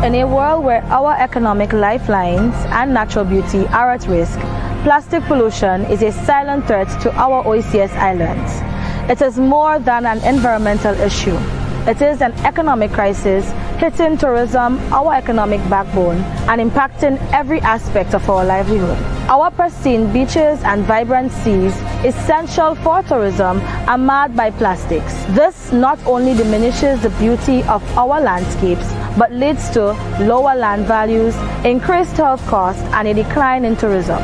In a world where our economic lifelines and natural beauty are at risk, plastic pollution is a silent threat to our OECS islands. It is more than an environmental issue. It is an economic crisis hitting tourism, our economic backbone, and impacting every aspect of our livelihood. Our pristine beaches and vibrant seas, essential for tourism, are marred by plastics. This not only diminishes the beauty of our landscapes, but leads to lower land values, increased health costs, and a decline in tourism.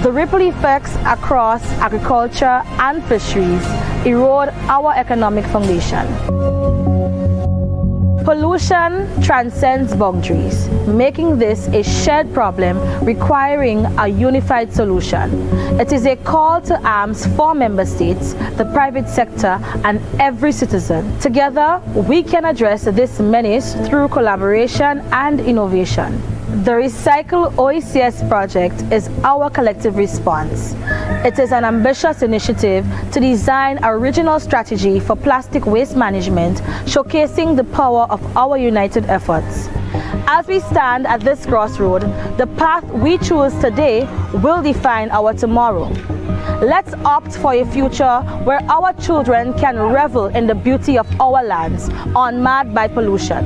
The ripple effects across agriculture and fisheries erode our economic foundation. Pollution transcends boundaries, making this a shared problem requiring a unified solution. It is a call to arms for member states, the private sector, and every citizen. Together, we can address this menace through collaboration and innovation. The Recycle OECS project is our collective response. It is an ambitious initiative to design a regional strategy for plastic waste management, showcasing the power of our united efforts. As we stand at this crossroad, the path we choose today will define our tomorrow. Let's opt for a future where our children can revel in the beauty of our lands, unmarred by pollution.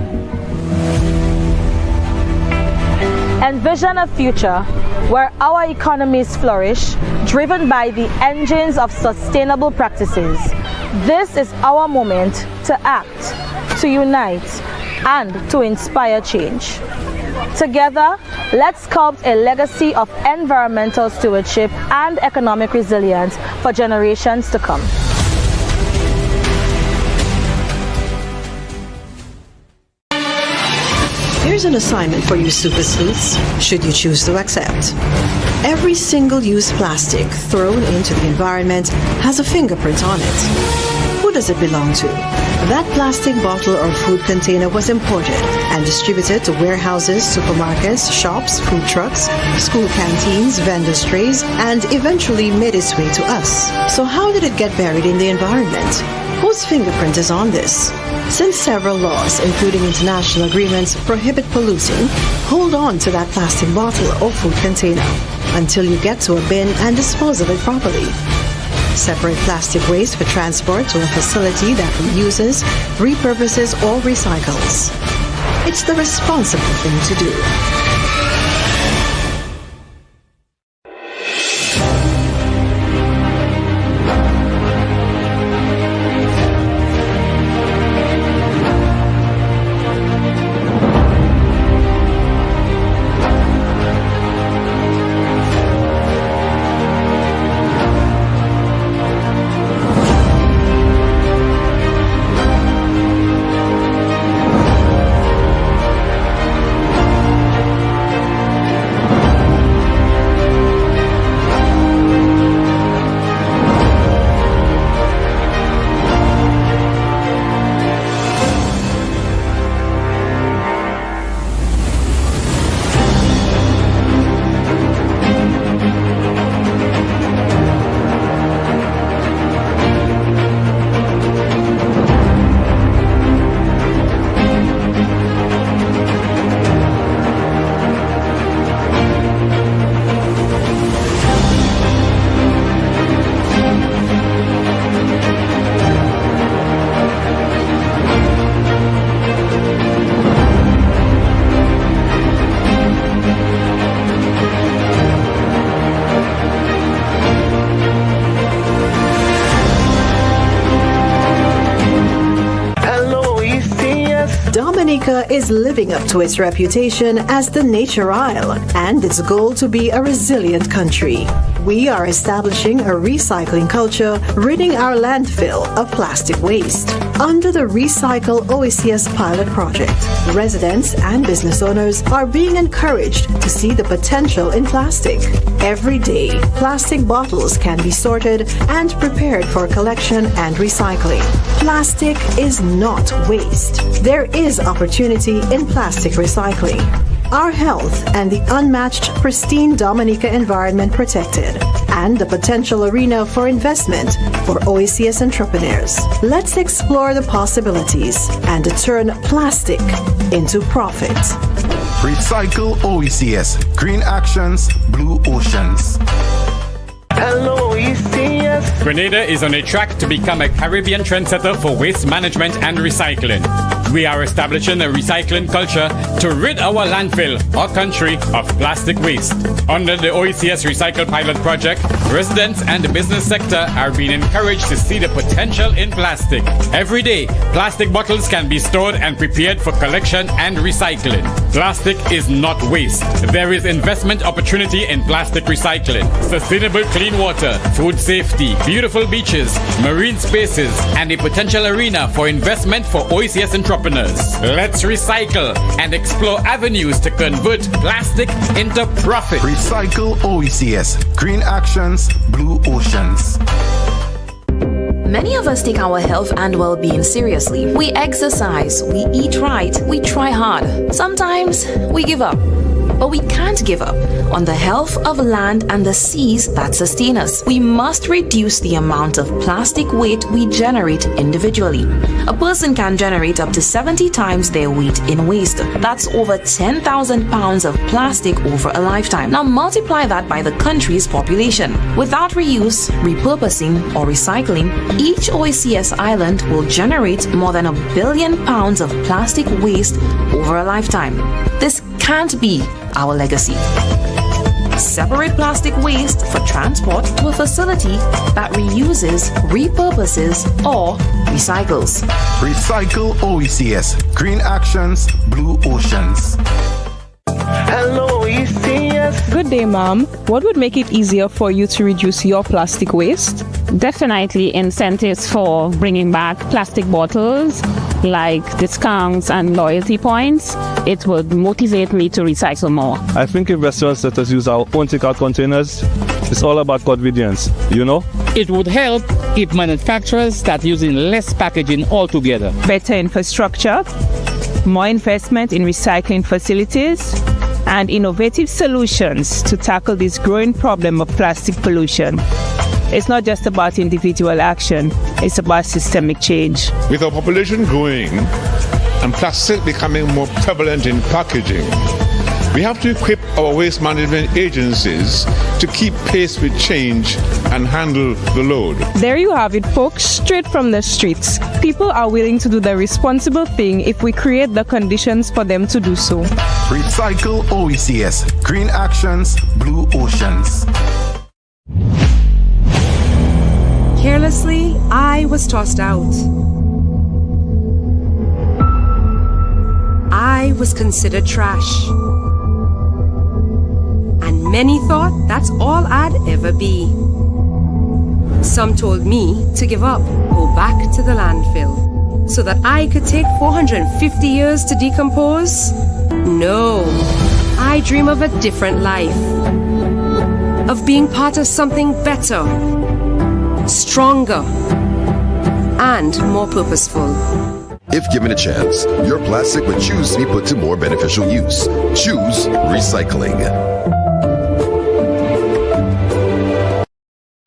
Envision a future where our economies flourish, driven by the engines of sustainable practices. This is our moment to act, to unite, and to inspire change. Together, let's sculpt a legacy of environmental stewardship and economic resilience for generations to come. Here's an assignment for you super sleuths, should you choose to accept. Every single-use plastic thrown into the environment has a fingerprint on it. Who does it belong to? That plastic bottle or food container was imported and distributed to warehouses, supermarkets, shops, food trucks, school canteens, vendor trays, and eventually made its way to us. So how did it get buried in the environment? Whose fingerprint is on this? Since several laws, including international agreements, prohibit polluting, hold on to that plastic bottle or food container until you get to a bin and dispose of it properly. Separate plastic waste for transport to a facility that reuses, repurposes, or recycles. It's the responsible thing to do. Dominica is living up to its reputation as the Nature Isle and its goal to be a resilient country. We are establishing a recycling culture, ridding our landfill of plastic waste. Under the Recycle OECS pilot project, residents and business owners are being encouraged to see the potential in plastic. Every day, plastic bottles can be sorted and prepared for collection and recycling. Plastic is not waste. There is opportunity in plastic recycling. Our health and the unmatched pristine Dominica environment protected, and the potential arena for investment for OECS entrepreneurs. Let's explore the possibilities and turn plastic into profit. Recycle OECS. Green actions, blue oceans. Hello, OECS. Grenada is on a track to become a Caribbean trendsetter for waste management and recycling. We are establishing a recycling culture to rid our landfill, our country, of plastic waste. Under the OECS Recycle Pilot Project, residents and the business sector are being encouraged to see the potential in plastic. Every day, plastic bottles can be stored and prepared for collection and recycling. Plastic is not waste. There is investment opportunity in plastic recycling. Sustainable clean water, food safety, beautiful beaches, marine spaces, and a potential arena for investment for OECS entrepreneurs. Let's recycle and explore avenues to convert plastic into profit. Recycle OECS. Green actions, blue oceans. Many of us take our health and well-being seriously. We exercise, we eat right, we try hard. Sometimes we give up. But we can't give up on the health of land and the seas that sustain us. We must reduce the amount of plastic weight we generate individually. A person can generate up to 70 times their weight in waste. That's over 10,000 pounds of plastic over a lifetime. Now multiply that by the country's population. Without reuse, repurposing, or recycling, each OECS island will generate more than 1 billion pounds of plastic waste over a lifetime. This can't be our legacy. Separate plastic waste for transport to a facility that reuses, repurposes, or recycles. Recycle OECS. Green actions, blue oceans. Hello, OECS. Good day, Mom. What would make it easier for you to reduce your plastic waste? Definitely incentives for bringing back plastic bottles, like discounts and loyalty points. It would motivate me to recycle more. I think if restaurants let us use our own takeout containers, it's all about convenience, you know? It would help if manufacturers start using less packaging altogether. Better infrastructure, more investment in recycling facilities, and innovative solutions to tackle this growing problem of plastic pollution. It's not just about individual action, it's about systemic change. With our population growing and plastic becoming more prevalent in packaging, we have to equip our waste management agencies to keep pace with change and handle the load. There you have it, folks, straight from the streets. People are willing to do the responsible thing if we create the conditions for them to do so. Recycle OECS. Green actions, blue oceans. Carelessly, I was tossed out. I was considered trash. And many thought that's all I'd ever be. Some told me to give up, go back to the landfill, so that I could take 450 years to decompose. No, I dream of a different life, of being part of something better, stronger, and more purposeful. If given a chance, your plastic would choose to be put to more beneficial use. Choose recycling.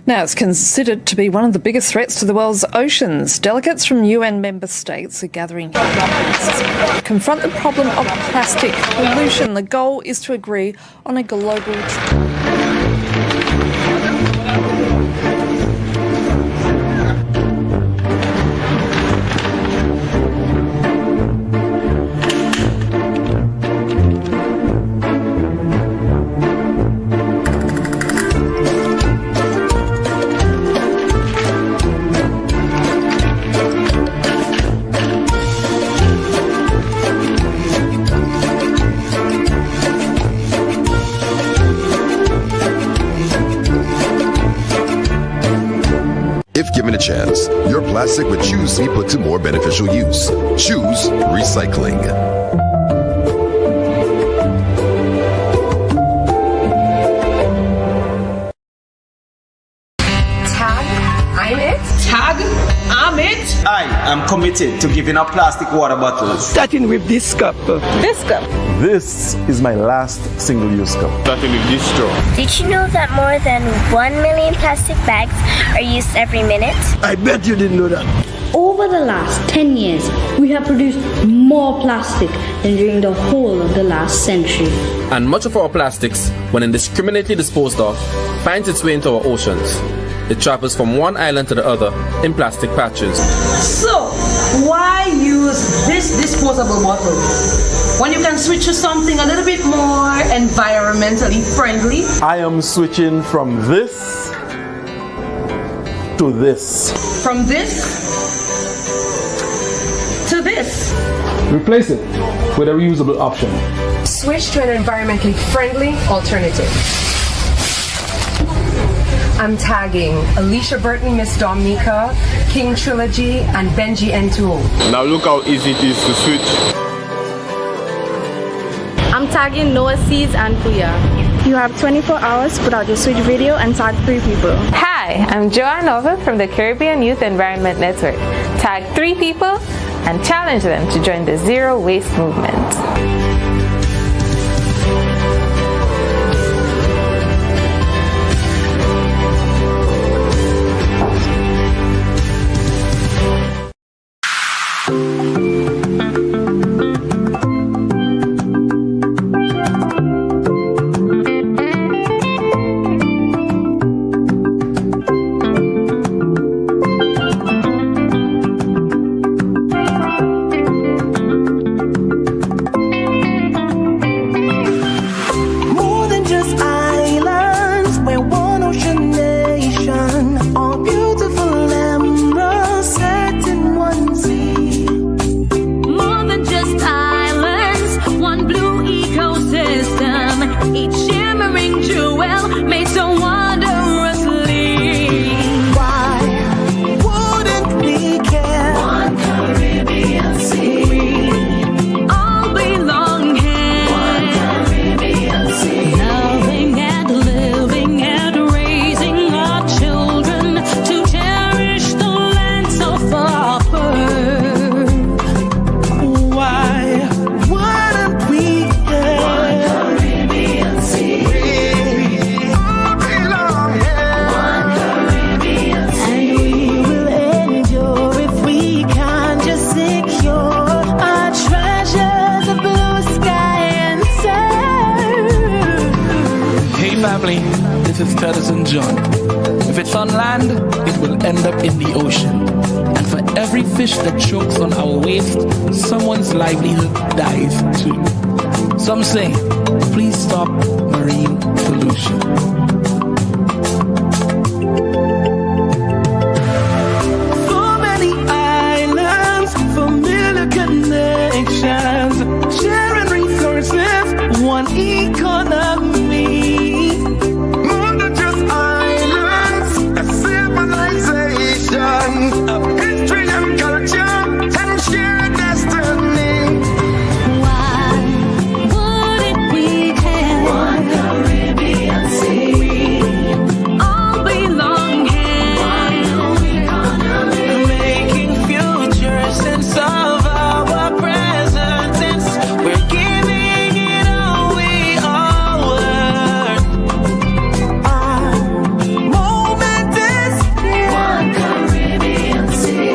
Now, it's considered to be one of the biggest threats to the world's oceans. Delegates from UN member states are gathering to confront the problem of plastic pollution. The goal is to agree on a global If given a chance, your plastic would choose to be put to more beneficial use. Choose recycling. I am committed to giving up plastic water bottles. Starting with this cup. This cup. This is my last single-use cup. Starting with this straw. Did you know that more than 1 million plastic bags are used every minute? I bet you didn't know that. over the last 10 years, we have produced more plastic than during the whole of the last century. And much of our plastics, when indiscriminately disposed of, finds its way into our oceans. It travels from one island to the other in plastic patches. So, why use this disposable bottle when you can switch to something a little bit more environmentally friendly? I am switching from this to this. From this to this. Replace it with a reusable option. Switch to an environmentally friendly alternative. I'm tagging Alicia Burton, Miss Dominica, King Trilogy, and Benji N2O. Now look how easy it is to switch. I'm tagging Noah Seeds and Puya. You have 24 hours to put out your switch video and tag 3 people. Hi, I'm Joanne Nova from the Caribbean Youth Environment Network. Tag 3 people and challenge them to join the Zero Waste Movement. That chokes on our waste, someone's livelihood dies too. Some say, please stop marine pollution. So many islands, familiar connections, sharing resources, one economy. More than just islands, a civilization of history and culture and shared destiny. Why wouldn't we care? One Caribbean sea. All belong here. One economy. Making future sense of our present tense. We're giving it all we all were. Our moment is here. One Caribbean sea.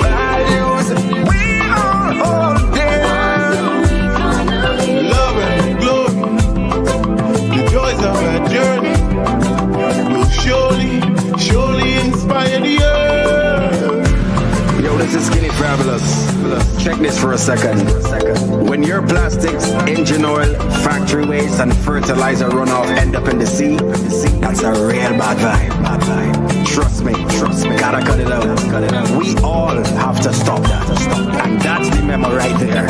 This is Skinny Fabulous. Check this for a second. When your plastics, engine oil, factory waste, and fertilizer runoff end up in the sea, that's a real bad vibe. Trust me. Gotta cut it out. We all have to stop that. And that's the memo right there.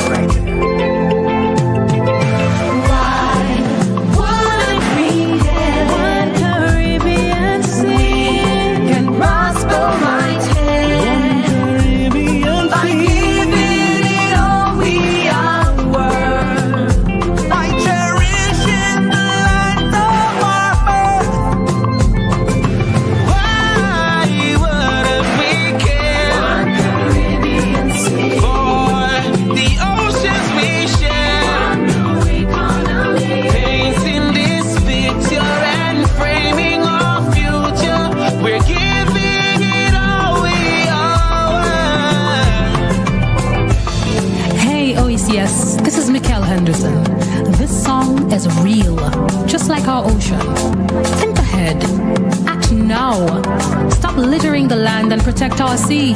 monitoring the land and protect our sea.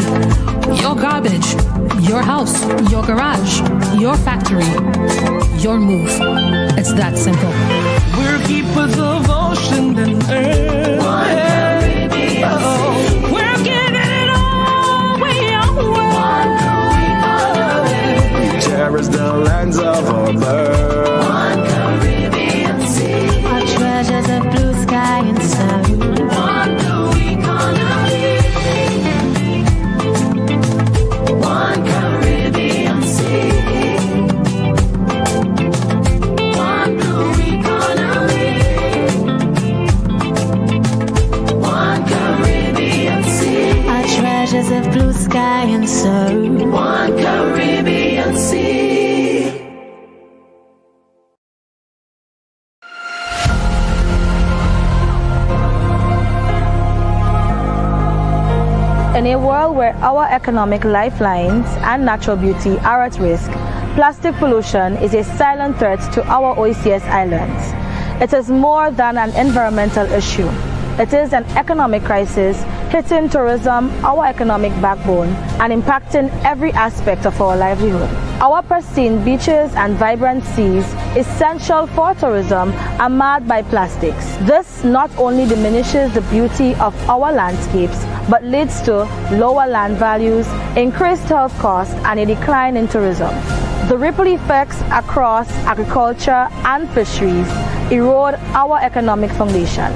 Your garbage, your house, your garage, your factory, your move. It's that simple. We're keepers of ocean and earth. One Caribbean sea. We're giving it all we own. We cherish the lands of our birth. One Caribbean sea. Our treasures of blue sky and sun. One blue economy. One Caribbean sea. One blue economy. One Caribbean sea. Our treasures of blue sky and sun. One Caribbean sea. In a world where our economic lifelines and natural beauty are at risk, plastic pollution is a silent threat to our OECS islands. It is more than an environmental issue. It is an economic crisis hitting tourism, our economic backbone, and impacting every aspect of our livelihood. Our pristine beaches and vibrant seas, essential for tourism, are marred by plastics. This not only diminishes the beauty of our landscapes, but leads to lower land values, increased health costs, and a decline in tourism. The ripple effects across agriculture and fisheries erode our economic foundation.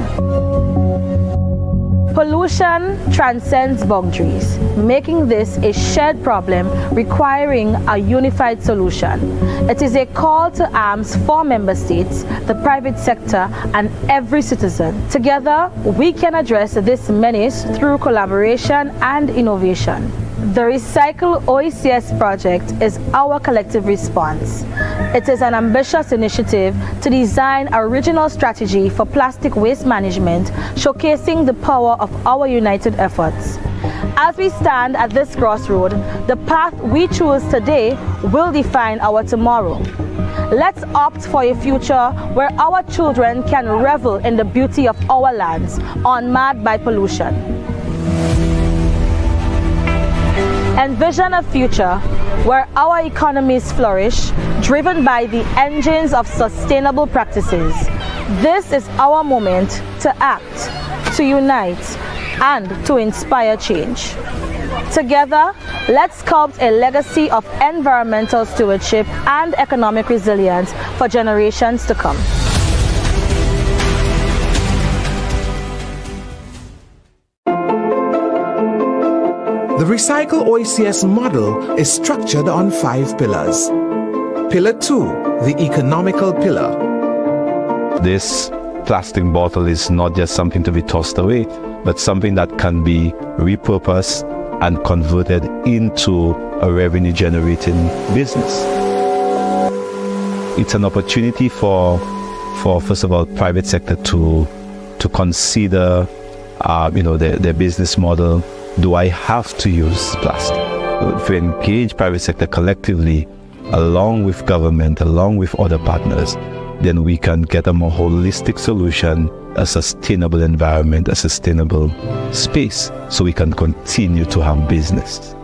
Pollution transcends boundaries, making this a shared problem requiring a unified solution. It is a call to arms for member states, the private sector, and every citizen. Together, we can address this menace through collaboration and innovation. The Recycle OECS project is our collective response. It is an ambitious initiative to design a regional strategy for plastic waste management, showcasing the power of our united efforts. As we stand at this crossroad, the path we choose today will define our tomorrow. Let's opt for a future where our children can revel in the beauty of our lands, unmarred by pollution. Envision a future where our economies flourish, driven by the engines of sustainable practices. This is our moment to act, to unite, and to inspire change. Together, let's sculpt a legacy of environmental stewardship and economic resilience for generations to come. The Recycle OECS model is structured on 5 pillars. Pillar 2, the economical pillar. This plastic bottle is not just something to be tossed away, but something that can be repurposed and converted into a revenue-generating business. It's an opportunity for first of all, private sector to consider, their business model. Do I have to use plastic? If we engage private sector collectively, along with government, along with other partners, then we can get a more holistic solution, a sustainable environment, a sustainable space, so we can continue to have business.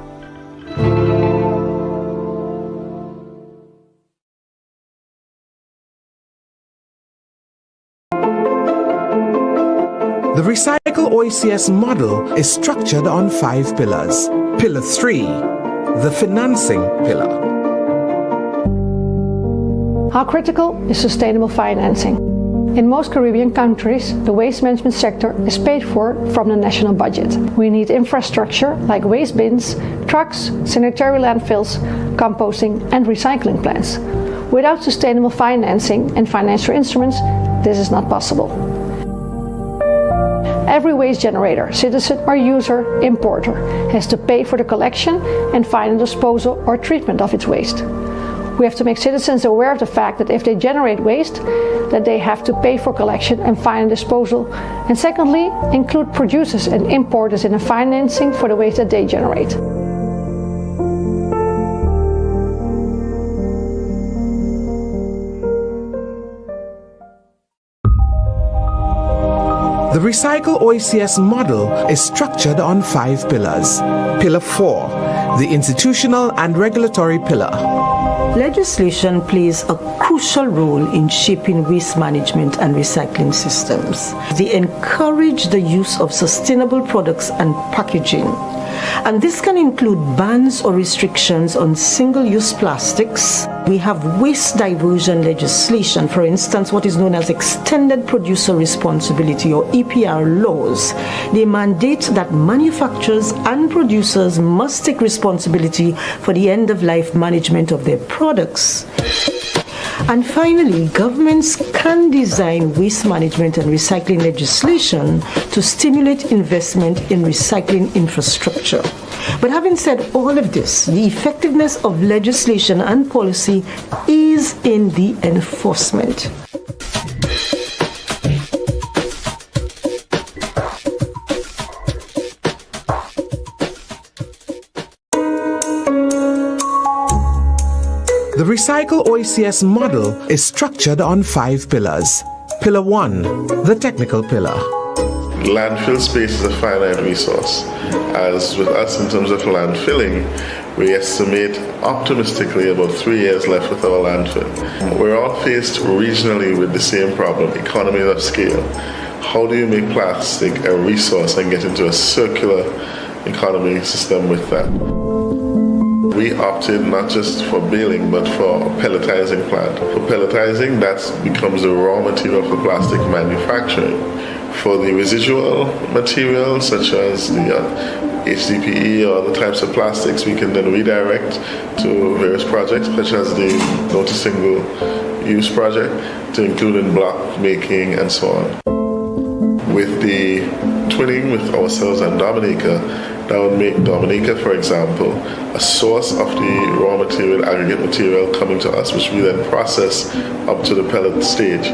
The Recycle OECS model is structured on 5 pillars. Pillar 3, the financing pillar. How critical is sustainable financing? In most Caribbean countries, the waste management sector is paid for from the national budget. We need infrastructure like waste bins, trucks, sanitary landfills, composting and recycling plants. Without sustainable financing and financial instruments, this is not possible. Every waste generator, citizen or user, importer, has to pay for the collection and final disposal or treatment of its waste. We have to make citizens aware of the fact that if they generate waste, that they have to pay for collection and final disposal. And secondly, include producers and importers in the financing for the waste that they generate. The Recycle OECS model is structured on 5 pillars. Pillar 4, the institutional and regulatory pillar. Legislation plays a crucial role in shaping waste management and recycling systems. They encourage the use of sustainable products and packaging. And this can include bans or restrictions on single-use plastics. We have waste diversion legislation, for instance, what is known as extended producer responsibility or EPR laws. They mandate that manufacturers and producers must take responsibility for the end-of-life management of their products. And finally, governments can design waste management and recycling legislation to stimulate investment in recycling infrastructure. But having said all of this, the effectiveness of legislation and policy is in the enforcement. The Recycle OECS model is structured on 5 pillars. Pillar 1, the technical pillar. Landfill space is a finite resource. As with us in terms of landfilling, we estimate optimistically about 3 years left with our landfill. We're all faced regionally with the same problem, economies of scale. How do you make plastic a resource and get into a circular economy system with that? We opted not just for baling, but for a pelletizing plant. For pelletizing, that becomes the raw material for plastic manufacturing. For the residual materials, such as the HDPE or other types of plastics, we can then redirect to various projects, such as the no to single use project, to include in block making and so on. With the twinning with ourselves and Dominica, that would make Dominica, for example, a source of the raw material, aggregate material coming to us, which we then process up to the pellet stage.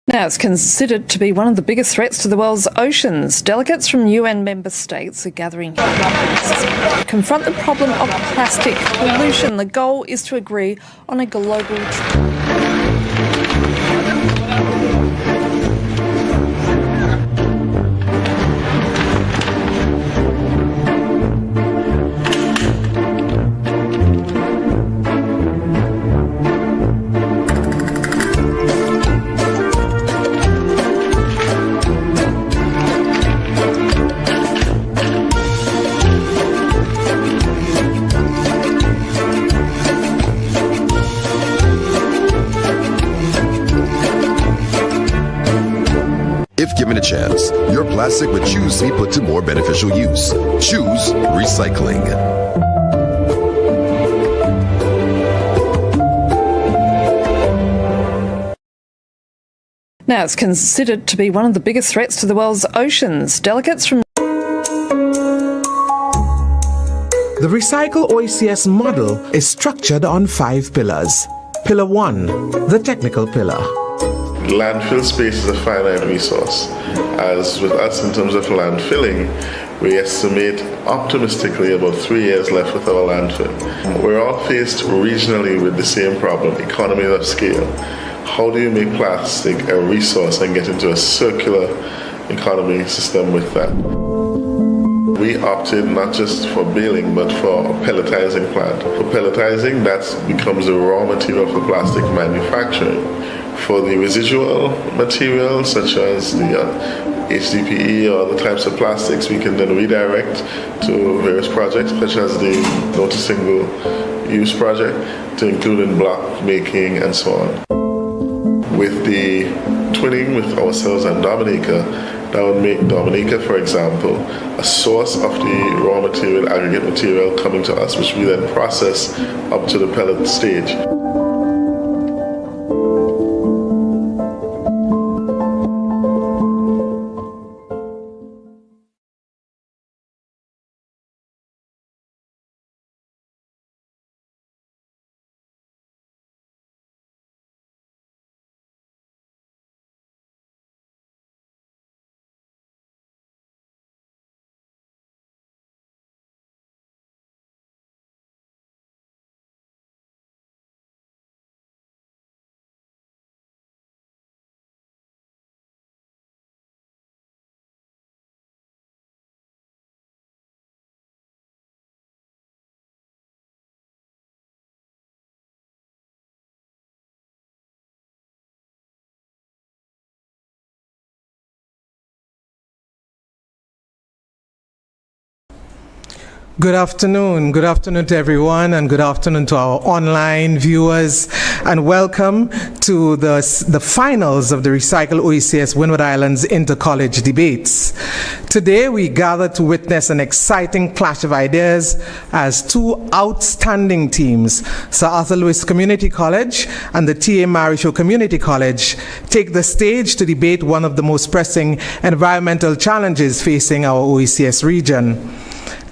Now, it's considered to be one of the biggest threats to the world's oceans. Delegates from UN member states are gathering here to confront the problem of plastic pollution. The goal is to agree on a global If given a chance, your plastic would choose to be put to more beneficial use. Choose recycling. Now, it's considered to be one of the biggest threats to the world's oceans. Delegates from The Recycle OECS model is structured on 5 pillars. Pillar 1, the technical pillar. Landfill space is a finite resource. As with us in terms of landfilling, we estimate optimistically about 3 years left with our landfill. We're all faced regionally with the same problem, economies of scale. How do you make plastic a resource and get into a circular economy system with that? We opted not just for baling, but for a pelletizing plant. For pelletizing, that becomes the raw material for plastic manufacturing. For the residual materials, such as the HDPE or other types of plastics, we can then redirect to various projects, such as the no to single use project, to include in block making and so on. With the twinning with ourselves and Dominica, that would make Dominica, for example, a source of the raw material, aggregate material coming to us, which we then process up to the pellet stage. Good afternoon to everyone, and good afternoon to our online viewers, and welcome to the finals of the Recycle OECS Windward Islands Inter-College Debates. Today we gather to witness an exciting clash of ideas as two outstanding teams, Sir Arthur Lewis Community College and the T.A. Marisho Community College, take the stage to debate one of the most pressing environmental challenges facing our OECS region.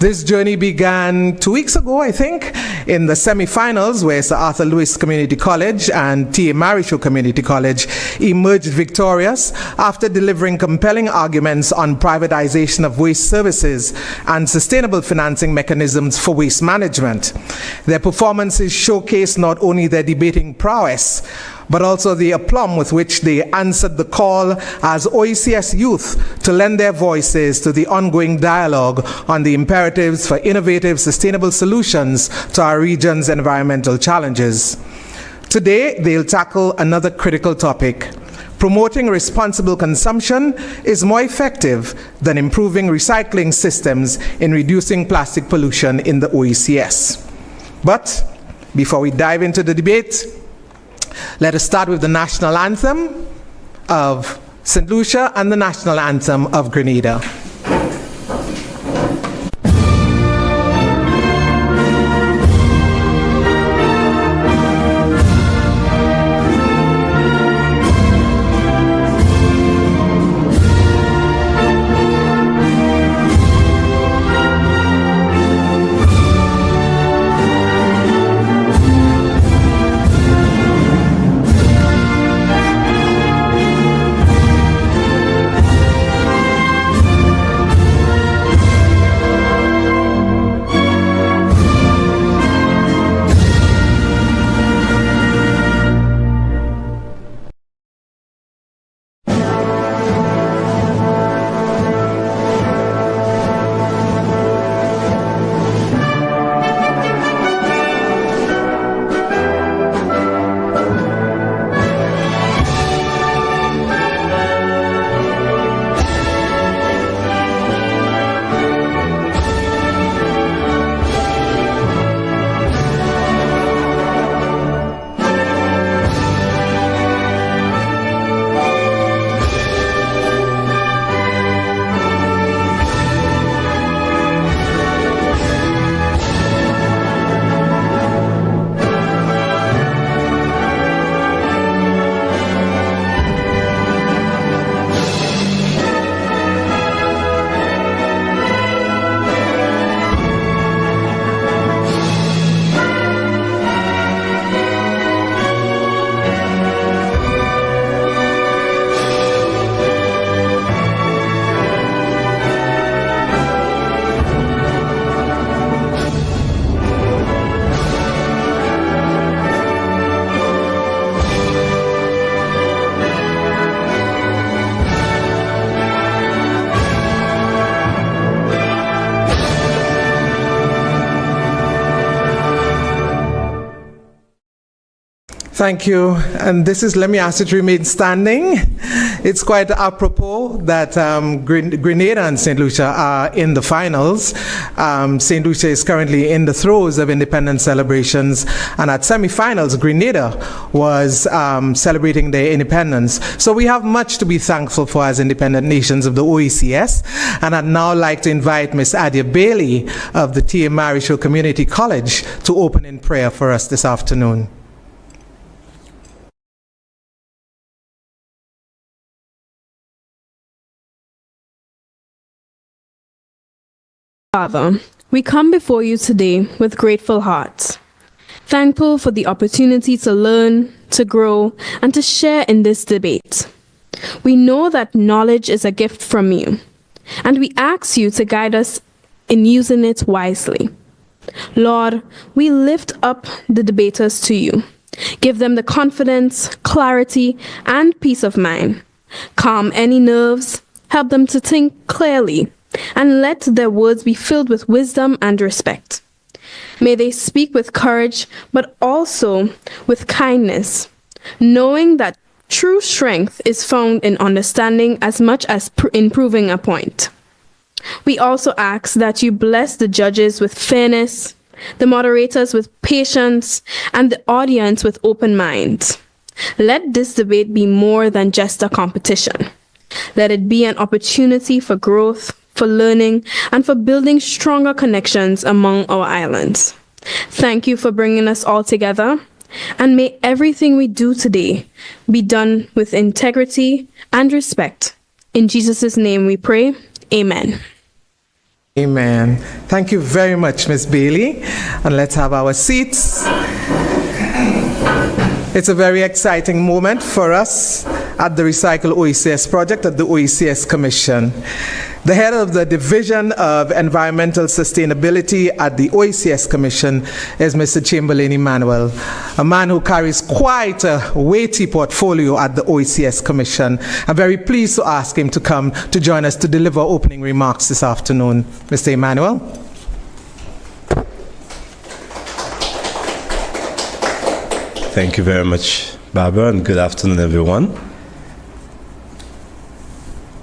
This journey began 2 weeks ago, I think, in the semi-finals where Sir Arthur Lewis Community College and T.A. Marisho Community College emerged victorious after delivering compelling arguments on privatization of waste services and sustainable financing mechanisms for waste management. Their performances showcased not only their debating prowess, but also the aplomb with which they answered the call as OECS youth to lend their voices to the ongoing dialogue on the imperatives for innovative, sustainable solutions to our region's environmental challenges. Today, they'll tackle another critical topic. Promoting responsible consumption is more effective than improving recycling systems in reducing plastic pollution in the OECS. But before we dive into the debate, let us start with the national anthem of St. Lucia and the national anthem of Grenada. Thank you. And this is, let me ask you to remain standing. It's quite apropos that Grenada and St. Lucia are in the finals. St. Lucia is currently in the throes of independence celebrations, and at semifinals, Grenada was celebrating their independence. So we have much to be thankful for as independent nations of the OECS. And I'd now like to invite Ms. Adia Bailey of the T.A. Marichaud Community College to open in prayer for us this afternoon. Father, we come before you today with grateful hearts, thankful for the opportunity to learn, to grow, and to share in this debate. We know that knowledge is a gift from you, and we ask you to guide us in using it wisely. Lord, we lift up the debaters to you. Give them the confidence, clarity, and peace of mind. Calm any nerves, help them to think clearly, and let their words be filled with wisdom and respect. May they speak with courage, but also with kindness, knowing that true strength is found in understanding as much as in proving a point. We also ask that you bless the judges with fairness, the moderators with patience, and the audience with open minds. Let this debate be more than just a competition. Let it be an opportunity for growth, for learning, and for building stronger connections among our islands. Thank you for bringing us all together, and may everything we do today be done with integrity and respect. In Jesus' name we pray. Amen. Amen. Thank you very much, Ms. Bailey. And let's have our seats. It's a very exciting moment for us at the Recycle OECS project at the OECS Commission. The head of the Division of Environmental Sustainability at the OECS Commission is Mr. Chamberlain Emmanuel, a man who carries quite a weighty portfolio at the OECS Commission. I'm very pleased to ask him to come to join us to deliver opening remarks this afternoon. Mr. Emmanuel. Thank you very much, Barbara, and good afternoon, everyone.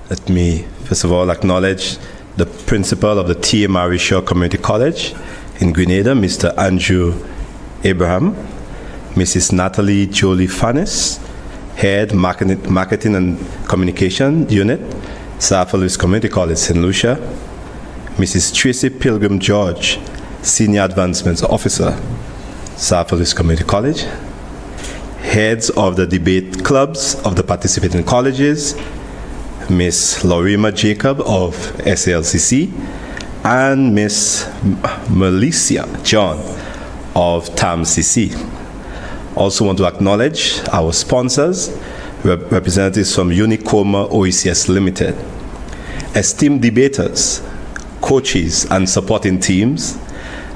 Let me, first of all, acknowledge the principal of the T.A. Marichaud Community College in Grenada, Mr. Andrew Abraham, Mrs. Natalie Jolie Fannis, Head Marketing and Communication Unit, South Louis Community College, St. Lucia, Mrs. Tracy Pilgrim George, Senior Advancements Officer, South Louis Community College, Heads of the debate clubs of the participating colleges, Ms. Lorima Jacob of SALCC, and Ms. Melissa John of TAMCC. Also want to acknowledge our sponsors, representatives from Unicoma OECS Limited, esteemed debaters, coaches and supporting teams,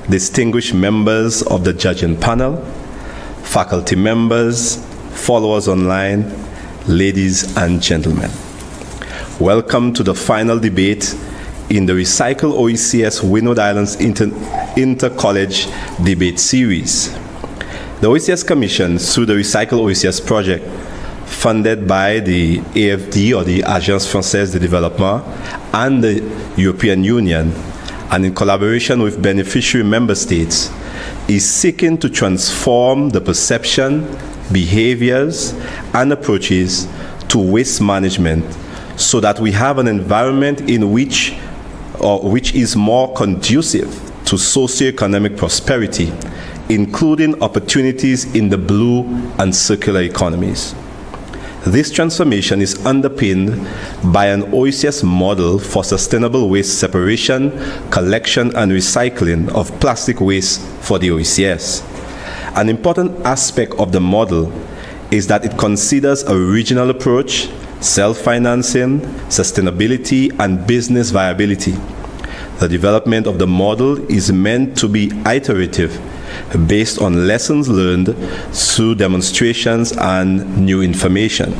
distinguished members of the judging panel, faculty members, followers online, ladies and gentlemen. Welcome to the final debate in the Recycle OECS Windward Islands Inter-College Debate Series. The OECS Commission, through the Recycle OECS project, funded by the AFD, or the Agence Française de Développement, and the European Union, and in collaboration with beneficiary member states, is seeking to transform the perception, behaviors, and approaches to waste management so that we have an environment in which is more conducive to socioeconomic prosperity, including opportunities in the blue and circular economies. This transformation is underpinned by an OECS model for sustainable waste separation, collection, and recycling of plastic waste for the OECS. An important aspect of the model is that it considers a regional approach, self-financing, sustainability, and business viability. The development of the model is meant to be iterative, based on lessons learned through demonstrations and new information.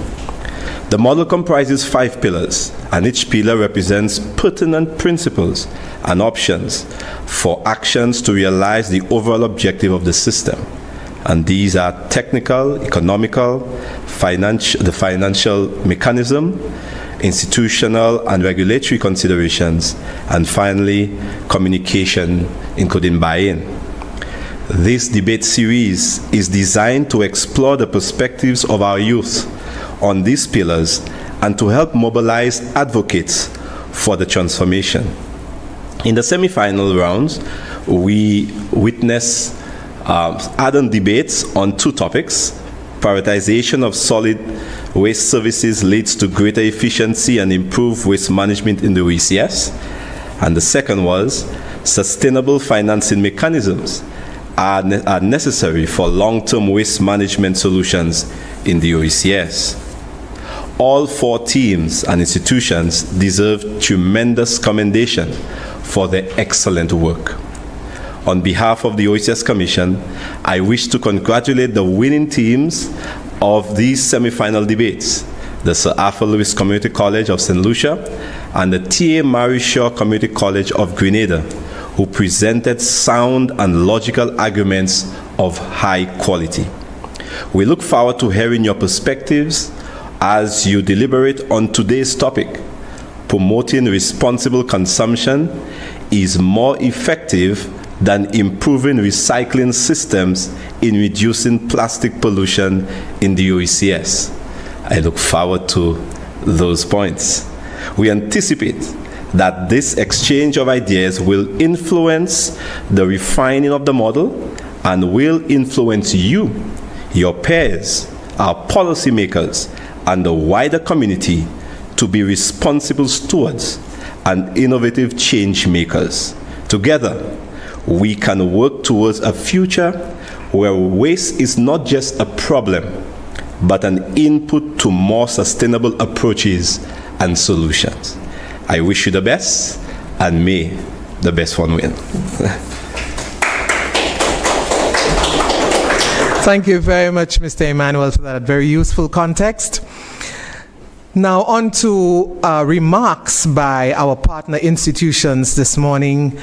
The model comprises 5 pillars, and each pillar represents pertinent principles and options for actions to realize the overall objective of the system, And these are technical, economical, the financial mechanism, institutional and regulatory considerations, and finally, communication, including buy-in. This debate series is designed to explore the perspectives of our youth on these pillars and to help mobilize advocates for the transformation. In the semi-final rounds, we witness ardent debates on two topics. Prioritization of solid waste services leads to greater efficiency and improved waste management in the OECS. And the second was sustainable financing mechanisms are necessary for long-term waste management solutions in the OECS. All four teams and institutions deserve tremendous commendation for their excellent work. On behalf of the OECS Commission, I wish to congratulate the winning teams of these semi-final debates, the Sir Arthur Lewis Community College of St. Lucia and the T.A. Mary Shaw Community College of Grenada, who presented sound and logical arguments of high quality. We look forward to hearing your perspectives as you deliberate on today's topic. Promoting responsible consumption is more effective than improving recycling systems in reducing plastic pollution in the OECS. I look forward to those points. We anticipate that this exchange of ideas will influence the refining of the model and will influence you, your peers, our policymakers, and the wider community to be responsible stewards and innovative change makers. Together, we can work towards a future where waste is not just a problem, but an input to more sustainable approaches and solutions. I wish you the best, and may the best one win. Thank you very much, Mr. Emmanuel, for that very useful context. Now on to remarks by our partner institutions this morning.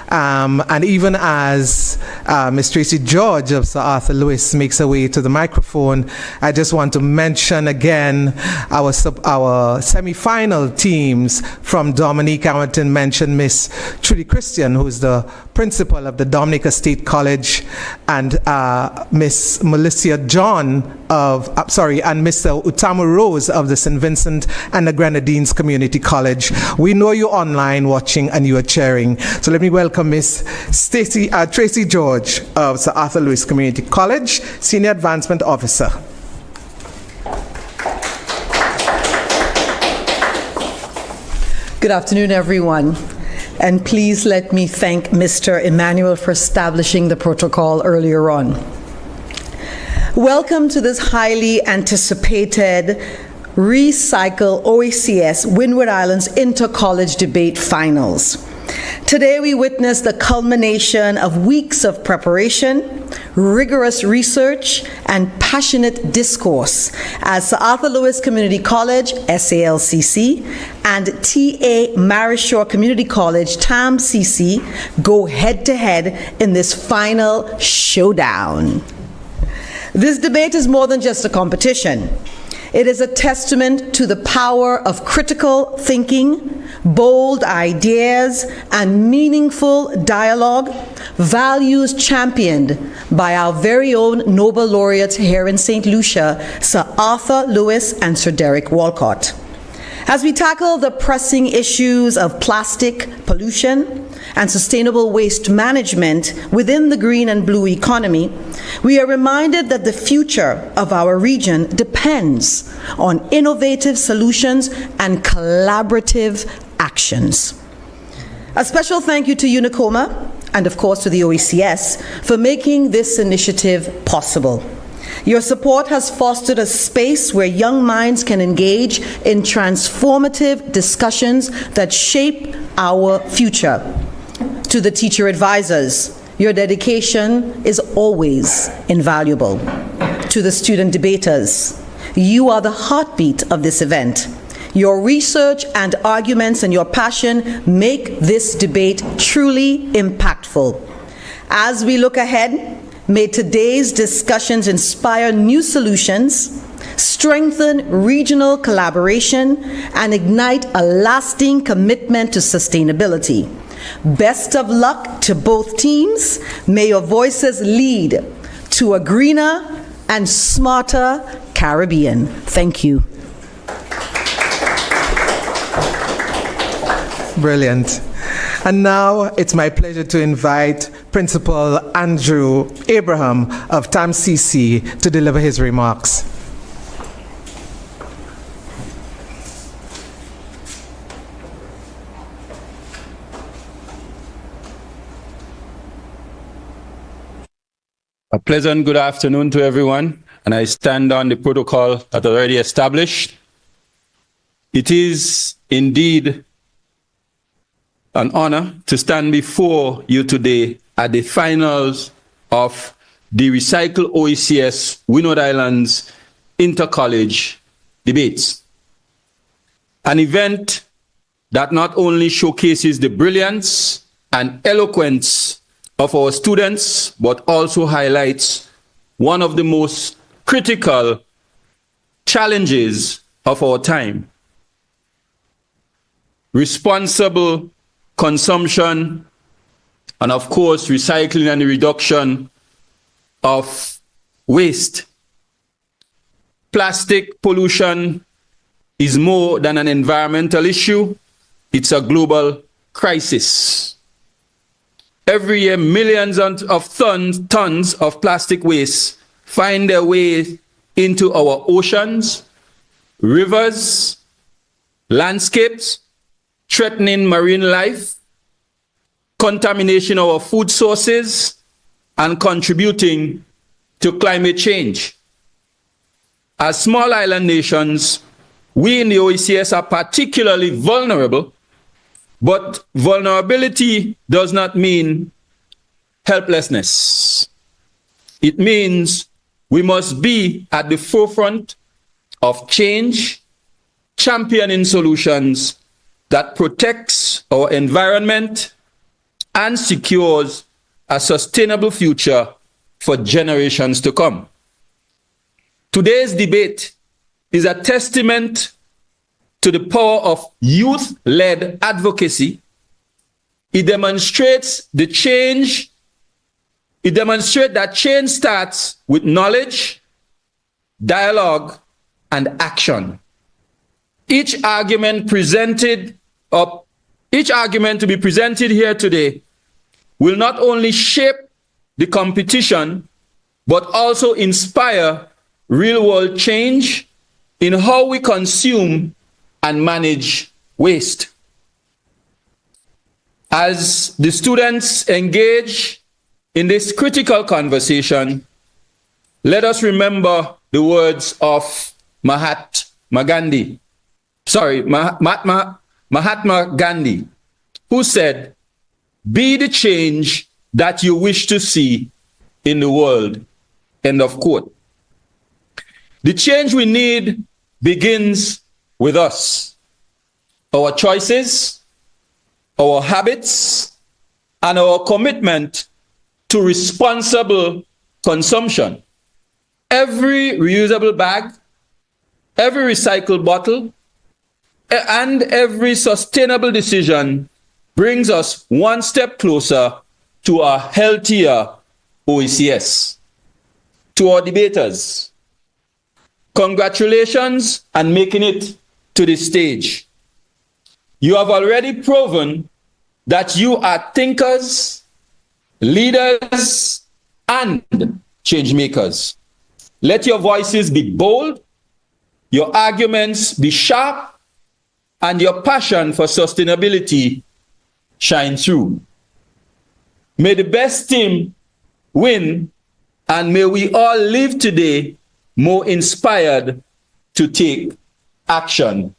And even as Ms. Tracy George of Sir Arthur Lewis makes her way to the microphone, I just want to mention again our semi-final teams. From Dominique, I want to mention Miss Trudy Christian, who is the principal of the Dominica State College, and Miss Melissa John and Mr. Utamu Rose of the St. Vincent and the Grenadines Community College. We know you're online watching and you are cheering. So let me welcome Miss Tracy George of Sir Arthur Lewis Community College, Senior Advancement Officer. Good afternoon, everyone. And please let me thank Mr. Emmanuel for establishing the protocol earlier on. Welcome to this highly anticipated Recycle OECS Windward Islands Inter-College Debate Finals. Today we witness the culmination of weeks of preparation, rigorous research, and passionate discourse as Sir Arthur Lewis Community College, SALCC, and T.A. Mary Shaw Community College, TAMCC, go head-to-head in this final showdown. This debate is more than just a competition. It is a testament to the power of critical thinking, bold ideas, and meaningful dialogue, values championed by our very own Nobel laureates here in St. Lucia, Sir Arthur Lewis and Sir Derek Walcott. As we tackle the pressing issues of plastic pollution and sustainable waste management within the green and blue economy, we are reminded that the future of our region depends on innovative solutions and collaborative actions. A special thank you to UNICOMA and, of course, to the OECS for making this initiative possible. Your support has fostered a space where young minds can engage in transformative discussions that shape our future. To the teacher advisors, your dedication is always invaluable. To the student debaters, you are the heartbeat of this event. Your research and arguments and your passion make this debate truly impactful. As we look ahead, May today's discussions inspire new solutions, strengthen regional collaboration, and ignite a lasting commitment to sustainability. Best of luck to both teams. May your voices lead to a greener and smarter Caribbean. Thank you. Brilliant. And now it's my pleasure to invite Principal Andrew Abraham of TAMCC to deliver his remarks. A pleasant good afternoon to everyone, and I stand on the protocol that already established. It is indeed an honor to stand before you today at the finals of the Recycle OECS Windward Islands Inter-College Debates, an event that not only showcases the brilliance and eloquence of our students, but also highlights one of the most critical challenges of our time: responsible consumption, and of course, recycling and the reduction of waste. Plastic pollution is more than an environmental issue, it's a global crisis. Every year, millions of tons of plastic waste find their way into our oceans, rivers, landscapes, threatening marine life, contaminating our food sources, and contributing to climate change. As small island nations, we in the OECS are particularly vulnerable, but vulnerability does not mean helplessness. It means we must be at the forefront of change, championing solutions that protects our environment and secures a sustainable future for generations to come. Today's debate is a testament to the power of youth-led advocacy. It demonstrates that change starts with knowledge, dialogue, and action. Each argument to be presented here today will not only shape the competition, but also inspire real-world change in how we consume and manage waste. As the students engage in this critical conversation, let us remember the words of Mahatma Gandhi, who said, "Be the change that you wish to see in the world." End of quote. The change we need begins with us, our choices, our habits, and our commitment to responsible consumption. Every reusable bag, every recycled bottle, and every sustainable decision brings us one step closer to a healthier OECS. To our debaters, congratulations on making it to this stage. You have already proven that you are thinkers, leaders, and change makers. Let your voices be bold, your arguments be sharp, and your passion for sustainability shine through. May the best team win, and may we all live today more inspired to take action.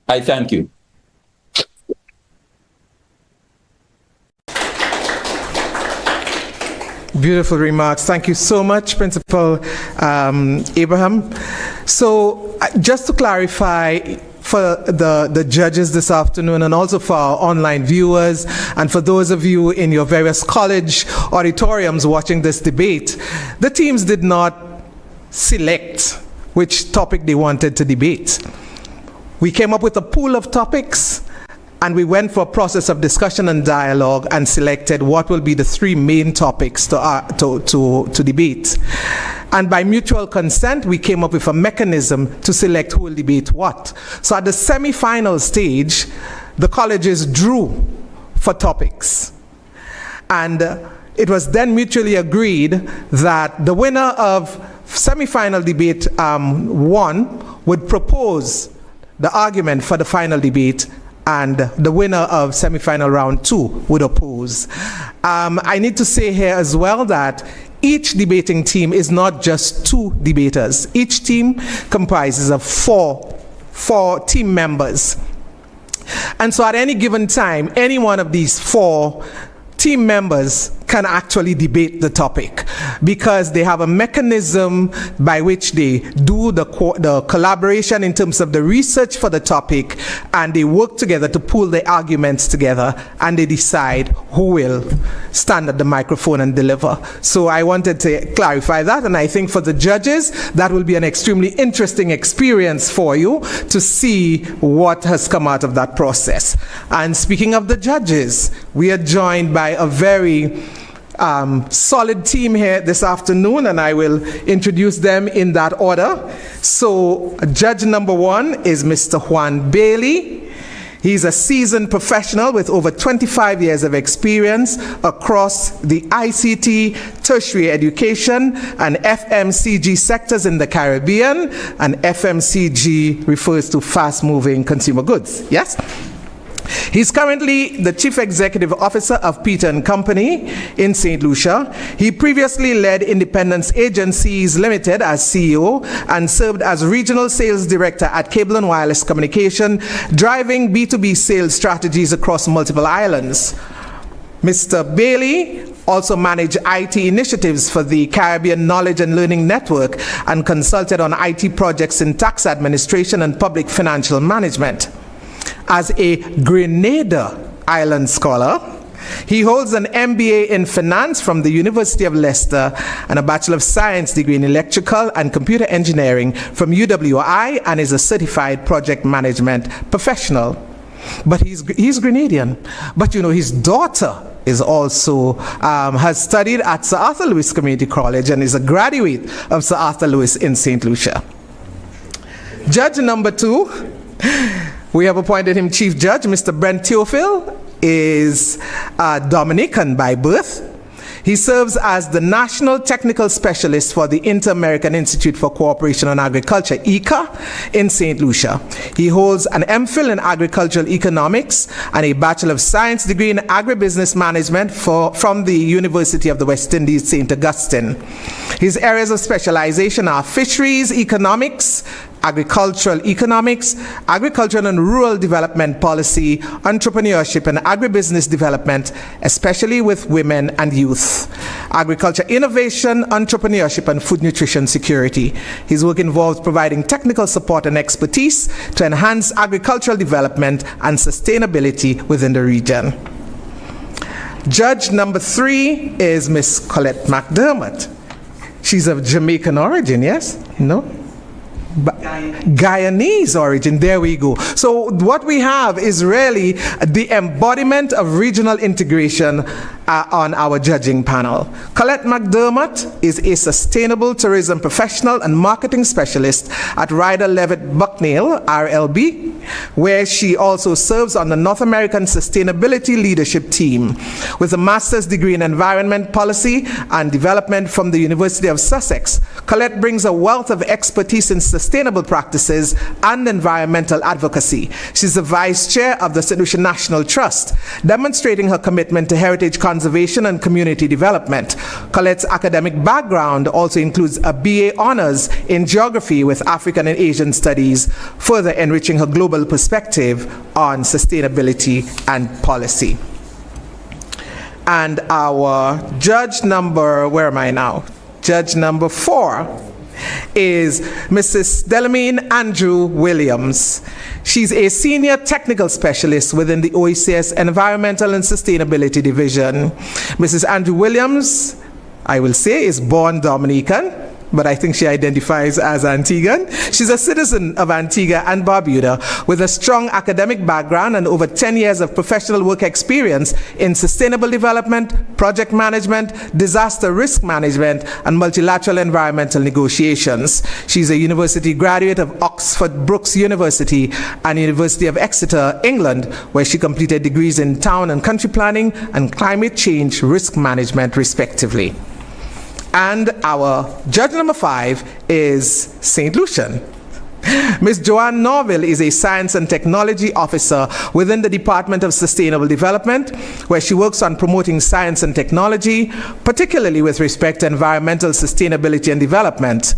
I thank you. Beautiful remarks. Thank you so much, Principal Abraham. So just to clarify, for the judges this afternoon, and also for our online viewers, and for those of you in your various college auditoriums watching this debate, the teams did not select which topic they wanted to debate. We came up with a pool of topics, and we went for a process of discussion and dialogue and selected what will be the 3 main topics to debate. And by mutual consent, we came up with a mechanism to select who will debate what. So at the semi-final stage, the colleges drew for topics. And it was then mutually agreed that the winner of semi-final debate 1 would propose the argument for the final debate, and the winner of semi-final round 2 would oppose. I need to say here as well that each debating team is not just 2 debaters. Each team comprises of 4 team members. And so at any given time, any one of these 4 team members can actually debate the topic, because they have a mechanism by which they do the collaboration in terms of the research for the topic, and they work together to pull the arguments together, and they decide who will stand at the microphone and deliver. So I wanted to clarify that, and I think for the judges, that will be an extremely interesting experience for you to see what has come out of that process. And speaking of the judges, we are joined by a very solid team here this afternoon, and I will introduce them in that order. So judge number 1 is Mr. Juan Bailey. He's a seasoned professional with over 25 years of experience across the ICT, tertiary education, and FMCG sectors in the Caribbean. And FMCG refers to fast-moving consumer goods. Yes? He's currently the Chief Executive Officer of Peter & Company in St. Lucia. He previously led Independence Agencies Limited as CEO and served as Regional Sales Director at Cable and Wireless Communication, driving B2B sales strategies across multiple islands. Mr. Bailey also managed IT initiatives for the Caribbean Knowledge and Learning Network and consulted on IT projects in tax administration and public financial management. As a Grenada Island scholar, he holds an MBA in finance from the University of Leicester and a Bachelor of Science degree in electrical and computer engineering from UWI, and is a certified project management professional. But he's Grenadian. But you know, his daughter is also has studied at Sir Arthur Lewis Community College and is a graduate of Sir Arthur Lewis in St. Lucia. Judge number 2. We have appointed him Chief Judge. Mr. Brent Theophil is Dominican by birth. He serves as the National Technical Specialist for the Inter-American Institute for Cooperation on Agriculture, ICA, in St. Lucia. He holds an MPhil in Agricultural Economics and a Bachelor of Science degree in Agribusiness Management from the University of the West Indies, St. Augustine. His areas of specialization are fisheries economics, agricultural economics, agricultural and rural development policy, entrepreneurship and agribusiness development, especially with women and youth, agriculture innovation, entrepreneurship and food nutrition security. His work involves providing technical support and expertise to enhance agricultural development and sustainability within the region. Judge number 3 is Miss Colette McDermott. She's of Jamaican origin, yes? No? Guyanese origin. There we go. So what we have is really the embodiment of regional integration on our judging panel. Colette McDermott is a sustainable tourism professional and marketing specialist at Ryder Levitt Bucknell, RLB, where she also serves on the North American Sustainability Leadership Team. With a master's degree in environment policy and development from the University of Sussex, Colette brings a wealth of expertise in sustainable practices and environmental advocacy. She's the vice chair of the St. Lucia National Trust, demonstrating her commitment to heritage conservation and community development. Colette's academic background also includes a BA honors in geography with African and Asian studies, further enriching her global perspective on sustainability and policy. And our judge number, where am I now? Judge number 4 is Mrs. Delamine Andrew Williams. She's a senior technical specialist within the OECS Environmental and Sustainability Division. Mrs. Andrew Williams, I will say, is born Dominican, but I think she identifies as Antiguan. She's a citizen of Antigua and Barbuda with a strong academic background and over 10 years of professional work experience in sustainable development, project management, disaster risk management, and multilateral environmental negotiations. She's a university graduate of Oxford Brookes University and University of Exeter, England, where she completed degrees in town and country planning and climate change risk management, respectively. And our judge number 5 is St. Lucian. Ms. Joanne Norville is a Science and Technology Officer within the Department of Sustainable Development, where she works on promoting science and technology, particularly with respect to environmental sustainability and development.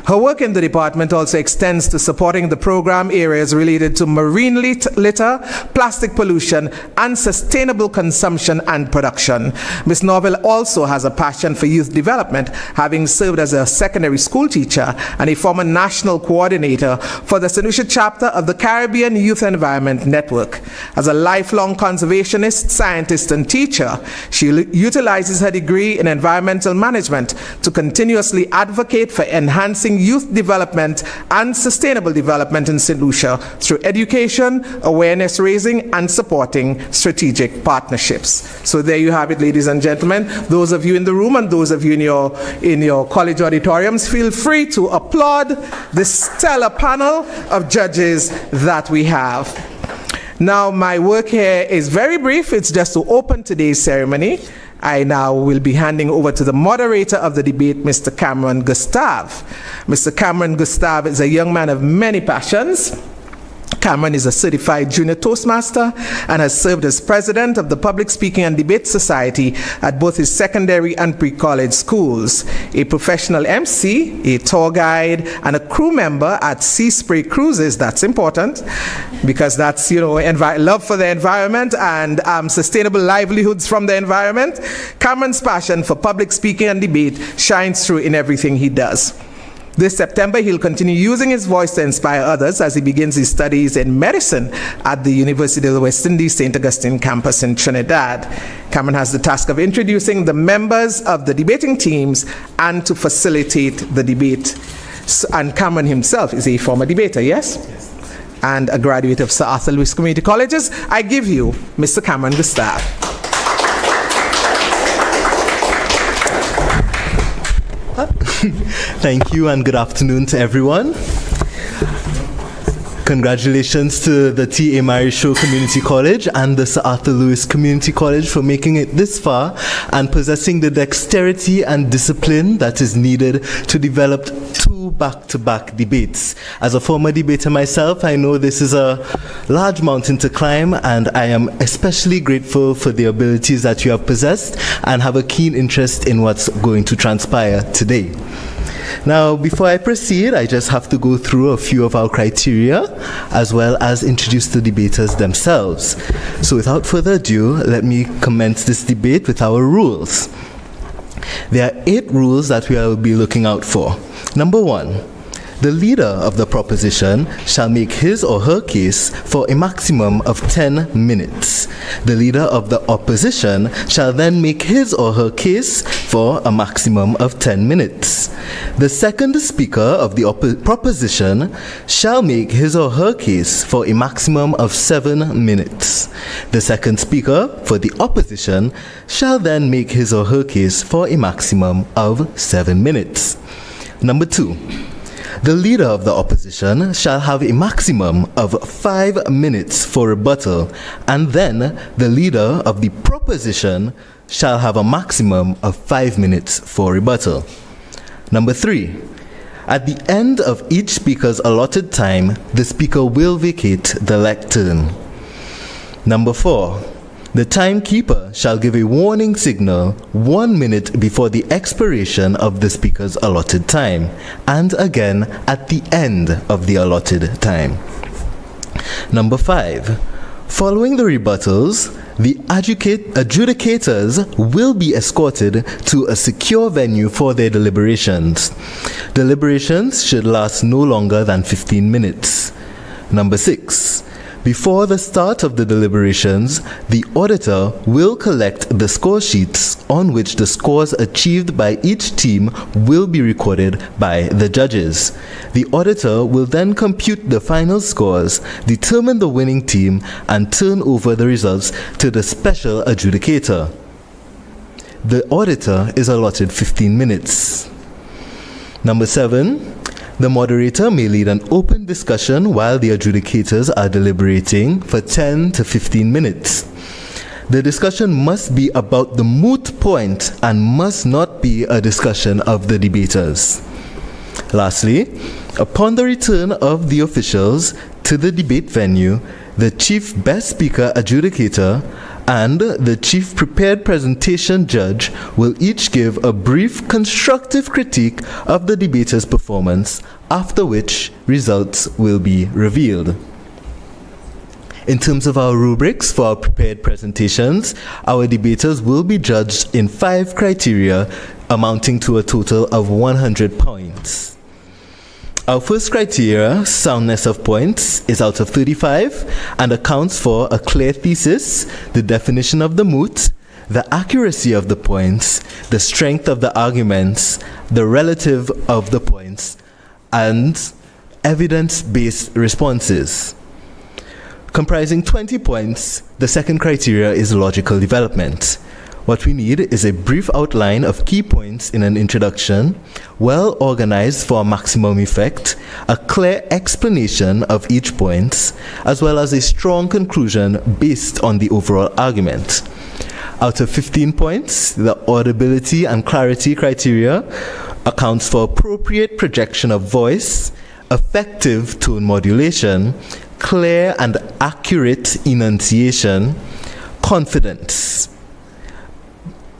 Her work in the department also extends to supporting the program areas related to marine litter, plastic pollution, and sustainable consumption and production. Ms. Norville also has a passion for youth development, having served as a secondary school teacher and a former national coordinator for the St. Lucia chapter of the Caribbean Youth Environment Network. As a lifelong conservationist, scientist, and teacher, she utilizes her degree in environmental management to continuously advocate for enhancing youth development and sustainable development in St. Lucia through education, awareness raising, and supporting strategic partnerships. So there you have it, ladies and gentlemen. Those of you in the room and those of you in your college auditoriums, feel free to applaud this stellar panel of judges that we have. Now, my work here is very brief. It's just to open today's ceremony. I now will be handing over to the moderator of the debate, Mr. Cameron Gustave. Mr. Cameron Gustave is a young man of many passions. Cameron is a certified junior Toastmaster and has served as president of the Public Speaking and Debate Society at both his secondary and pre-college schools, a professional MC, a tour guide, and a crew member at Sea Spray Cruises. That's important because that's, love for the environment and sustainable livelihoods from the environment. Cameron's passion for public speaking and debate shines through in everything he does. This September, he'll continue using his voice to inspire others as he begins his studies in medicine at the University of the West Indies St. Augustine campus in Trinidad. Cameron has the task of introducing the members of the debating teams and to facilitate the debate. And Cameron himself is a former debater, yes? Yes. And a graduate of Sir Arthur Lewis Community Colleges. I give you Mr. Cameron Gustave. Thank you and good afternoon to everyone. Congratulations to the T.A. Mary Shaw Community College and the Sir Arthur Lewis Community College for making it this far and possessing the dexterity and discipline that is needed to develop 2 back-to-back debates. As a former debater myself, I know this is a large mountain to climb, and I am especially grateful for the abilities that you have possessed and have a keen interest in what's going to transpire today. Now, before I proceed, I just have to go through a few of our criteria as well as introduce the debaters themselves. So without further ado, let me commence this debate with our rules. There are 8 rules that we will be looking out for. Number 1. The leader of the proposition shall make his or her case for a maximum of 10 minutes. The leader of the opposition shall then make his or her case for a maximum of 10 minutes. The second speaker of the proposition shall make his or her case for a maximum of 7 minutes. The second speaker for the opposition shall then make his or her case for a maximum of 7 minutes. Number 2. The leader of the opposition shall have a maximum of 5 minutes for rebuttal, and then the leader of the proposition shall have a maximum of 5 minutes for rebuttal. Number 3. At the end of each speaker's allotted time, the speaker will vacate the lectern. Number 4. The timekeeper shall give a warning signal 1 minute before the expiration of the speaker's allotted time, and again at the end of the allotted time. Number 5. Following the rebuttals, the adjudicators will be escorted to a secure venue for their deliberations. Deliberations should last no longer than 15 minutes. Number 6. Before the start of the deliberations, the auditor will collect the score sheets on which the scores achieved by each team will be recorded by the judges. The auditor will then compute the final scores, determine the winning team, and turn over the results to the special adjudicator. The auditor is allotted 15 minutes. Number 7. The moderator may lead an open discussion while the adjudicators are deliberating for 10 to 15 minutes. The discussion must be about the moot point and must not be a discussion of the debaters. Lastly, upon the return of the officials to the debate venue, the chief best speaker adjudicator and the chief prepared presentation judge will each give a brief constructive critique of the debater's performance, after which results will be revealed. In terms of our rubrics for our prepared presentations, our debaters will be judged in 5 criteria amounting to a total of 100 points. Our first criteria, soundness of points, is out of 35 and accounts for a clear thesis, the definition of the moot, the accuracy of the points, the strength of the arguments, the relative of the points, and evidence-based responses. Comprising 20 points, the second criteria is logical development. What we need is a brief outline of key points in an introduction, well organized for maximum effect, a clear explanation of each point, as well as a strong conclusion based on the overall argument. Out of 15 points, the audibility and clarity criteria accounts for appropriate projection of voice, effective tone modulation, clear and accurate enunciation, confidence,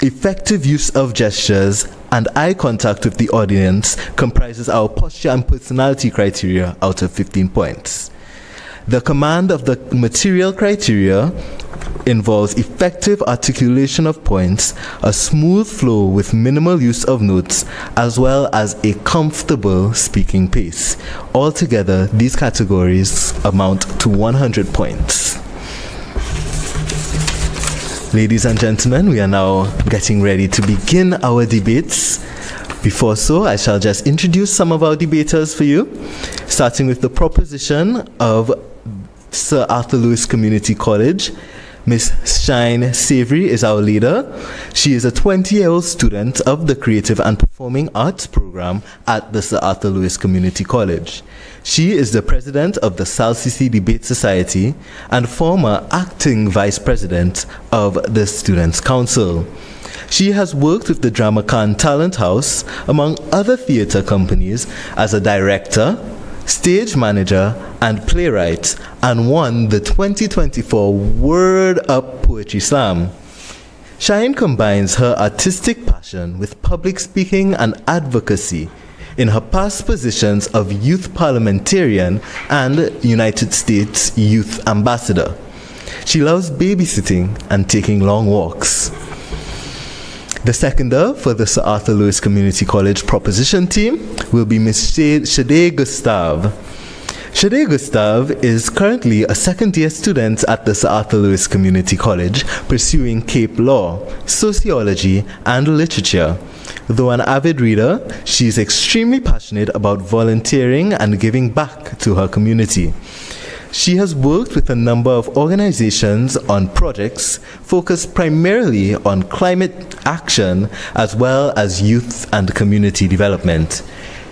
effective use of gestures, and eye contact with the audience comprises our posture and personality criteria out of 15 points. The command of the material criteria involves effective articulation of points, a smooth flow with minimal use of notes, as well as a comfortable speaking pace. Altogether, these categories amount to 100 points. Ladies and gentlemen, we are now getting ready to begin our debates. Before so, I shall just introduce some of our debaters for you, starting with the proposition of Sir Arthur Lewis Community College. Miss Shine Savory is our leader. She is a 20-year-old student of the Creative and Performing Arts program at the Sir Arthur Lewis Community College. She is the president of the SALCC Debate Society and former acting vice president of the Students' Council. She has worked with the Dramacan Talent House, among other theatre companies, as a director, stage manager, and playwright, and won the 2024 Word Up Poetry Slam. Shine combines her artistic passion with public speaking and advocacy in her past positions of youth parliamentarian and United States Youth Ambassador. She loves babysitting and taking long walks. The seconder for the Sir Arthur Lewis Community College proposition team will be Ms. Shade Gustave. Shade Gustave is currently a second-year student at the Sir Arthur Lewis Community College pursuing Cape Law, Sociology, and Literature. Though an avid reader, she is extremely passionate about volunteering and giving back to her community. She has worked with a number of organizations on projects focused primarily on climate action as well as youth and community development.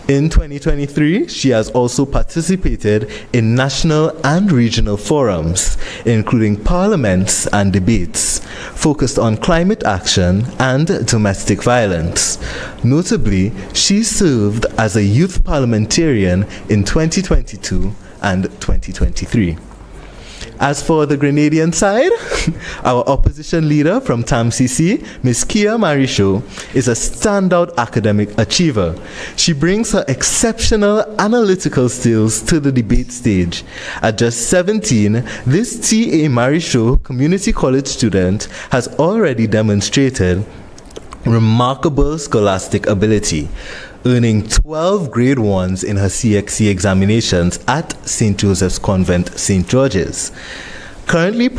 In 2023, she has also participated in national and regional forums, including parliaments and debates, focused on climate action and domestic violence. Notably, she served as a youth parliamentarian in 2022 and 2023. As for the Grenadian side, our opposition leader from TAMCC, Ms. Kia Marisho, is a standout academic achiever. She brings her exceptional analytical skills to the debate stage. At just 17, this T.A. Marisho Community College student has already demonstrated remarkable scholastic ability, earning 12 grade 1s in her CXC examinations at St. Joseph's Convent, St. George's. Currently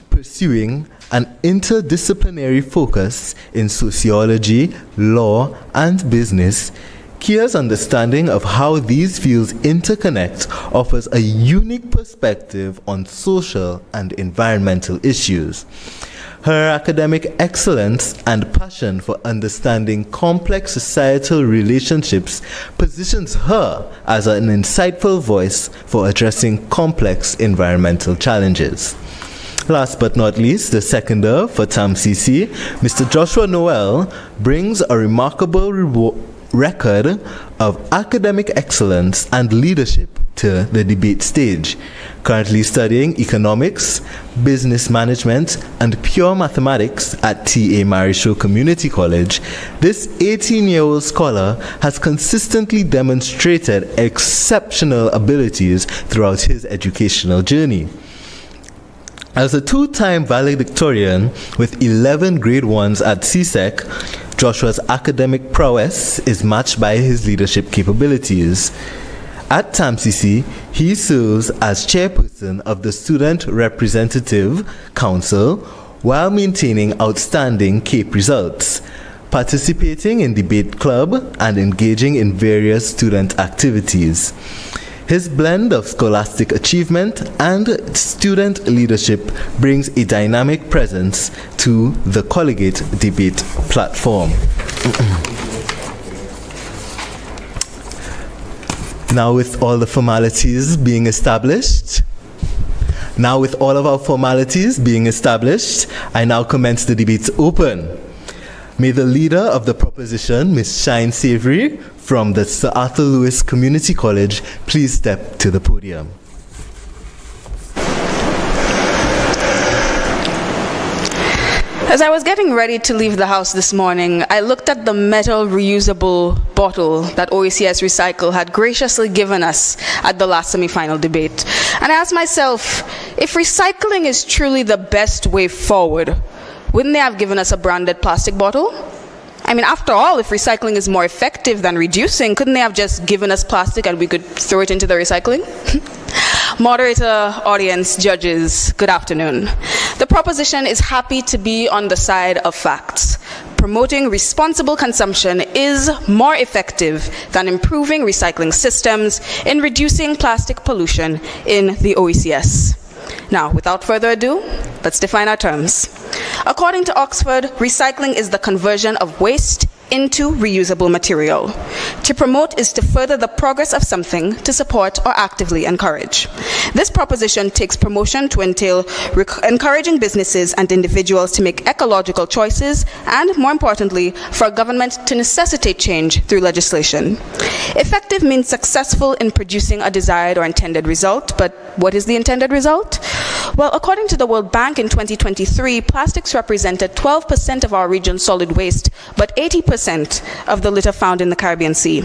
pursuing an interdisciplinary focus in sociology, law, and business, Kia's understanding of how these fields interconnect offers a unique perspective on social and environmental issues. Her academic excellence and passion for understanding complex societal relationships positions her as an insightful voice for addressing complex environmental challenges. Last but not least, the seconder for TAMCC, Mr. Joshua Noel, brings a remarkable record of academic excellence and leadership to the debate stage. Currently studying economics, business management, and pure mathematics at T.A. Marisho Community College, this 18-year-old scholar has consistently demonstrated exceptional abilities throughout his educational journey. As a two-time valedictorian with 11 grade 1s at CSEC, Joshua's academic prowess is matched by his leadership capabilities. At TAMCC, he serves as chairperson of the Student Representative Council while maintaining outstanding CAPE results, participating in debate club, and engaging in various student activities. His blend of scholastic achievement and student leadership brings a dynamic presence to the Collegiate debate platform. Now with all the formalities being established, I now commence the debates open. May the leader of the proposition, Ms. Shine Savory, from the Sir Arthur Lewis Community College, please step to the podium. As I was getting ready to leave the house this morning, I looked at the metal reusable bottle that OECS Recycle had graciously given us at the last semi-final debate. And I asked myself, if recycling is truly the best way forward, wouldn't they have given us a branded plastic bottle? I mean, after all, if recycling is more effective than reducing, couldn't they have just given us plastic and we could throw it into the recycling? Moderator, audience, judges, good afternoon. The proposition is happy to be on the side of facts. Promoting responsible consumption is more effective than improving recycling systems in reducing plastic pollution in the OECS. Now, without further ado, let's define our terms. According to Oxford, recycling is the conversion of waste into reusable material. To promote is to further the progress of something, to support or actively encourage. This proposition takes promotion to entail encouraging businesses and individuals to make ecological choices and, more importantly, for a government to necessitate change through legislation. Effective means successful in producing a desired or intended result, but what is the intended result? Well, according to the World Bank in 2023, plastics represented 12% of our region's solid waste, but 80% of the litter found in the Caribbean Sea.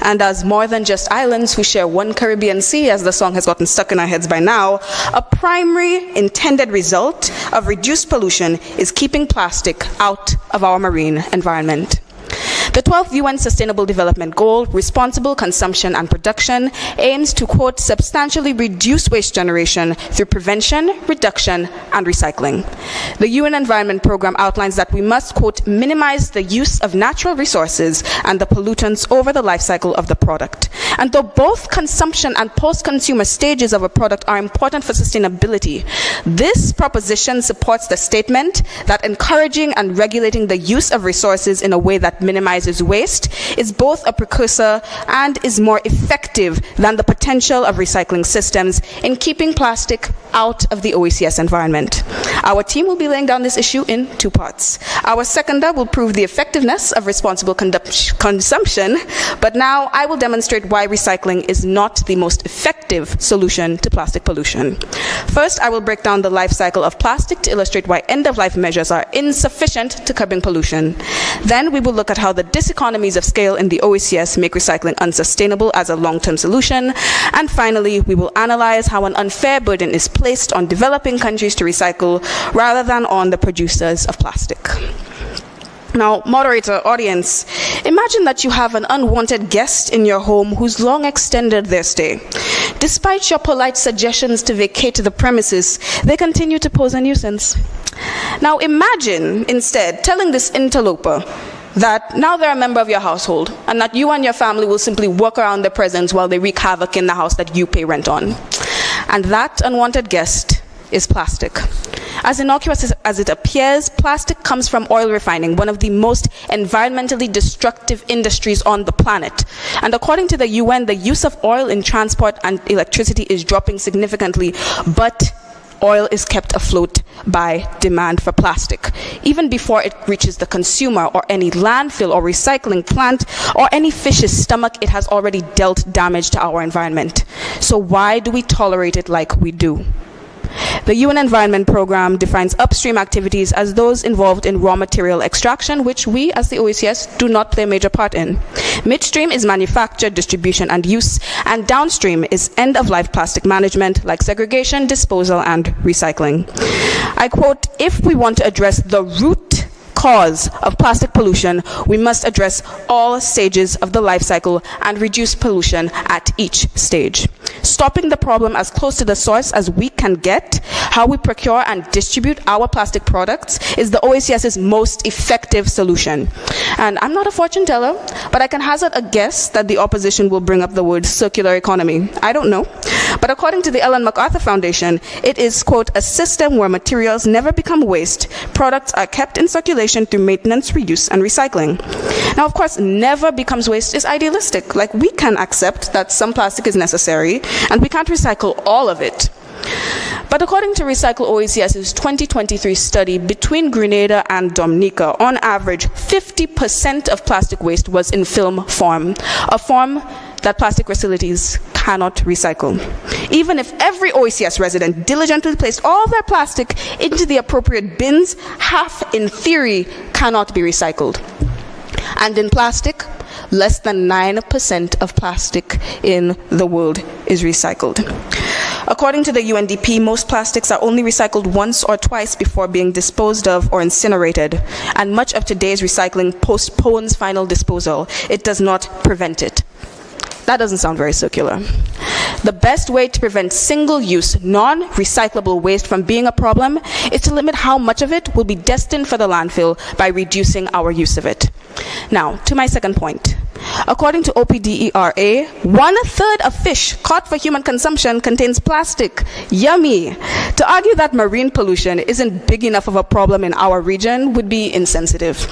And as more than just islands who share one Caribbean Sea, as the song has gotten stuck in our heads by now, a primary intended result of reduced pollution is keeping plastic out of our marine environment. The 12th UN Sustainable Development Goal, responsible consumption and production, aims to, quote, substantially reduce waste generation through prevention, reduction, and recycling. The UN Environment Programme outlines that we must, quote, minimize the use of natural resources and the pollutants over the life cycle of the product. And though both consumption and post-consumer stages of a product are important for sustainability, this proposition supports the statement that encouraging and regulating the use of resources in a way that minimizes minimizes waste, is both a precursor and is more effective than the potential of recycling systems in keeping plastic out of the OECS environment. Our team will be laying down this issue in two parts. Our seconder will prove the effectiveness of responsible consumption, but now I will demonstrate why recycling is not the most effective solution to plastic pollution. First, I will break down the life cycle of plastic to illustrate why end-of-life measures are insufficient to curbing pollution. Then we will look at how the diseconomies of scale in the OECS make recycling unsustainable as a long-term solution. And finally, we will analyze how an unfair burden is placed on developing countries to recycle rather than on the producers of plastic. Now, moderator, audience, imagine that you have an unwanted guest in your home who's long extended their stay. Despite your polite suggestions to vacate the premises, they continue to pose a nuisance. Now, imagine instead telling this interloper that now they're a member of your household and that you and your family will simply walk around their presence while they wreak havoc in the house that you pay rent on. And that unwanted guest is plastic. As innocuous as it appears, plastic comes from oil refining, one of the most environmentally destructive industries on the planet. And according to the UN, the use of oil in transport and electricity is dropping significantly, but oil is kept afloat by demand for plastic. Even before it reaches the consumer or any landfill or recycling plant or any fish's stomach, it has already dealt damage to our environment. So why do we tolerate it like we do? The UN Environment Programme defines upstream activities as those involved in raw material extraction, which we, as the OECS, do not play a major part in. Midstream is manufacture, distribution, and use, and downstream is end-of-life plastic management, like segregation, disposal, and recycling. I quote, "If we want to address the root cause of plastic pollution, we must address all stages of the life cycle and reduce pollution at each stage. Stopping the problem as close to the source as we can get, how we procure and distribute our plastic products, is the OECS's most effective solution." And I'm not a fortune teller, but I can hazard a guess that the opposition will bring up the word circular economy. I don't know. But according to the Ellen MacArthur Foundation, it is, quote, "a system where materials never become waste, products are kept in circulation through maintenance, reuse, and recycling." Now, of course, never becomes waste is idealistic. Like, we can accept that some plastic is necessary, and we can't recycle all of it. But according to Recycle OECS's 2023 study, between Grenada and Dominica, on average, 50% of plastic waste was in film form, a form that plastic facilities cannot recycle. Even if every OECS resident diligently placed all their plastic into the appropriate bins, half, in theory, cannot be recycled. And in plastic, less than 9% of plastic in the world is recycled. According to the UNDP, most plastics are only recycled once or twice before being disposed of or incinerated, and much of today's recycling postpones final disposal. It does not prevent it. That doesn't sound very circular. The best way to prevent single-use, non-recyclable waste from being a problem is to limit how much of it will be destined for the landfill by reducing our use of it. Now, to my second point. According to OPDERA, 1/3 of fish caught for human consumption contains plastic. Yummy! To argue that marine pollution isn't big enough of a problem in our region would be insensitive.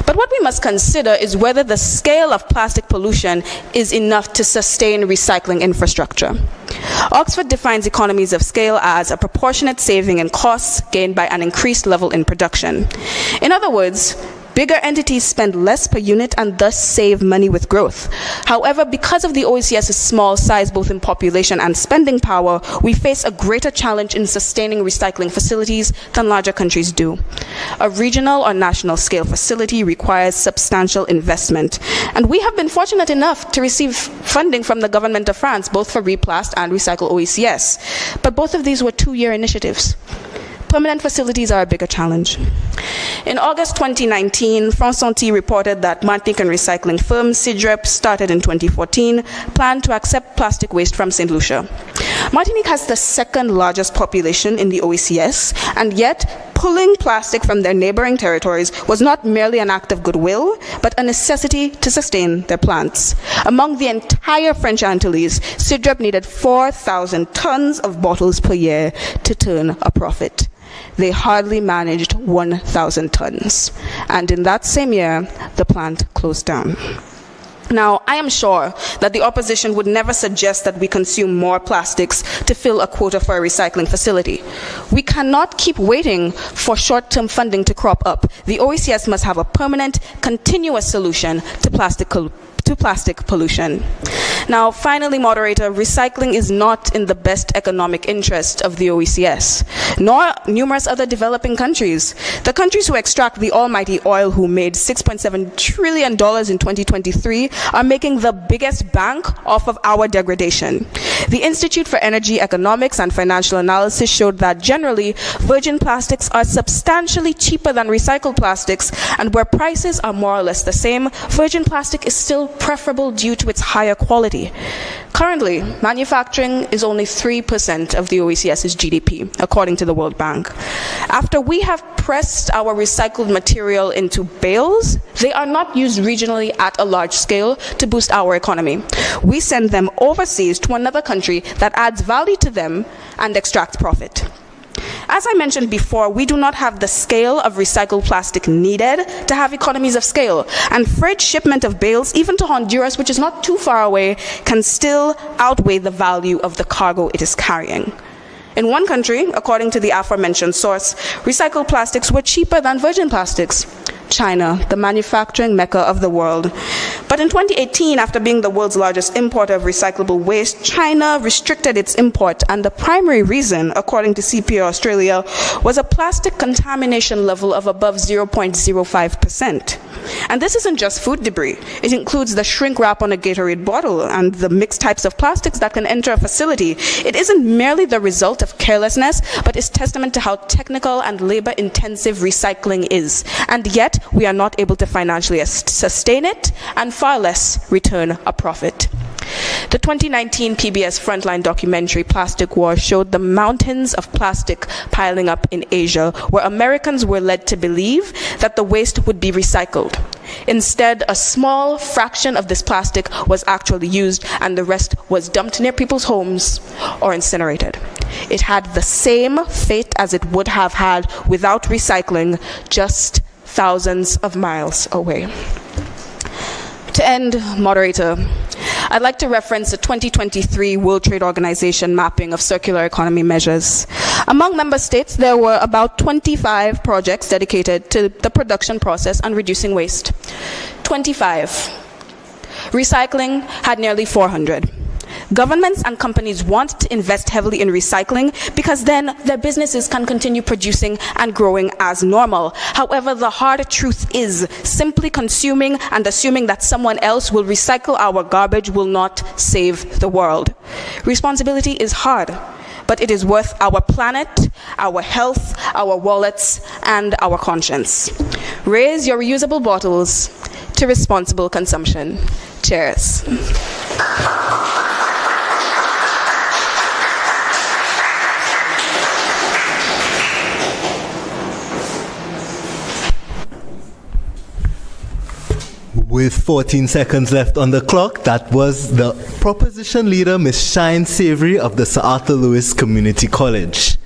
But what we must consider is whether the scale of plastic pollution is enough to sustain recycling infrastructure. Oxford defines economies of scale as a proportionate saving in costs gained by an increased level in production. In other words, bigger entities spend less per unit and thus save money with growth. However, because of the OECS's small size, both in population and spending power, we face a greater challenge in sustaining recycling facilities than larger countries do. A regional or national scale facility requires substantial investment. And we have been fortunate enough to receive funding from the government of France, both for Replast and Recycle OECS. But both of these were 2-year initiatives. Permanent facilities are a bigger challenge. In August 2019, France Santé reported that Martinican recycling firm Sidrep, started in 2014, planned to accept plastic waste from St. Lucia. Martinique has the second largest population in the OECS, and yet pulling plastic from their neighboring territories was not merely an act of goodwill, but a necessity to sustain their plants. Among the entire French Antilles, Sidrep needed 4,000 tons of bottles per year to turn a profit. they hardly managed 1,000 tons. And in that same year, the plant closed down. Now, I am sure that the opposition would never suggest that we consume more plastics to fill a quota for a recycling facility. We cannot keep waiting for short-term funding to crop up. The OECS must have a permanent, continuous solution to plastic pollution. Now, finally, moderator, recycling is not in the best economic interest of the OECS, nor numerous other developing countries. The countries who extract the almighty oil, who made $6.7 trillion in 2023, are making the biggest bank off of our degradation. The Institute for Energy Economics and Financial Analysis showed that generally, virgin plastics are substantially cheaper than recycled plastics, and where prices are more or less the same, virgin plastic is still preferable due to its higher quality. Currently, manufacturing is only 3% of the OECS's GDP, according to the World Bank. After we have pressed our recycled material into bales, they are not used regionally at a large scale to boost our economy. We send them overseas to another country that adds value to them and extracts profit. As I mentioned before, we do not have the scale of recycled plastic needed to have economies of scale, and freight shipment of bales, even to Honduras, which is not too far away, can still outweigh the value of the cargo it is carrying. In one country, according to the aforementioned source, recycled plastics were cheaper than virgin plastics. China, the manufacturing mecca of the world. But in 2018, after being the world's largest importer of recyclable waste, China restricted its import, and the primary reason, according to CPA Australia, was a plastic contamination level of above 0.05%. And this isn't just food debris. It includes the shrink wrap on a Gatorade bottle and the mixed types of plastics that can enter a facility. It isn't merely the result of carelessness, but is testament to how technical and labor-intensive recycling is. And yet, we are not able to financially sustain it, and far less return a profit. The 2019 PBS Frontline documentary Plastic War showed the mountains of plastic piling up in Asia, where Americans were led to believe that the waste would be recycled. Instead, a small fraction of this plastic was actually used, and the rest was dumped near people's homes or incinerated. It had the same fate as it would have had without recycling, just thousands of miles away. To end, moderator, I'd like to reference the 2023 World Trade Organization mapping of circular economy measures. Among member states, there were about 25 projects dedicated to the production process and reducing waste. 25. Recycling had nearly 400. Governments and companies want to invest heavily in recycling because then their businesses can continue producing and growing as normal. However, the hard truth is simply consuming and assuming that someone else will recycle our garbage will not save the world. Responsibility is hard, but it is worth our planet, our health, our wallets, and our conscience. Raise your reusable bottles to responsible consumption. Cheers. With 14 seconds left on the clock, that was the proposition leader, Ms. Shine Savory of the Sir Arthur Lewis Community College.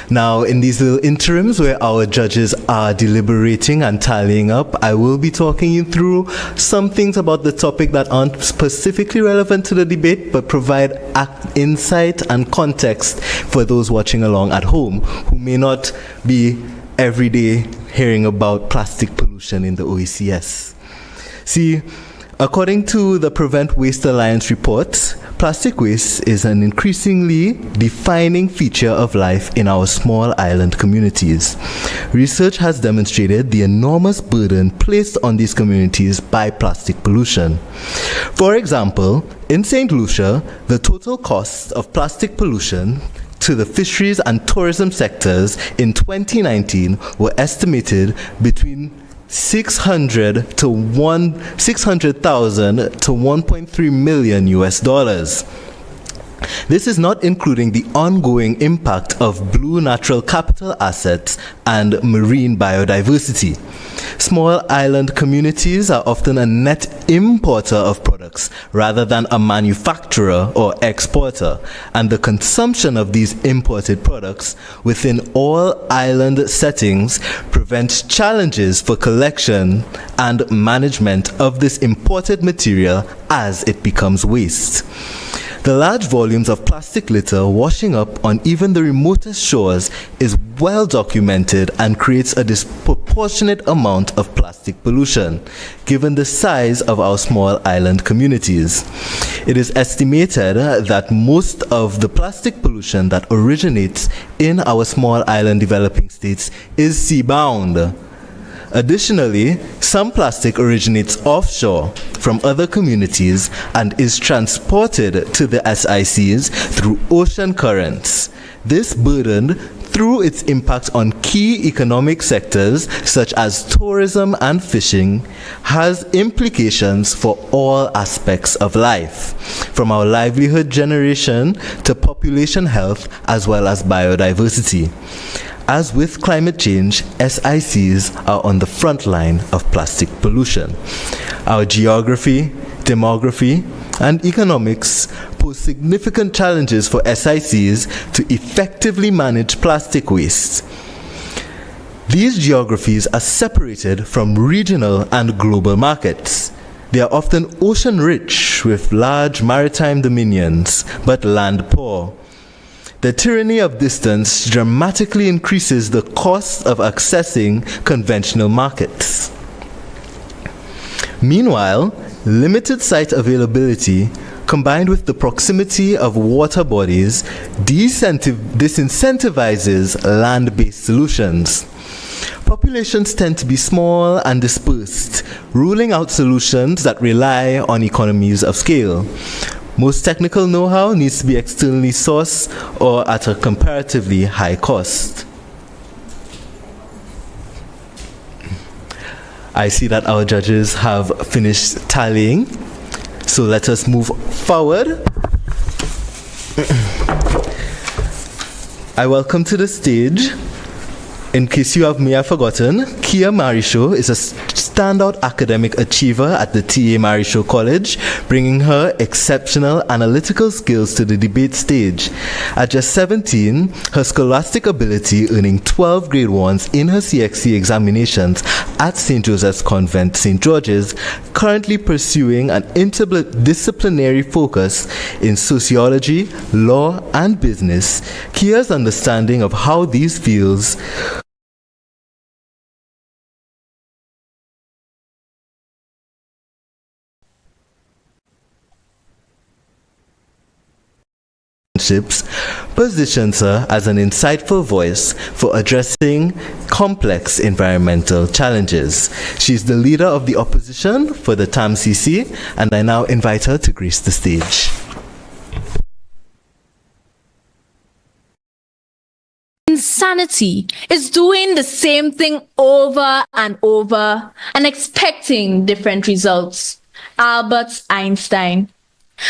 Now, in these little interims where our judges are deliberating and tallying up, I will be talking you through some things about the topic that aren't specifically relevant to the debate, but provide insight and context for those watching along at home who may not be every day hearing about plastic pollution in the OECS. See, according to the Prevent Waste Alliance report, plastic waste is an increasingly defining feature of life in our small island communities. Research has demonstrated the enormous burden placed on these communities by plastic pollution. For example, in St. Lucia, the total cost of plastic pollution to the fisheries and tourism sectors in 2019 were estimated between $600,000 to $1.3 million US. This is not including the ongoing impact of blue natural capital assets and marine biodiversity. small island communities are often a net importer of products rather than a manufacturer or exporter, and the consumption of these imported products within all island settings prevents challenges for collection and management of this imported material as it becomes waste. The large volumes of plastic litter washing up on even the remotest shores is well documented and creates a disproportionate amount of plastic pollution, given the size of our small island communities. It is estimated that most of the plastic pollution that originates in our small island developing states is seabound. Additionally, some plastic originates offshore from other communities and is transported to the SICs through ocean currents. This burden, through its impact on key economic sectors such as tourism and fishing, has implications for all aspects of life, from our livelihood generation to population health as well as biodiversity. As with climate change, SICs are on the front line of plastic pollution. Our geography, demography, and economics pose significant challenges for SICs to effectively manage plastic waste. These geographies are separated from regional and global markets. They are often ocean-rich with large maritime dominions, but land-poor. The tyranny of distance dramatically increases the cost of accessing conventional markets. Meanwhile, limited site availability combined with the proximity of water bodies disincentivizes land-based solutions. Populations tend to be small and dispersed, ruling out solutions that rely on economies of scale. Most technical know-how needs to be externally sourced or at a comparatively high cost. I see that our judges have finished tallying, so let us move forward. I welcome to the stage, in case you may have forgotten, Kia Marisho is a standout academic achiever at the T.A. Marisho College, bringing her exceptional analytical skills to the debate stage. At just 17, her scholastic ability, earning 12 grade 1s in her CXC examinations at St. Joseph's Convent, St. George's, currently pursuing an interdisciplinary focus in sociology, law, and business. Kia's understanding of how these fields positions her as an insightful voice for addressing complex environmental challenges. She's the leader of the opposition for the TAMCC, and I now invite her to grace the stage. Insanity is doing the same thing over and over and expecting different results. Albert Einstein.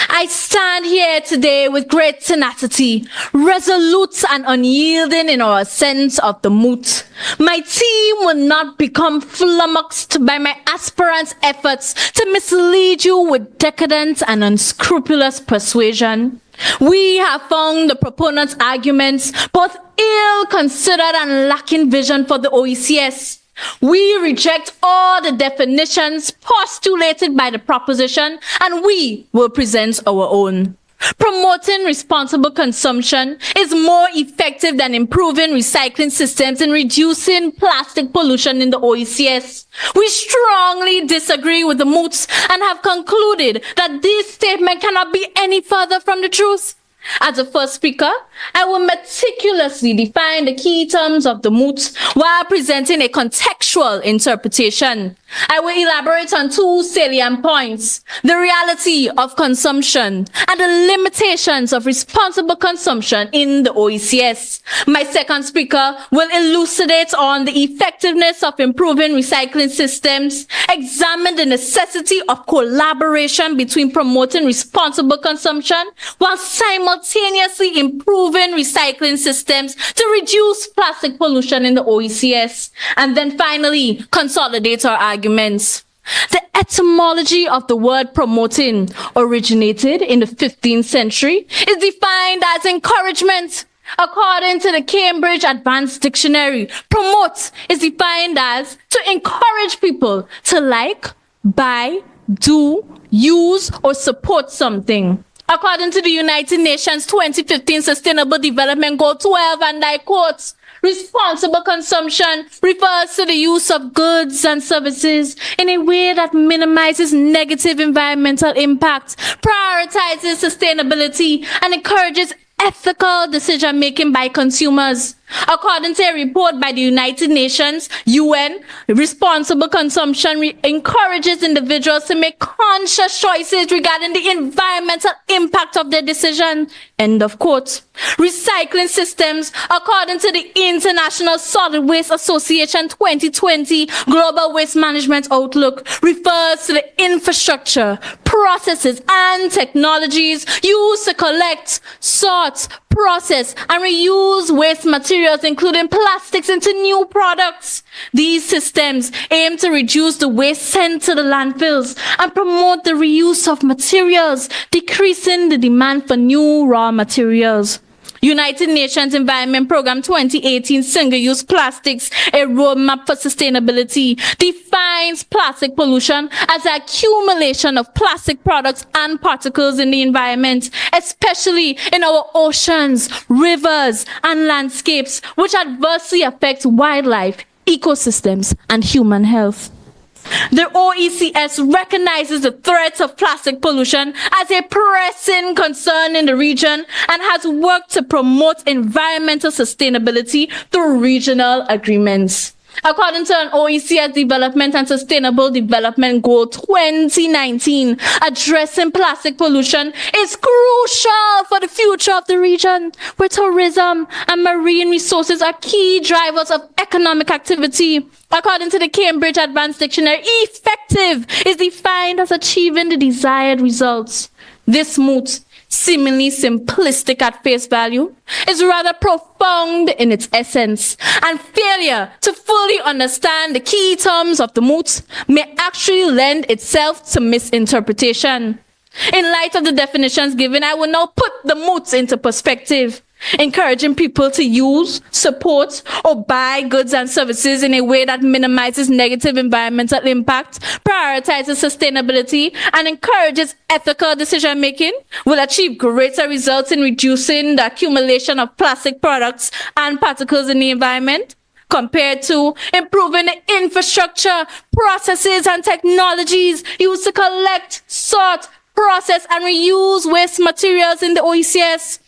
I stand here today with great tenacity, resolute and unyielding in our sense of the moot. My team will not become flummoxed by my aspirants' efforts to mislead you with decadent and unscrupulous persuasion. We have found the proponents' arguments both ill-considered and lacking vision for the OECS. We reject all the definitions postulated by the proposition, and we will present our own. Promoting responsible consumption is more effective than improving recycling systems and reducing plastic pollution in the OECS. We strongly disagree with the moots and have concluded that this statement cannot be any further from the truth. As the first speaker, I will meticulously define the key terms of the moot while presenting a contextual interpretation. I will elaborate on two salient points: the reality of consumption and the limitations of responsible consumption in the OECS. My second speaker will elucidate on the effectiveness of improving recycling systems, examine the necessity of collaboration between promoting responsible consumption while simultaneously improving recycling systems to reduce plastic pollution in the OECS, and then finally consolidate our arguments. The etymology of the word promoting originated in the 15th century is defined as encouragement. According to the Cambridge Advanced Dictionary, promote is defined as to encourage people to like, buy, do, use, or support something. According to the United Nations 2015 Sustainable Development Goal 12, and I quote, responsible consumption refers to the use of goods and services in a way that minimizes negative environmental impact, prioritizes sustainability, and encourages ethical decision-making by consumers. According to a report by the United Nations, UN, responsible consumption encourages individuals to make conscious choices regarding the environmental impact of their decision. End of quote. Recycling systems, according to the International Solid Waste Association 2020 Global Waste Management Outlook, refers to the infrastructure, processes, and technologies used to collect, sort, process, and reuse waste materials, including plastics, into new products. These systems aim to reduce the waste sent to the landfills and promote the reuse of materials, decreasing the demand for new raw materials. United Nations Environment Programme 2018 Single-Use Plastics, a Roadmap for Sustainability, defines plastic pollution as the accumulation of plastic products and particles in the environment, especially in our oceans, rivers, and landscapes, which adversely affect wildlife, ecosystems, and human health. The OECS recognizes the threat of plastic pollution as a pressing concern in the region and has worked to promote environmental sustainability through regional agreements. According to an OECS Development and Sustainable Development Goal 2019, addressing plastic pollution is crucial for the future of the region, where tourism and marine resources are key drivers of economic activity. According to the Cambridge Advanced Dictionary, effective is defined as achieving the desired results. This moot, seemingly simplistic at face value, is rather profound in its essence, and failure to fully understand the key terms of the moot may actually lend itself to misinterpretation. In light of the definitions given, I will now put the moots into perspective. Encouraging people to use, support, or buy goods and services in a way that minimizes negative environmental impact, prioritizes sustainability, and encourages ethical decision-making will achieve greater results in reducing the accumulation of plastic products and particles in the environment, compared to improving the infrastructure, processes, and technologies used to collect, sort, process, and reuse waste materials in the OECS.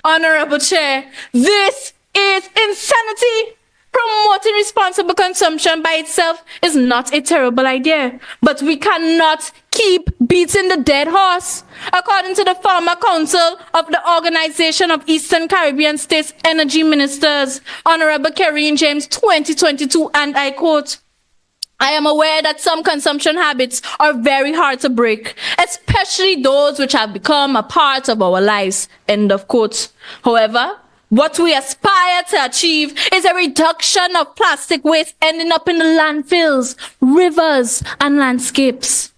Honorable Chair, this is insanity. Promoting responsible consumption by itself is not a terrible idea, but we cannot keep beating the dead horse. According to the former council of the Organization of Eastern Caribbean States Energy Ministers, Honorable Karine James 2022, and I quote, I am aware that some consumption habits are very hard to break, especially those which have become a part of our lives. End of quote. However, what we aspire to achieve is a reduction of plastic waste ending up in the landfills, rivers, and landscapes.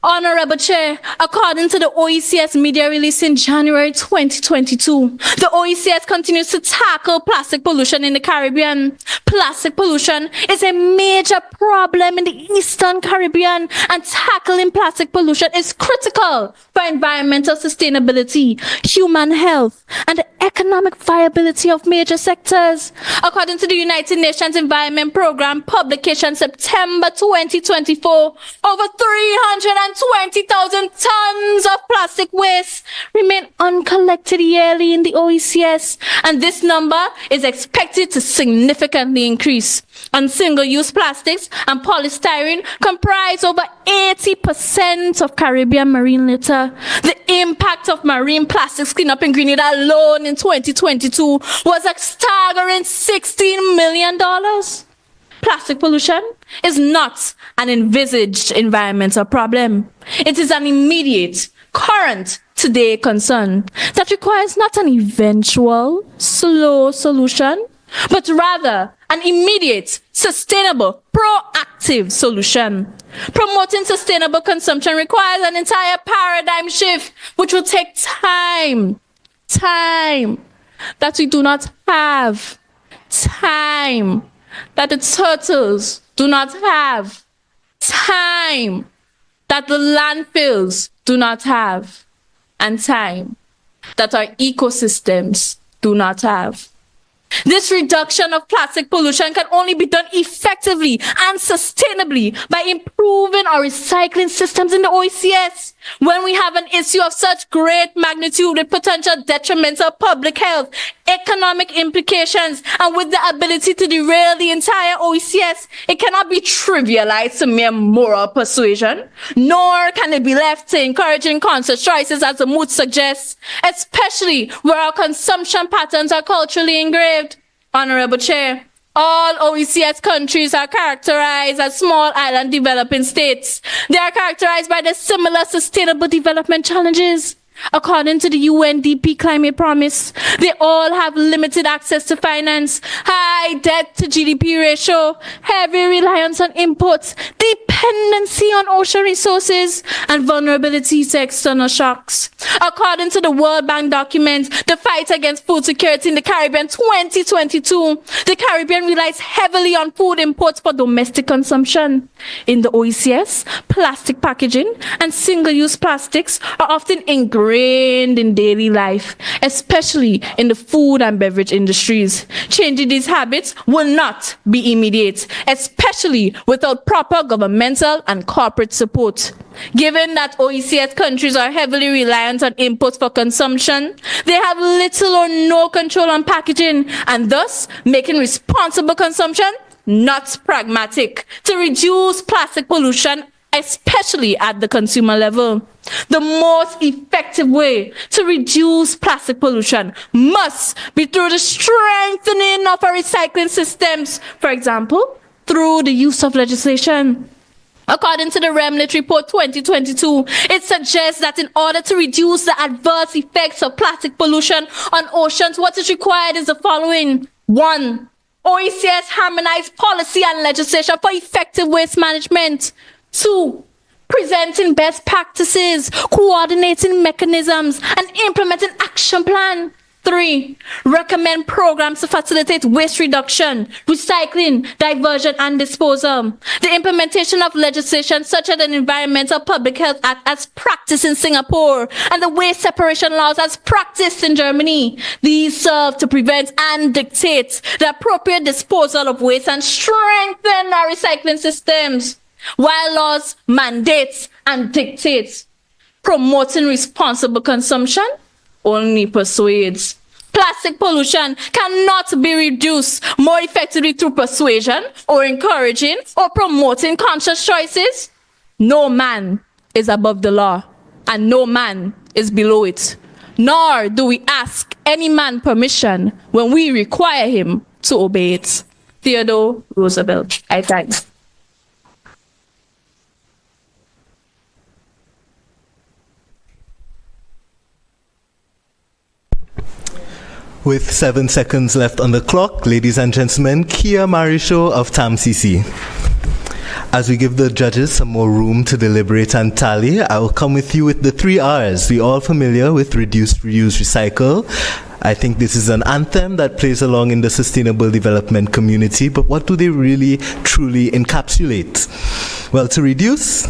Honorable Chair, according to the OECS media release in January 2022, the OECS continues to tackle plastic pollution in the Caribbean. Plastic pollution is a major problem in the Eastern Caribbean, and tackling plastic pollution is critical for environmental sustainability, human health, and the economic viability of major sectors. According to the United Nations Environment Programme publication September 2024, over 300 220,000 tons of plastic waste remain uncollected yearly in the OECS, and this number is expected to significantly increase. And single-use plastics and polystyrene comprise over 80% of Caribbean marine litter. The impact of marine plastics cleanup in Grenada alone in 2022 was a staggering $16 million. Plastic pollution is not an envisaged environmental problem. It is an immediate, current, today concern that requires not an eventual, slow solution, but rather an immediate, sustainable, proactive solution. Promoting sustainable consumption requires an entire paradigm shift, which will take time that we do not have, time that the turtles do not have, time that the landfills do not have, and time that our ecosystems do not have. This reduction of plastic pollution can only be done effectively and sustainably by improving our recycling systems in the OECS. When we have an issue of such great magnitude with potential detrimental public health, economic implications, and with the ability to derail the entire OECS, it cannot be trivialized to mere moral persuasion, nor can it be left to encouraging conscious choices as the mood suggests, especially where our consumption patterns are culturally engraved. Honorable Chair, all OECS countries are characterized as small island developing states. They are characterized by the similar sustainable development challenges. According to the UNDP climate promise, they all have limited access to finance, high debt to GDP ratio, heavy reliance on imports, dependency on ocean resources, and vulnerability to external shocks. According to the World Bank document, The Fight Against Food Security in the Caribbean 2022, the Caribbean relies heavily on food imports for domestic consumption. In the OECS, plastic packaging and single-use plastics are often ingrained in daily life, especially in the food and beverage industries. Changing these habits will not be immediate, especially without proper governmental and corporate support. Given that OECS countries are heavily reliant on imports for consumption, they have little or no control on packaging, and thus making responsible consumption not pragmatic to reduce plastic pollution, especially at the consumer level. The most effective way to reduce plastic pollution must be through the strengthening of our recycling systems, for example, through the use of legislation. According to the Remlit Report 2022, it suggests that in order to reduce the adverse effects of plastic pollution on oceans, what is required is the following. 1. OECS harmonized policy and legislation for effective waste management. 2. Presenting best practices, coordinating mechanisms, and implementing action plan. 3. Recommend programs to facilitate waste reduction, recycling, diversion, and disposal. The implementation of legislation such as an Environmental Public Health Act as practiced in Singapore and the waste separation laws as practiced in Germany. These serve to prevent and dictate the appropriate disposal of waste and strengthen our recycling systems. While laws mandate and dictate, promoting responsible consumption only persuades. Plastic pollution cannot be reduced more effectively through persuasion or encouraging or promoting conscious choices. No man is above the law and no man is below it. Nor do we ask any man permission when we require him to obey it. Theodore Roosevelt. I thank. With 7 seconds left on the clock, ladies and gentlemen, Kia Marisho of TAMCC. As we give the judges some more room to deliberate and tally, I will come with you with the 3 R's. We all familiar with reduce, reuse, recycle. I think this is an anthem that plays along in the sustainable development community, but what do they really, truly encapsulate? Well, to reduce,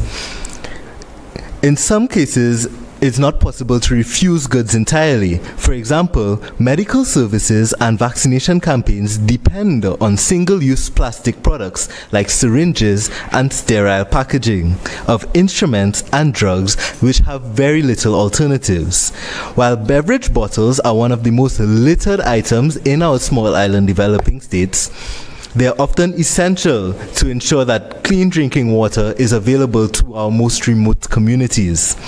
in some cases, it's not possible to refuse goods entirely. For example, medical services and vaccination campaigns depend on single-use plastic products like syringes and sterile packaging of instruments and drugs, which have very little alternatives. While beverage bottles are one of the most littered items in our small island developing states, they are often essential to ensure that clean drinking water is available to our most remote communities.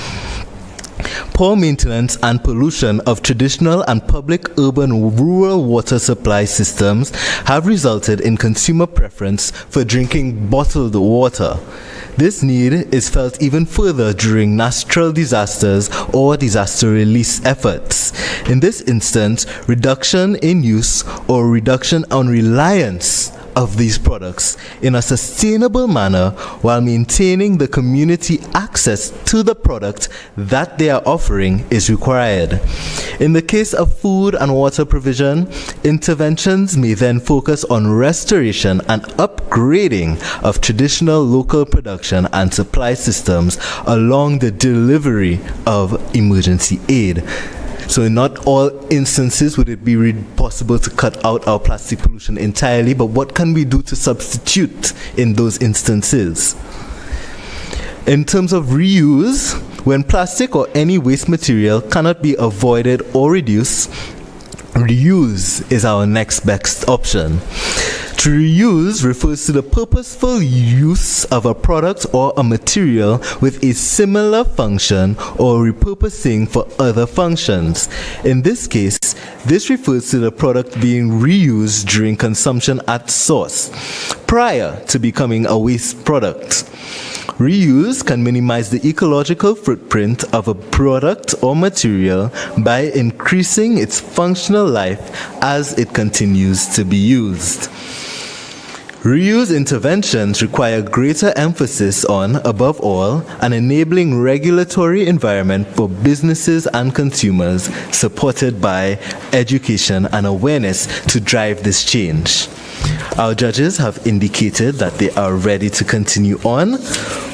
Poor maintenance and pollution of traditional and public urban rural water supply systems have resulted in consumer preference for drinking bottled water. This need is felt even further during natural disasters or disaster release efforts. In this instance, reduction in use or reduction on reliance of these products in a sustainable manner while maintaining the community access to the product that they are offering is required. In the case of food and water provision, interventions may then focus on restoration and upgrading of traditional local production and supply systems along the delivery of emergency aid. So in not all instances would it be possible to cut out our plastic pollution entirely, but what can we do to substitute in those instances? In terms of reuse, when plastic or any waste material cannot be avoided or reduced, reuse is our next best option. To reuse refers to the purposeful use of a product or a material with a similar function or repurposing for other functions. In this case, this refers to the product being reused during consumption at source, prior to becoming a waste product. Reuse can minimize the ecological footprint of a product or material by increasing its functional life as it continues to be used. Reuse interventions require greater emphasis on, above all, an enabling regulatory environment for businesses and consumers, supported by education and awareness to drive this change. Our judges have indicated that they are ready to continue on,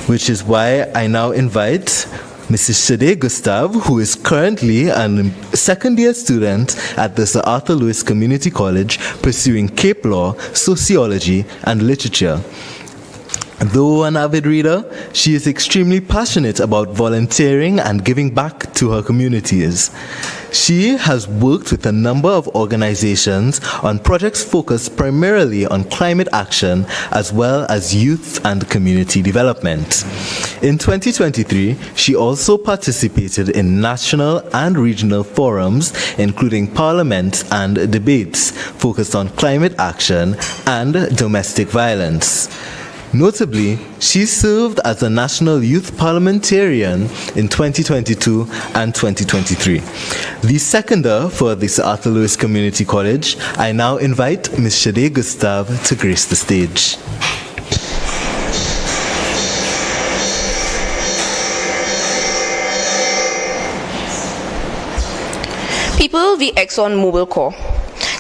which is why I now invite Mrs. Shade Gustav, who is currently a second-year student at the Sir Arthur Lewis Community College pursuing Cape Law, Sociology, and Literature. Though an avid reader, she is extremely passionate about volunteering and giving back to her communities. She has worked with a number of organizations on projects focused primarily on climate action as well as youth and community development. In 2023, she also participated in national and regional forums, including parliament and debates focused on climate action and domestic violence. Notably, she served as a national youth parliamentarian in 2022 and 2023. The seconder for the Sir Arthur Lewis Community College, I now invite Ms. Shade Gustav to grace the stage. People v. ExxonMobil Corp.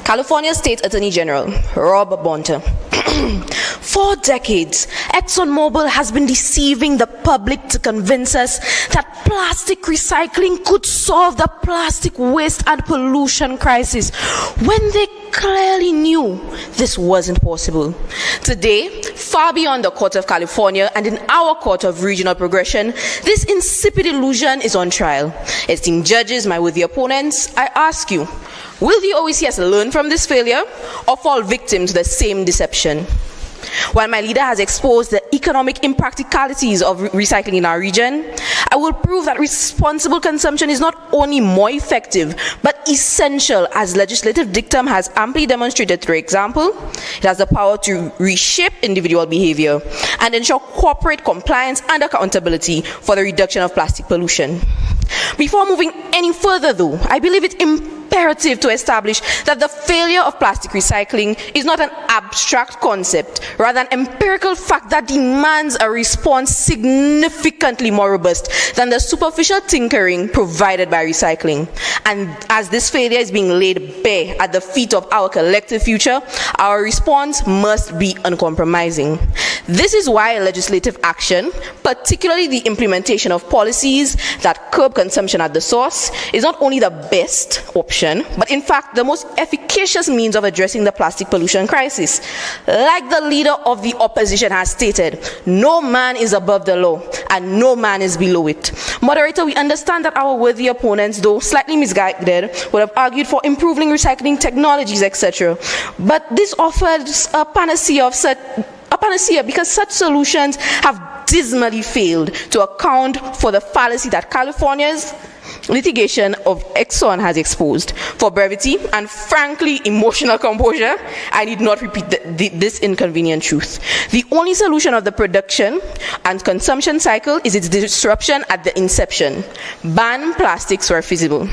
California State Attorney General Rob Bonta. For decades, ExxonMobil has been deceiving the public to convince us that plastic recycling could solve the plastic waste and pollution crisis, when they clearly knew this wasn't possible. Today, far beyond the Court of California and in our Court of Regional Progression, this insipid illusion is on trial. Esteemed judges, my worthy opponents, I ask you, will the OECS learn from this failure or fall victim to the same deception? While my leader has exposed the economic impracticalities of recycling in our region, I will prove that responsible consumption is not only more effective, but essential, as legislative dictum has amply demonstrated. For example, it has the power to reshape individual behavior and ensure corporate compliance and accountability for the reduction of plastic pollution. Before moving any further, though, I believe it imperative imperative to establish that the failure of plastic recycling is not an abstract concept, rather an empirical fact that demands a response significantly more robust than the superficial tinkering provided by recycling. And as this failure is being laid bare at the feet of our collective future, our response must be uncompromising. This is why legislative action, particularly the implementation of policies that curb consumption at the source, is not only the best option, but in fact the most efficacious means of addressing the plastic pollution crisis. Like the leader of the opposition has stated, no man is above the law and no man is below it. Moderator, we understand that our worthy opponents, though slightly misguided, would have argued for improving recycling technologies, etc. But this offers a panacea because such solutions have dismally failed to account for the fallacy that California's litigation of Exxon has exposed. For brevity and frankly emotional composure, I need not repeat this inconvenient truth. The only solution of the production and consumption cycle is its disruption at the inception. Ban plastics where feasible.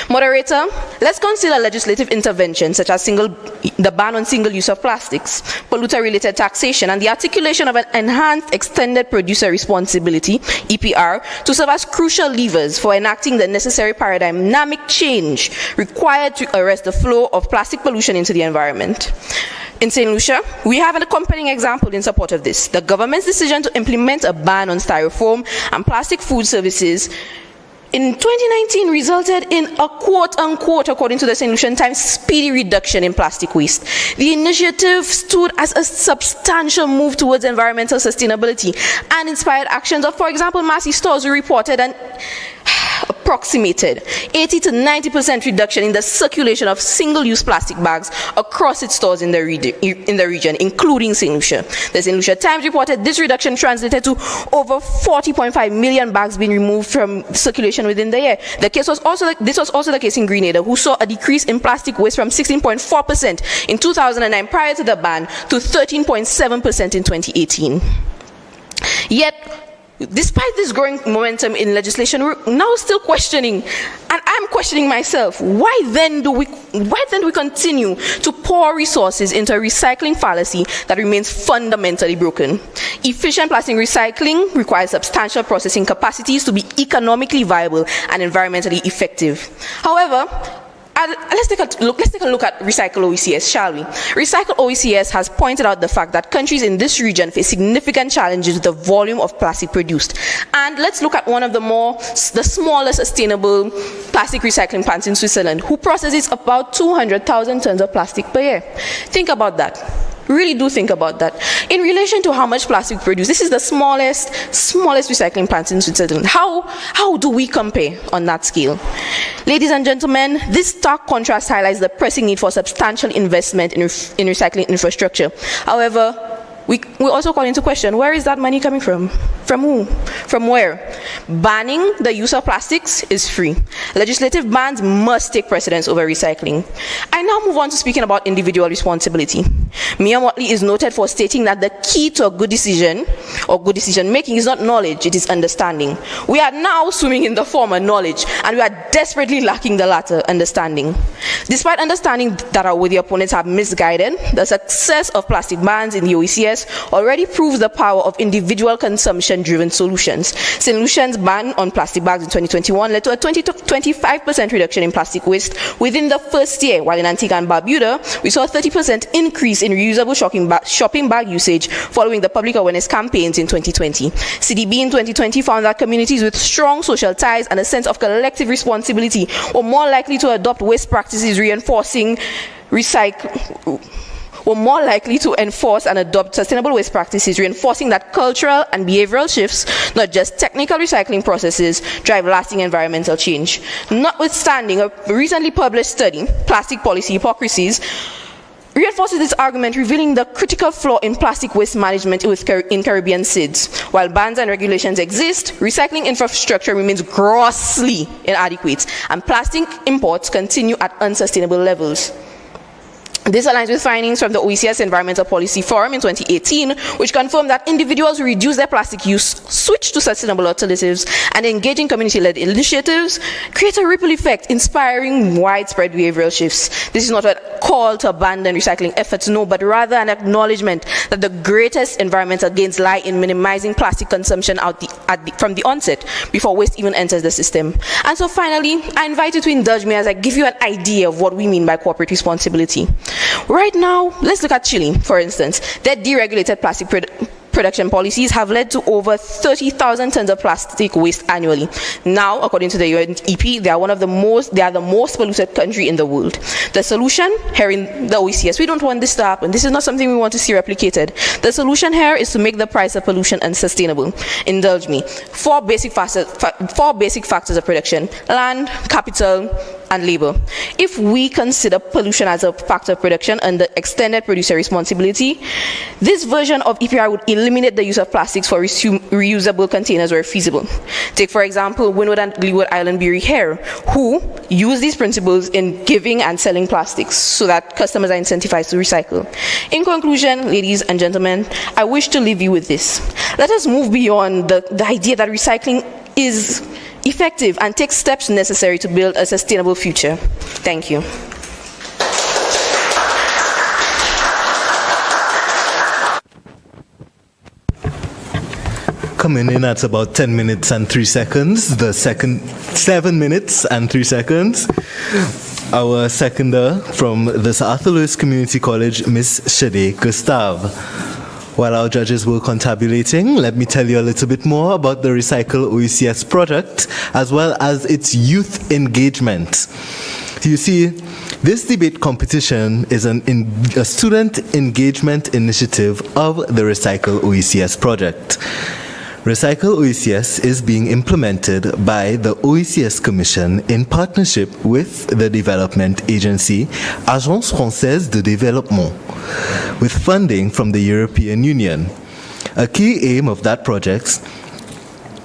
Moderator, let's consider legislative interventions such as the ban on single use of plastics, polluter-related taxation, and the articulation of an enhanced extended producer responsibility, EPR, to serve as crucial levers for enacting the necessary paradigmatic change required to arrest the flow of plastic pollution into the environment. In St. Lucia, we have a compelling example in support of this. The government's decision to implement a ban on styrofoam and plastic food services in 2019 resulted in a quote-unquote, according to the St. Lucian Times, speedy reduction in plastic waste. The initiative stood as a substantial move towards environmental sustainability and inspired actions of, for example, Massey Stores, who reported an approximated 80 to 90% reduction in the circulation of single-use plastic bags across its stores in the region, including St. Lucia. The St. Lucia Times reported this reduction translated to over 40.5 million bags being removed from circulation within the year. This was also the case in Grenada, who saw a decrease in plastic waste from 16.4% in 2009 prior to the ban to 13.7% in 2018. Yet, despite this growing momentum in legislation, we're now still questioning, and I'm questioning myself, why then do we continue to pour resources into a recycling fallacy that remains fundamentally broken? Efficient plastic recycling requires substantial processing capacities to be economically viable and environmentally effective. However, let's take a look at Recycle OECS, shall we? Recycle OECS has pointed out the fact that countries in this region face significant challenges with the volume of plastic produced. And let's look at one of the smallest sustainable plastic recycling plants in Switzerland, who processes about 200,000 tons of plastic per year. Think about that. Really do think about that. In relation to how much plastic we produce, this is the smallest recycling plant in Switzerland. How do we compare on that scale? Ladies and gentlemen, this stark contrast highlights the pressing need for substantial investment in recycling infrastructure. However, we also call into question, where is that money coming from? From who? From where? Banning the use of plastics is free. Legislative bans must take precedence over recycling. I now move on to speaking about individual responsibility. Mia Motley is noted for stating that the key to a good decision or good decision making is not knowledge, it is understanding. We are now swimming in the former, knowledge, and we are desperately lacking the latter, understanding. Despite understanding that our worthy opponents have misguided, the success of plastic bans in the OECS already proves the power of individual consumption-driven solutions. St. Lucia's ban on plastic bags in 2021 led to a 20 to 25% reduction in plastic waste within the first year, while in Antigua and Barbuda, we saw a 30% increase in reusable shopping bag usage following the public awareness campaigns in 2020. CDB in 2020 found that communities with strong social ties and a sense of collective responsibility were more likely to adopt waste practices were more likely to enforce and adopt sustainable waste practices, reinforcing that cultural and behavioral shifts, not just technical recycling processes, drive lasting environmental change. Notwithstanding a recently published study, Plastic Policy Hypocrisies, reinforces this argument, revealing the critical flaw in plastic waste management in Caribbean SIDS. While bans and regulations exist, recycling infrastructure remains grossly inadequate, and plastic imports continue at unsustainable levels. This aligns with findings from the OECS Environmental Policy Forum in 2018, which confirmed that individuals who reduce their plastic use, switch to sustainable alternatives, and engage in community-led initiatives create a ripple effect, inspiring widespread behavioral shifts. This is not a call to abandon recycling efforts, no, but rather an acknowledgement that the greatest environmental gains lie in minimizing plastic consumption from the onset, before waste even enters the system. And so finally, I invite you to indulge me as I give you an idea of what we mean by corporate responsibility. Right now, let's look at Chile, for instance. Their deregulated plastic production policies have led to over 30,000 tons of plastic waste annually. Now, according to the UNEP, they are the most polluted country in the world. The solution here in the OECS, we don't want this to happen. This is not something we want to see replicated. The solution here is to make the price of pollution unsustainable. Indulge me. Four basic factors of production: land, capital, and labor. If we consider pollution as a factor of production under extended producer responsibility, this version of EPR would eliminate the use of plastics for reusable containers where feasible. Take, for example, Windward and Leeward Island Brewery here, who use these principles in giving and selling plastics so that customers are incentivized to recycle. In conclusion, ladies and gentlemen, I wish to leave you with this. Let us move beyond the idea that recycling is effective and take steps necessary to build a sustainable future. Thank you. Coming in at about 10 minutes and 3 seconds, the second 7 minutes and 3 seconds. Our seconder from the Sir Arthur Lewis Community College, Miss Shade Gustave. While our judges were confabulating, let me tell you a little bit more about the Recycle OECS project, as well as its youth engagement. You see, this debate competition is a student engagement initiative of the Recycle OECS project. Recycle OECS is being implemented by the OECS Commission in partnership with the development agency Agence Française de Développement, with funding from the European Union. A key aim of that project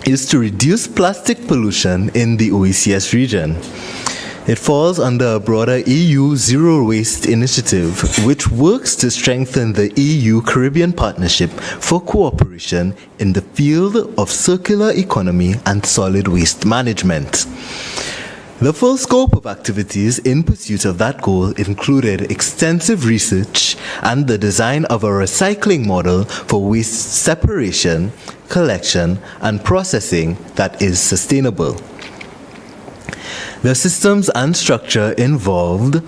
is to reduce plastic pollution in the OECS region. It falls under a broader EU Zero Waste initiative, which works to strengthen the EU Caribbean Partnership for cooperation in the field of circular economy and solid waste management. The full scope of activities in pursuit of that goal included extensive research and the design of a recycling model for waste separation, collection, and processing that is sustainable. The systems and structure involved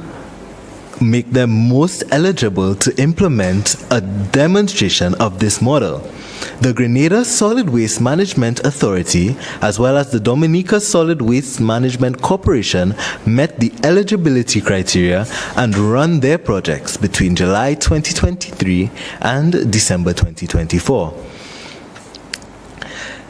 make them most eligible to implement a demonstration of this model. The Grenada Solid Waste Management Authority, as well as the Dominica Solid Waste Management Corporation, met the eligibility criteria and run their projects between July 2023 and December 2024.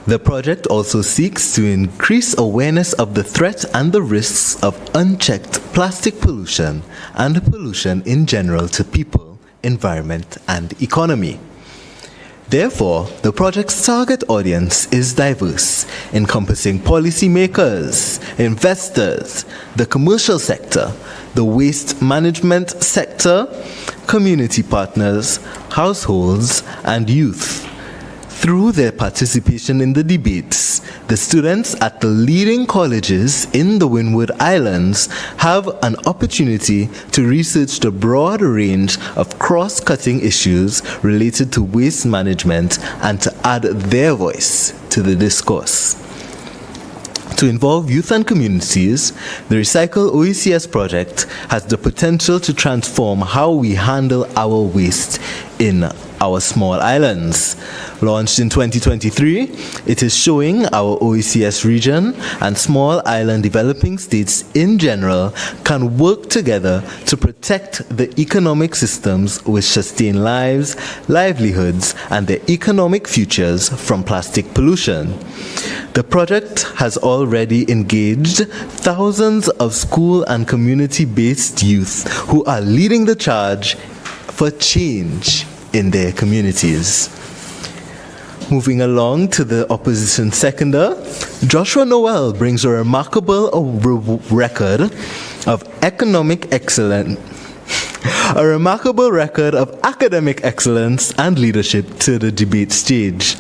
The project also seeks to increase awareness of the threat and the risks of unchecked plastic pollution and pollution in general to people, environment, and economy. Therefore, the project's target audience is diverse, encompassing policymakers, investors, the commercial sector, the waste management sector, community partners, households, and youth. Through their participation in the debates, the students at the leading colleges in the Windward Islands have an opportunity to research the broad range of cross-cutting issues related to waste management and to add their voice to the discourse. To involve youth and communities, the Recycle OECS project has the potential to transform how we handle our waste in our small islands. Launched in 2023, it is showing our OECS region and small island developing states in general can work together to protect the economic systems which sustain lives, livelihoods, and their economic futures from plastic pollution. The project has already engaged thousands of school and community-based youth who are leading the charge for change in their communities. Moving along to the opposition seconder, Joshua Noel brings a remarkable record of economic excellence. A remarkable record of academic excellence and leadership to the debate stage.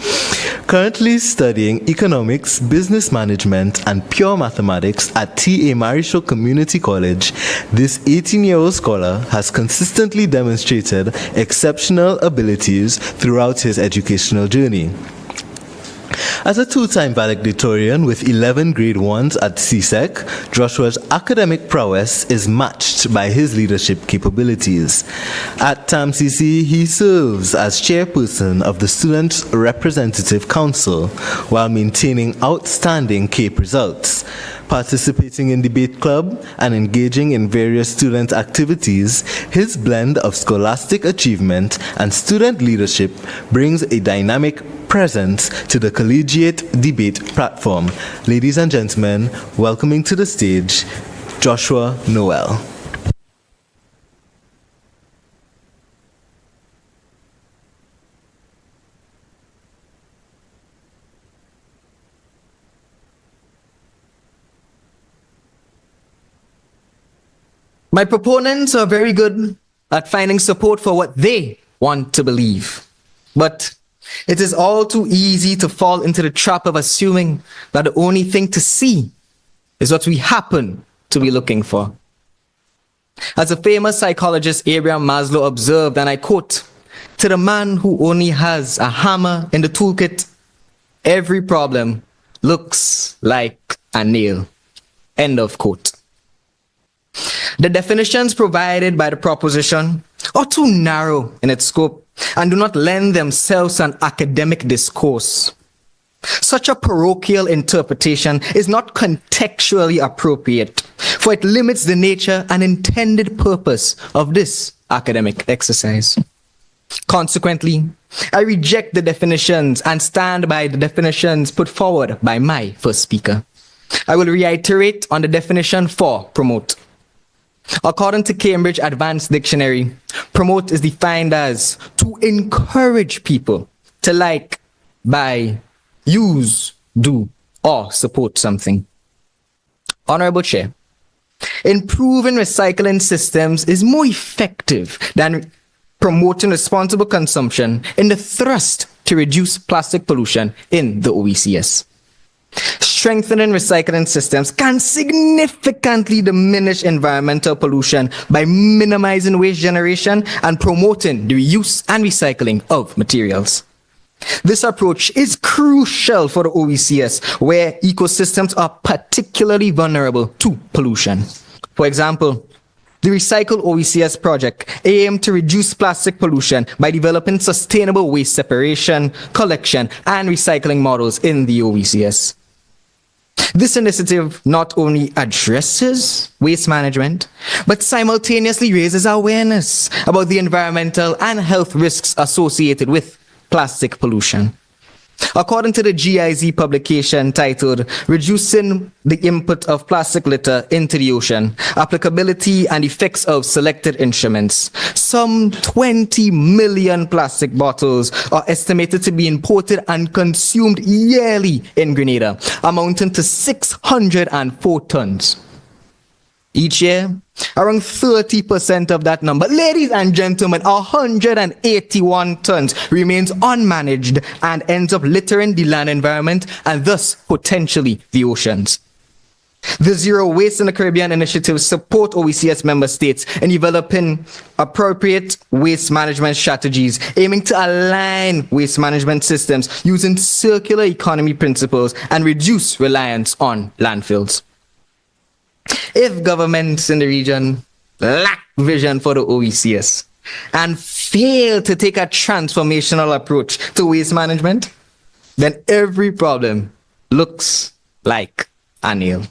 Currently studying economics, business management, and pure mathematics at T.A. Marisho Community College, this 18-year-old scholar has consistently demonstrated exceptional abilities throughout his educational journey. As a two-time valedictorian with 11 grade 1s at CSEC, Joshua's academic prowess is matched by his leadership capabilities. At TAMCC, he serves as chairperson of the Student Representative Council while maintaining outstanding CAPE results. Participating in debate club and engaging in various student activities, his blend of scholastic achievement and student leadership brings a dynamic presence to the collegiate debate platform. Ladies and gentlemen, welcoming to the stage, Joshua Noel. My proponents are very good at finding support for what they want to believe. But it is all too easy to fall into the trap of assuming that the only thing to see is what we happen to be looking for. As a famous psychologist Abraham Maslow observed, and I quote, "To the man who only has a hammer in the toolkit, every problem looks like a nail." End of quote. The definitions provided by the proposition are too narrow in its scope and do not lend themselves to an academic discourse. Such a parochial interpretation is not contextually appropriate, for it limits the nature and intended purpose of this academic exercise. Consequently, I reject the definitions and stand by the definitions put forward by my first speaker. I will reiterate on the definition for promote. According to Cambridge Advanced Dictionary, promote is defined as to encourage people to like, buy, use, do, or support something. Honorable Chair, improving recycling systems is more effective than promoting responsible consumption in the thrust to reduce plastic pollution in the OECS. Strengthening recycling systems can significantly diminish environmental pollution by minimizing waste generation and promoting the reuse and recycling of materials. This approach is crucial for the OECS, where ecosystems are particularly vulnerable to pollution. For example, the Recycle OECS project aimed to reduce plastic pollution by developing sustainable waste separation, collection, and recycling models in the OECS. This initiative not only addresses waste management, but simultaneously raises awareness about the environmental and health risks associated with plastic pollution. According to the GIZ publication titled Reducing the Input of Plastic Litter into the Ocean, Applicability and Effects of Selected Instruments, some 20 million plastic bottles are estimated to be imported and consumed yearly in Grenada, amounting to 604 tons. Each year, around 30% of that number, ladies and gentlemen, 181 tons, remains unmanaged and ends up littering the land environment and thus potentially the oceans. The Zero Waste in the Caribbean initiative support OECS member states in developing appropriate waste management strategies, aiming to align waste management systems using circular economy principles and reduce reliance on landfills. If governments in the region lack vision for the OECS and fail to take a transformational approach to waste management, then every problem looks like a nail.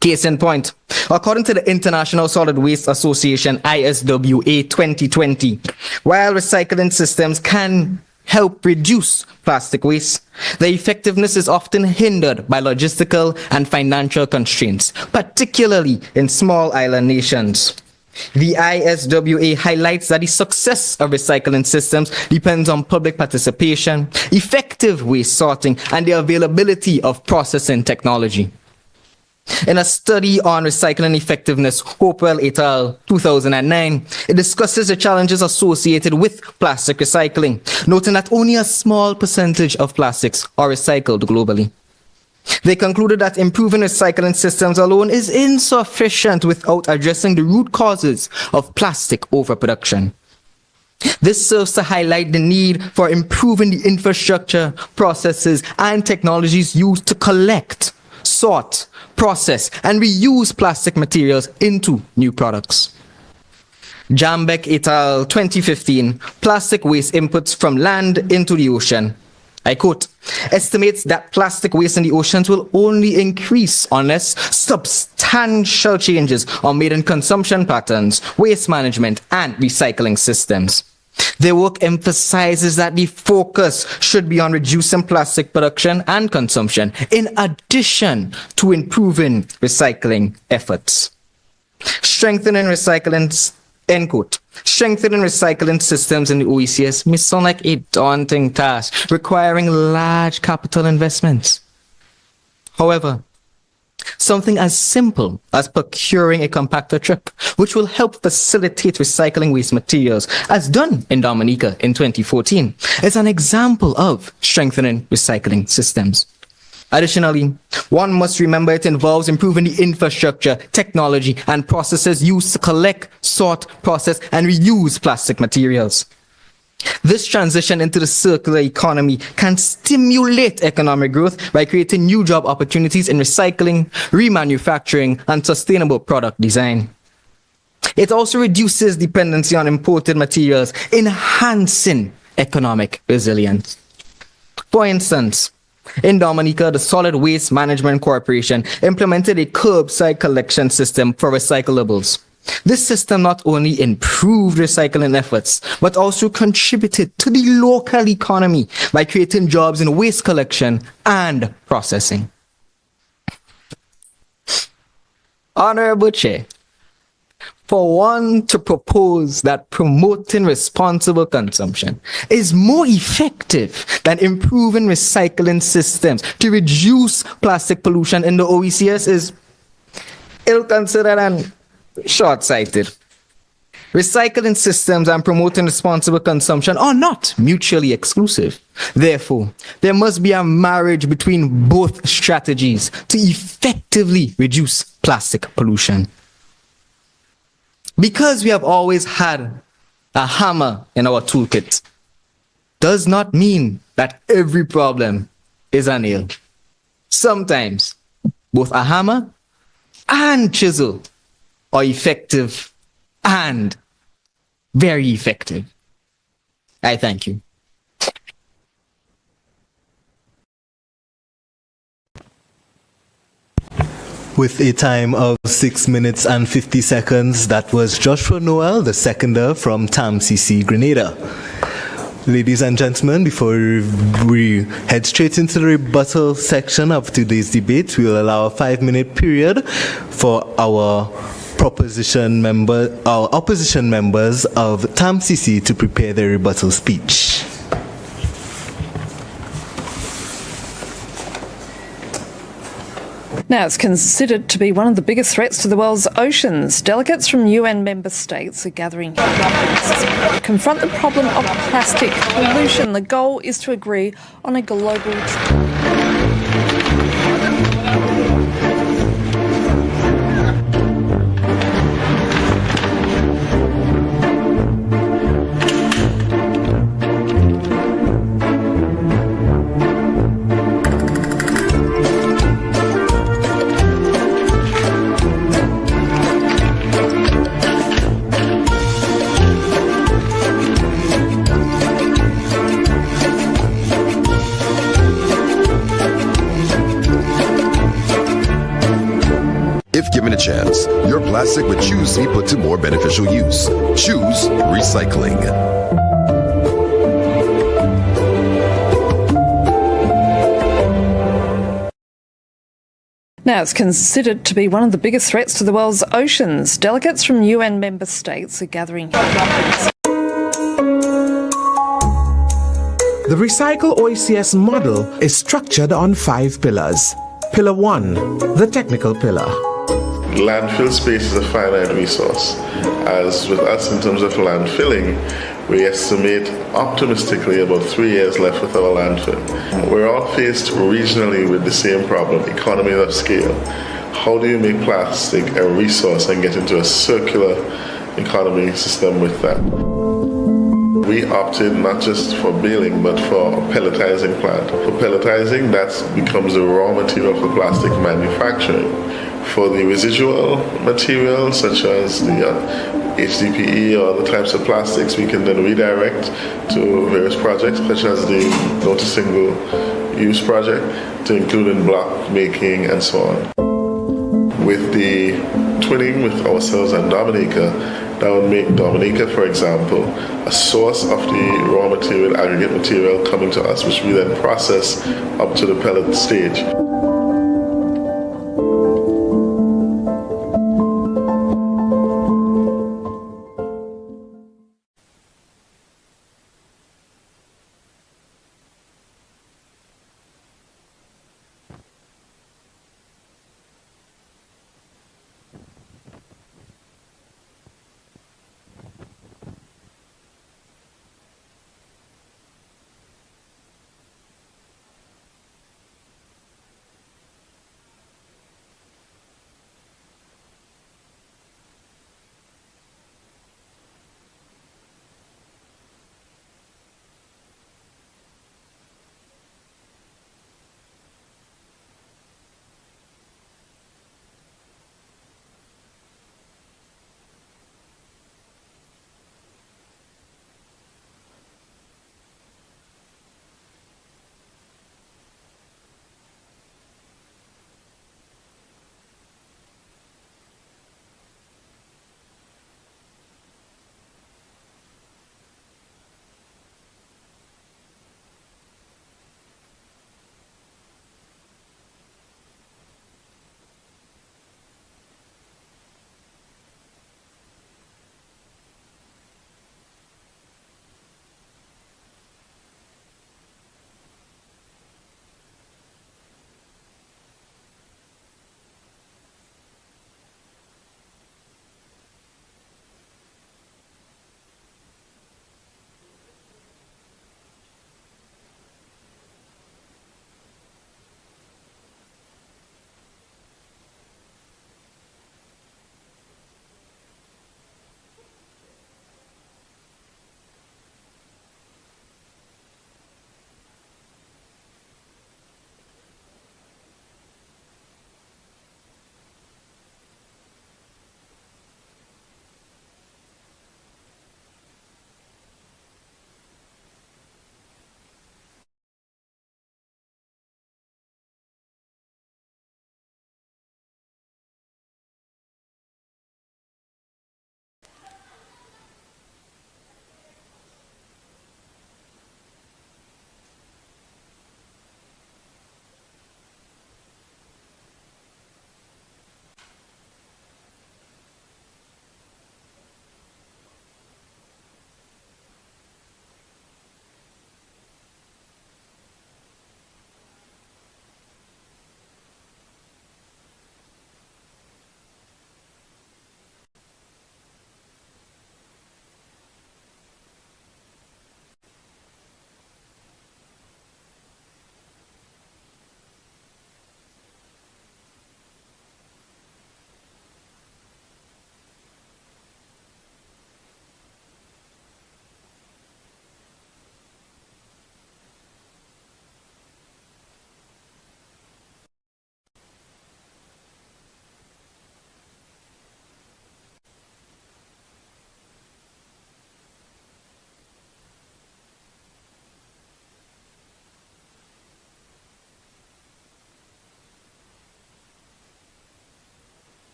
Case in point, according to the International Solid Waste Association ISWA 2020, while recycling systems can help reduce plastic waste, the effectiveness is often hindered by logistical and financial constraints, particularly in small island nations. The ISWA highlights that the success of recycling systems depends on public participation, effective waste sorting, and the availability of processing technology. In a study on recycling effectiveness, Hopewell et al. 2009, it discusses the challenges associated with plastic recycling, noting that only a small percentage of plastics are recycled globally. They concluded that improving recycling systems alone is insufficient without addressing the root causes of plastic overproduction. This serves to highlight the need for improving the infrastructure, processes, and technologies used to collect, sort, process, and reuse plastic materials into new products. Jambeck et al. 2015, plastic waste inputs from land into the ocean. I quote, estimates that plastic waste in the oceans will only increase unless substantial changes are made in consumption patterns, waste management, and recycling systems. Their work emphasizes that the focus should be on reducing plastic production and consumption, in addition to improving recycling efforts. Strengthening recycling, end quote. Strengthening recycling systems in the OECS may sound like a daunting task, requiring large capital investments. However, something as simple as procuring a compactor truck, which will help facilitate recycling waste materials, as done in Dominica in 2014, is an example of strengthening recycling systems. Additionally, one must remember it involves improving the infrastructure, technology, and processes used to collect, sort, process, and reuse plastic materials. This transition into the circular economy can stimulate economic growth by creating new job opportunities in recycling, remanufacturing, and sustainable product design. It also reduces dependency on imported materials, enhancing economic resilience. For instance, in Dominica, the Solid Waste Management Corporation implemented a curbside collection system for recyclables. This system not only improved recycling efforts, but also contributed to the local economy by creating jobs in waste collection and processing. Honorable Chair, for one to propose that promoting responsible consumption is more effective than improving recycling systems to reduce plastic pollution in the OECS is ill-considered and short-sighted. Recycling systems and promoting responsible consumption are not mutually exclusive. Therefore, there must be a marriage between both strategies to effectively reduce plastic pollution. Because we have always had a hammer in our toolkit, does not mean that every problem is a nail. Sometimes, both a hammer and chisel are effective and very effective. I thank you. With a time of 6 minutes and 50 seconds, that was Joshua Noel, the seconder from TAMCC Grenada. Ladies and gentlemen, before we head straight into the rebuttal section of today's debate, we will allow a 5-minute period for our opposition members of TAMCC to prepare their rebuttal speech. Now, it's considered to be one of the biggest threats to the world's oceans. Delegates from UN member states are gathering here to confront the problem of plastic pollution. The goal is to agree on a global If given a chance, your plastic would choose to be put to more beneficial use. Choose recycling. Now, it's considered to be one of the biggest threats to the world's oceans. Delegates from UN member states are gathering here. The Recycle OECS model is structured on 5 pillars. Pillar 1, the technical pillar. Landfill space is a finite resource. As with us in terms of landfilling, we estimate optimistically about 3 years left with our landfill. We're all faced regionally with the same problem, economies of scale. How do you make plastic a resource and get into a circular economy system with that? We opted not just for baling, but for a pelletizing plant. For pelletizing, that becomes the raw material for plastic manufacturing. For the residual material, such as the HDPE or the types of plastics, we can then redirect to various projects, such as the no to single use project, to include in block making and so on. With the twinning with ourselves and Dominica, that would make Dominica, for example, a source of the raw material, aggregate material coming to us, which we then process up to the pellet stage.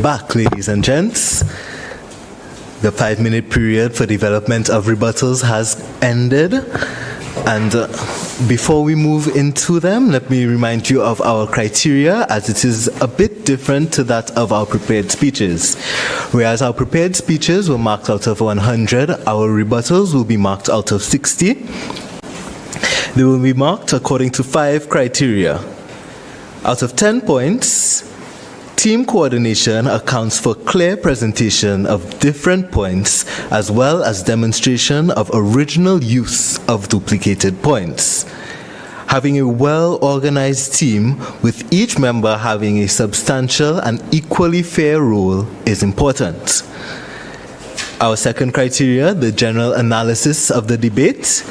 Back, ladies and gents. The 5-minute period for development of rebuttals has ended. And before we move into them, let me remind you of our criteria, as it is a bit different to that of our prepared speeches. Whereas our prepared speeches were marked out of 100, our rebuttals will be marked out of 60. They will be marked according to 5 criteria. Out of 10 points, team coordination accounts for clear presentation of different points as well as demonstration of original use of duplicated points. Having a well-organized team with each member having a substantial and equally fair role is important. Our second criteria, the general analysis of the debate.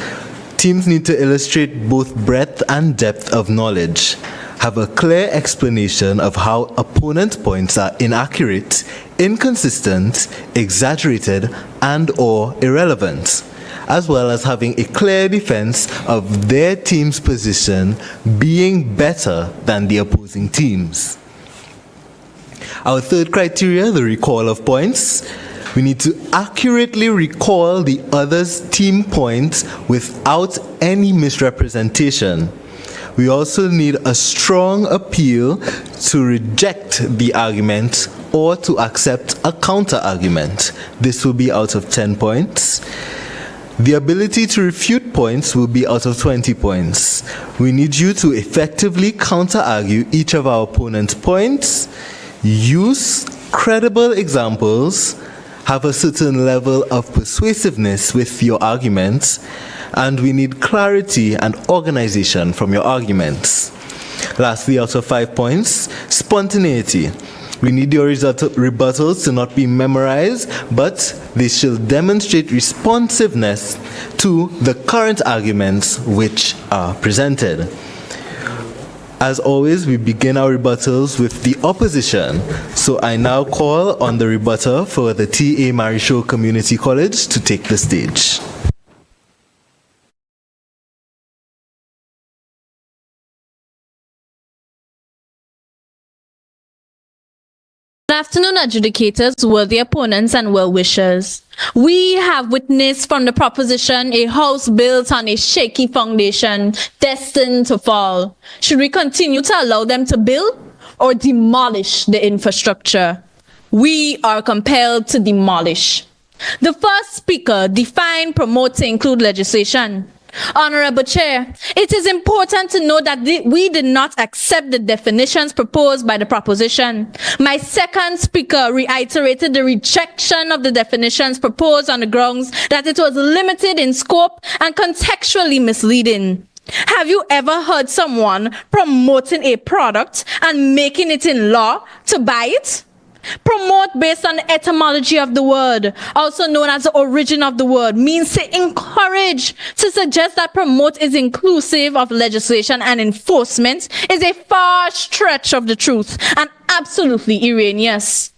Teams need to illustrate both breadth and depth of knowledge, have a clear explanation of how opponent points are inaccurate, inconsistent, exaggerated, and/or irrelevant, as well as having a clear defense of their team's position being better than the opposing team's. Our third criteria, the recall of points. We need to accurately recall the other's team points without any misrepresentation. We also need a strong appeal to reject the argument or to accept a counter-argument. This will be out of 10 points. The ability to refute points will be out of 20 points. We need you to effectively counter-argue each of our opponent's points, use credible examples, have a certain level of persuasiveness with your arguments, and we need clarity and organization from your arguments. Lastly, out of 5 points, spontaneity. We need your rebuttals to not be memorized, but they should demonstrate responsiveness to the current arguments which are presented. As always, we begin our rebuttals with the opposition. So I now call on the rebuttal for the T.A. Marichaud Community College to take the stage. Good afternoon, adjudicators, worthy opponents, and well-wishers. We have witnessed from the proposition a house built on a shaky foundation destined to fall. Should we continue to allow them to build or demolish the infrastructure? We are compelled to demolish. The first speaker defined promote to include legislation. Honorable Chair, it is important to note that we did not accept the definitions proposed by the proposition. My second speaker reiterated the rejection of the definitions proposed on the grounds that it was limited in scope and contextually misleading. Have you ever heard someone promoting a product and making it in law to buy it? Promote, based on the etymology of the word, also known as the origin of the word, means to encourage. To suggest that promote is inclusive of legislation and enforcement is a far stretch of the truth and absolutely erroneous.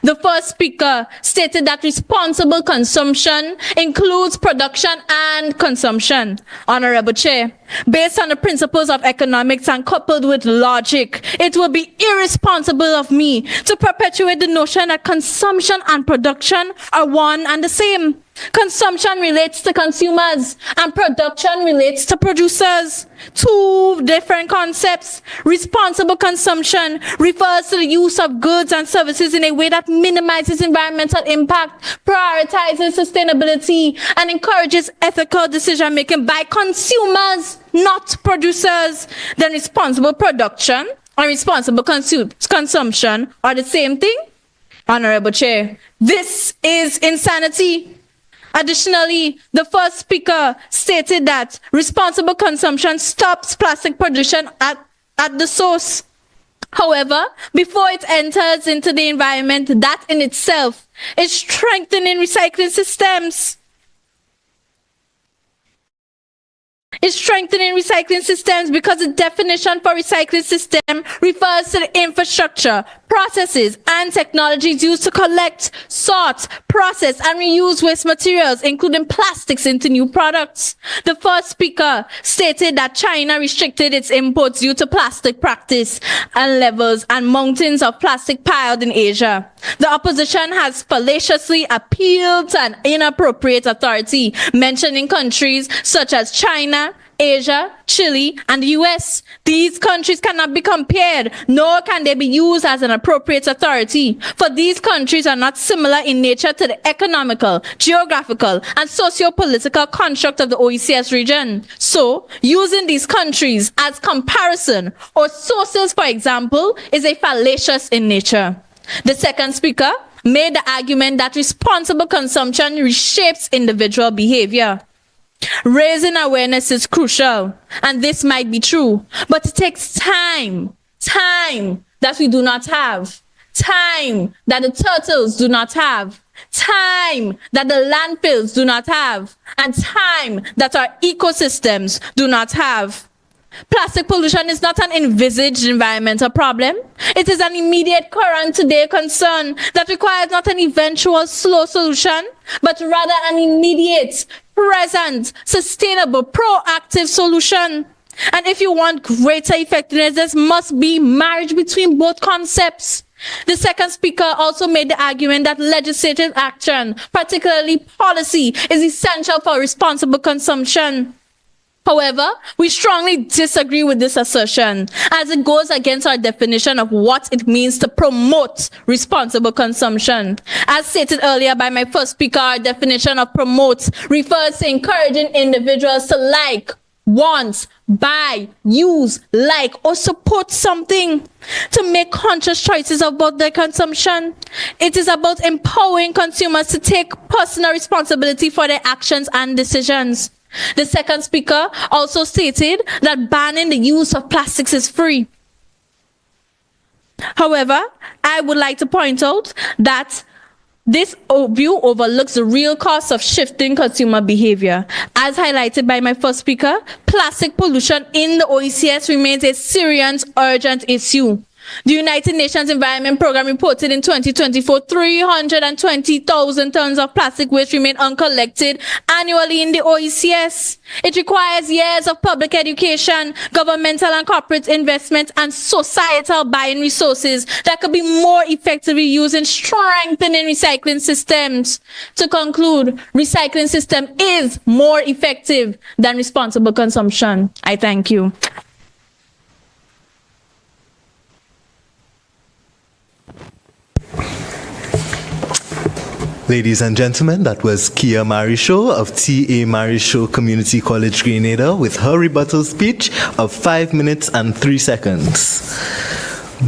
The first speaker stated that responsible consumption includes production and consumption. Honorable Chair, based on the principles of economics and coupled with logic, it would be irresponsible of me to perpetuate the notion that consumption and production are one and the same. Consumption relates to consumers and production relates to producers. Two different concepts. Responsible consumption refers to the use of goods and services in a way that minimizes environmental impact, prioritizes sustainability, and encourages ethical decision making by consumers, not producers. Then responsible production and responsible consumption are the same thing? Honorable Chair, this is insanity. Additionally, the first speaker stated that responsible consumption stops plastic pollution at the source. However, before it enters into the environment, that in itself is strengthening recycling systems. is strengthening recycling systems because the definition for recycling system refers to the infrastructure, processes, and technologies used to collect, sort, process, and reuse waste materials, including plastics, into new products. The first speaker stated that China restricted its imports due to plastic practice and levels and mountains of plastic piled in Asia. The opposition has fallaciously appealed to an inappropriate authority, mentioning countries such as China, Asia, Chile, and the US. These countries cannot be compared, nor can they be used as an appropriate authority, for these countries are not similar in nature to the economical, geographical, and socio-political construct of the OECS region. So, using these countries as comparison or sources, for example, is a fallacious in nature. The second speaker made the argument that responsible consumption reshapes individual behavior. Raising awareness is crucial, and this might be true, but it takes time that we do not have, time that the turtles do not have, time that the landfills do not have, and time that our ecosystems do not have. Plastic pollution is not an envisaged environmental problem. It is an immediate current today concern that requires not an eventual slow solution, but rather an immediate, present, sustainable, proactive solution. And if you want greater effectiveness, there must be marriage between both concepts. The second speaker also made the argument that legislative action, particularly policy, is essential for responsible consumption. However, we strongly disagree with this assertion, as it goes against our definition of what it means to promote responsible consumption. As stated earlier by my first speaker, our definition of promote refers to encouraging individuals to like, want, buy, use, like, or support something, to make conscious choices about their consumption. It is about empowering consumers to take personal responsibility for their actions and decisions. The second speaker also stated that banning the use of plastics is free. However, I would like to point out that this view overlooks the real cost of shifting consumer behavior. As highlighted by my first speaker, plastic pollution in the OECS remains a serious, urgent issue. The United Nations Environment Programme reported in 2024 320,000 tons of plastic waste remain uncollected annually in the OECS. It requires years of public education, governmental and corporate investment, and societal buy-in resources that could be more effectively used in strengthening recycling systems. To conclude, recycling system is more effective than responsible consumption. I thank you. Ladies and gentlemen, that was Kia Marisho of T.A. Marisho Community College, Grenada, with her rebuttal speech of 5 minutes and 3 seconds.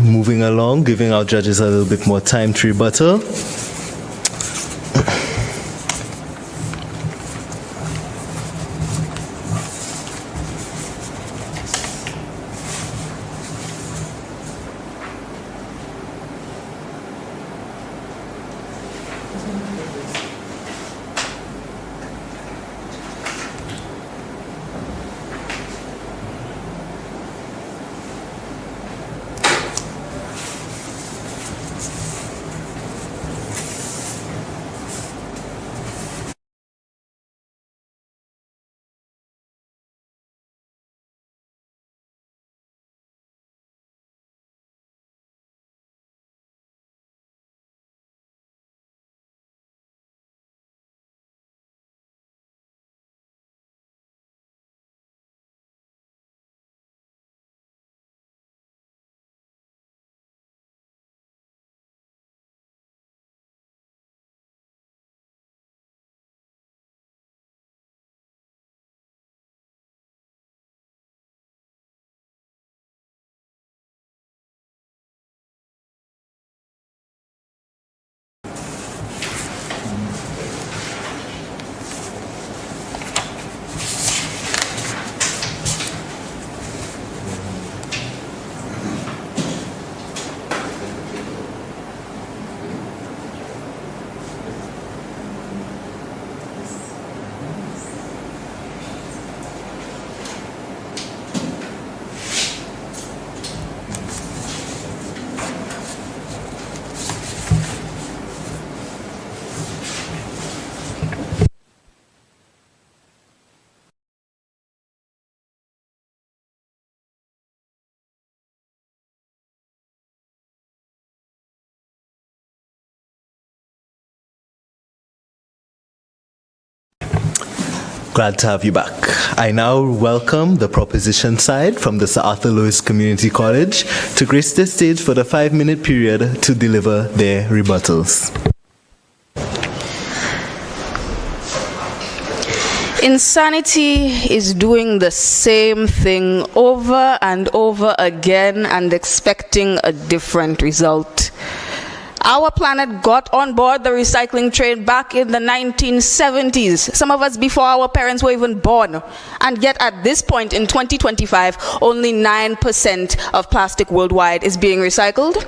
Moving along, giving our judges a little bit more time to rebuttal. Glad to have you back. I now welcome the proposition side from the Sir Arthur Lewis Community College to grace the stage for the 5-minute period to deliver their rebuttals. Insanity is doing the same thing over and over again and expecting a different result. Our planet got on board the recycling train back in the 1970s, some of us before our parents were even born. And yet at this point in 2025, only 9% of plastic worldwide is being recycled.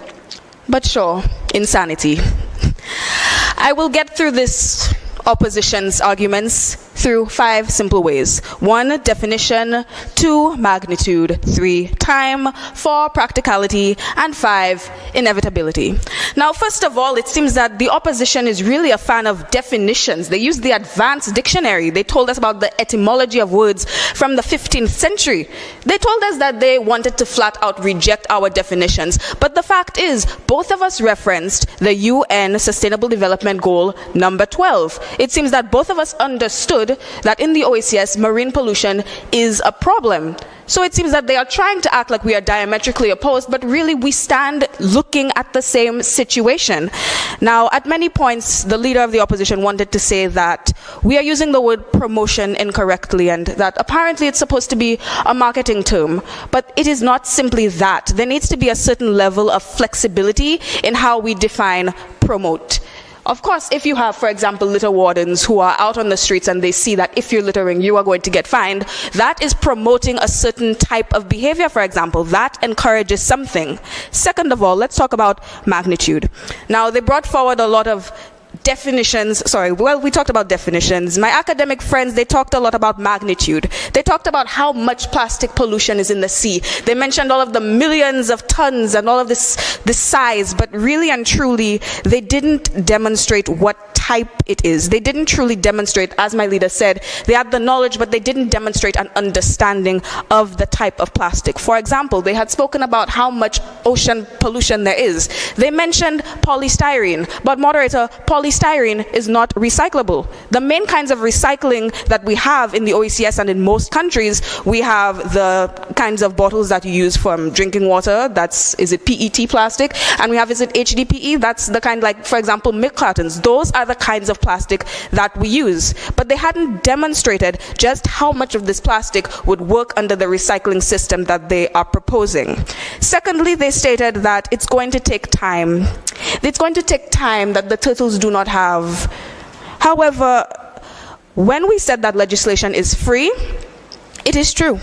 But sure, insanity. I will get through this opposition's arguments through 5 simple ways. 1, definition. 2, magnitude. 3, time. 4, practicality. And 5, inevitability. Now, first of all, it seems that the opposition is really a fan of definitions. They use the advanced dictionary. They told us about the etymology of words from the 15th century. They told us that they wanted to flat out reject our definitions. But the fact is, both of us referenced the UN Sustainable Development Goal number 12. It seems that both of us understood that in the OECS, marine pollution is a problem. So it seems that they are trying to act like we are diametrically opposed, but really we stand looking at the same situation. Now, at many points, the leader of the opposition wanted to say that we are using the word promotion incorrectly and that apparently it's supposed to be a marketing term. But it is not simply that. There needs to be a certain level of flexibility in how we define promote. Of course, if you have, for example, litter wardens who are out on the streets and they see that if you're littering, you are going to get fined, that is promoting a certain type of behavior, for example. That encourages something. Second of all, let's talk about magnitude. Now, they brought forward a lot of definitions. We talked about definitions. My academic friends, they talked a lot about magnitude. They talked about how much plastic pollution is in the sea. They mentioned all of the millions of tons and all of this size, but really and truly, they didn't demonstrate what type it is. They didn't truly demonstrate, as my leader said, they had the knowledge, but they didn't demonstrate an understanding of the type of plastic. For example, they had spoken about how much ocean pollution there is. They mentioned polystyrene, but moderator, polystyrene is not recyclable. The main kinds of recycling that we have in the OECS and in most countries, we have the kinds of bottles that you use from drinking water, is it PET plastic, and we have, is it HDPE, that's the kind like, for example, milk cartons. Those are the kinds of plastic that we use. But they hadn't demonstrated just how much of this plastic would work under the recycling system that they are proposing. Secondly, they stated that it's going to take time. It's going to take time that the turtles do not have. However, when we said that legislation is free, it is true.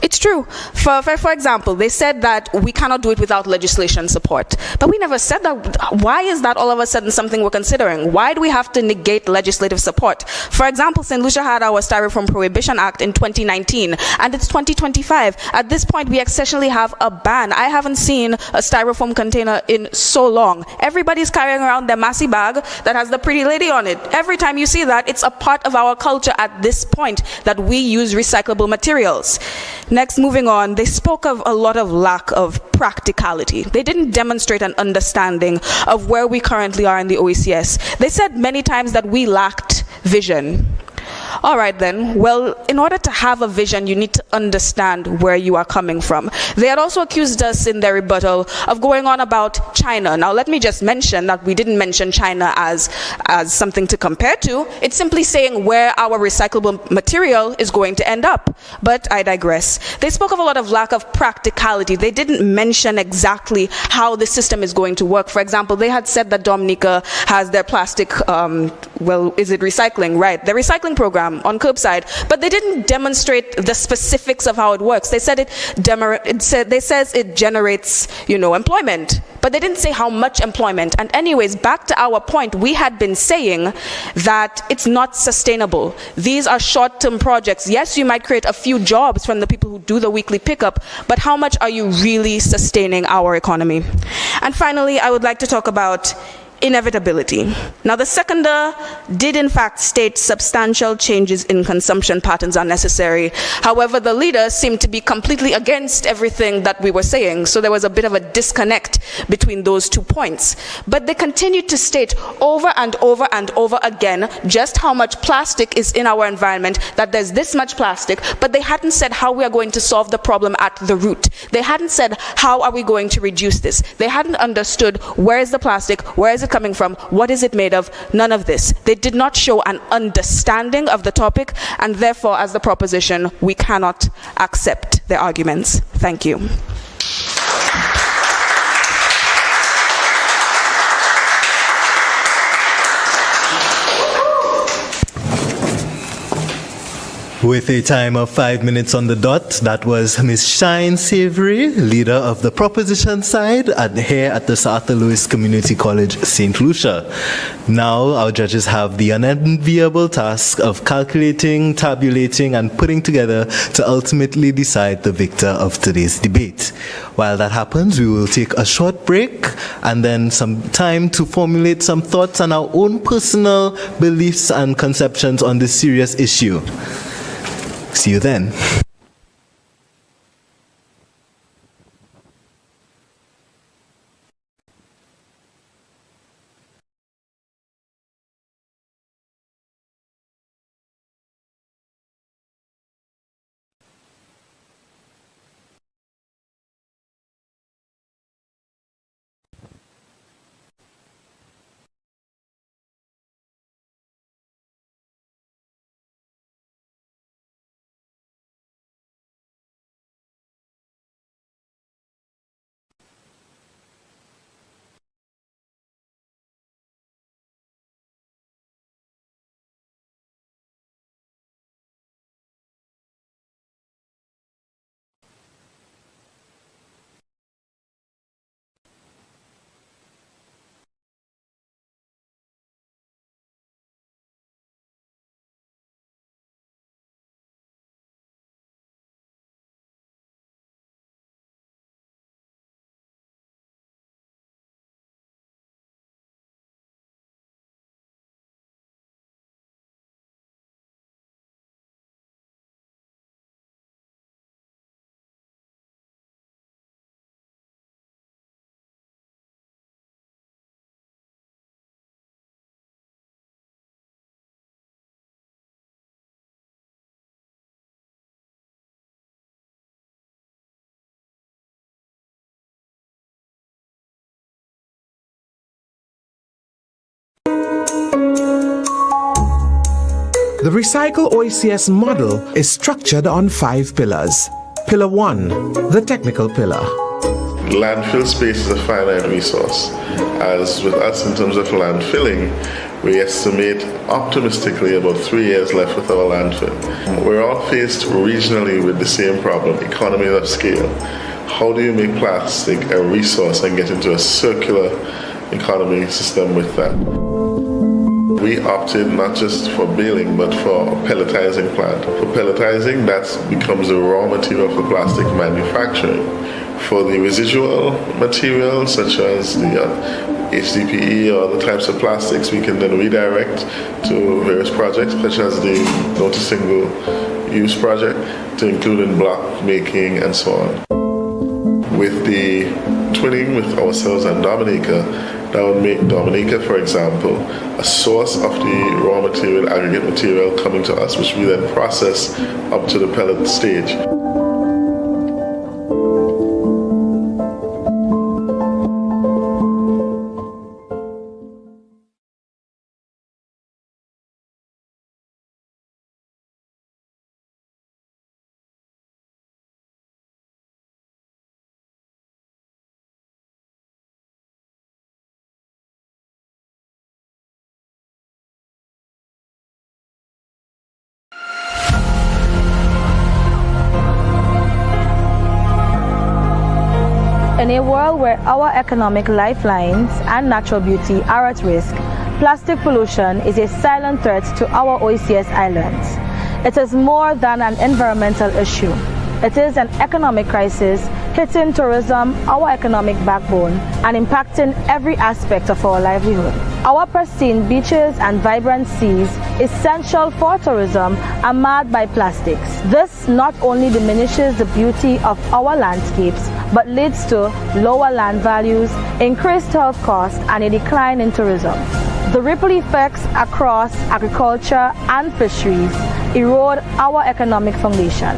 It's true. For example, they said that we cannot do it without legislation support. But we never said that. Why is that all of a sudden something we're considering? Why do we have to negate legislative support? For example, St. Lucia had our Styrofoam Prohibition Act in 2019, and it's 2025. At this point, we essentially have a ban. I haven't seen a Styrofoam container in so long. Everybody's carrying around their Massey bag that has the pretty lady on it. Every time you see that, it's a part of our culture at this point that we use recyclable materials. Next, moving on, they spoke of a lot of lack of practicality. They didn't demonstrate an understanding of where we currently are in the OECS. They said many times that we lacked vision. All right then, well, in order to have a vision, you need to understand where you are coming from. They had also accused us in their rebuttal of going on about China. Now, let me just mention that we didn't mention China as something to compare to. It's simply saying where our recyclable material is going to end up. But I digress. They spoke of a lot of lack of practicality. They didn't mention exactly how the system is going to work. For example, they had said that Dominica has their plastic, is it recycling? Right, their recycling program on curbside, but they didn't demonstrate the specifics of how it works. They said it generates, employment, but they didn't say how much employment. And anyways, back to our point, we had been saying that it's not sustainable. These are short-term projects. Yes, you might create a few jobs from the people who do the weekly pickup, but how much are you really sustaining our economy? And finally, I would like to talk about inevitability. Now, the seconder did in fact state substantial changes in consumption patterns are necessary. However, the leader seemed to be completely against everything that we were saying, so there was a bit of a disconnect between those 2 points. But they continued to state over and over and over again just how much plastic is in our environment, that there's this much plastic, but they hadn't said how we are going to solve the problem at the root. They hadn't said how are we going to reduce this. They hadn't understood where is the plastic, where is it coming from, what is it made of, none of this. They did not show an understanding of the topic, and therefore, as the proposition, we cannot accept their arguments. Thank you. With a time of 5 minutes on the dot, that was Ms. Shine Savory, leader of the proposition side here at the Sir Arthur Lewis Community College, St. Lucia. Now our judges have the unenviable task of calculating, tabulating, and putting together to ultimately decide the victor of today's debate. While that happens, we will take a short break and then some time to formulate some thoughts on our own personal beliefs and conceptions on this serious issue. See you then. The Recycle OECS model is structured on 5 pillars. Pillar 1, the technical pillar. Landfill space is a finite resource. As with us in terms of landfilling, we estimate optimistically about 3 years left with our landfill. We're all faced regionally with the same problem, economies of scale. How do you make plastic a resource and get into a circular economy system with that? We opted not just for baling, but for a pelletizing plant. For pelletizing, that becomes the raw material for plastic manufacturing. For the residual materials, such as the HDPE or the types of plastics, we can then redirect to various projects, such as the no to single use project, to include in block making and so on. With the twinning with ourselves and Dominica, that would make Dominica, for example, a source of the raw material, aggregate material coming to us, which we then process up to the pellet stage. In a world where our economic lifelines and natural beauty are at risk, plastic pollution is a silent threat to our OECS islands. It is more than an environmental issue. It is an economic crisis hitting tourism, our economic backbone, and impacting every aspect of our livelihood. Our pristine beaches and vibrant seas, essential for tourism, are marred by plastics. This not only diminishes the beauty of our landscapes, but leads to lower land values, increased health costs, and a decline in tourism. The ripple effects across agriculture and fisheries erode our economic foundation.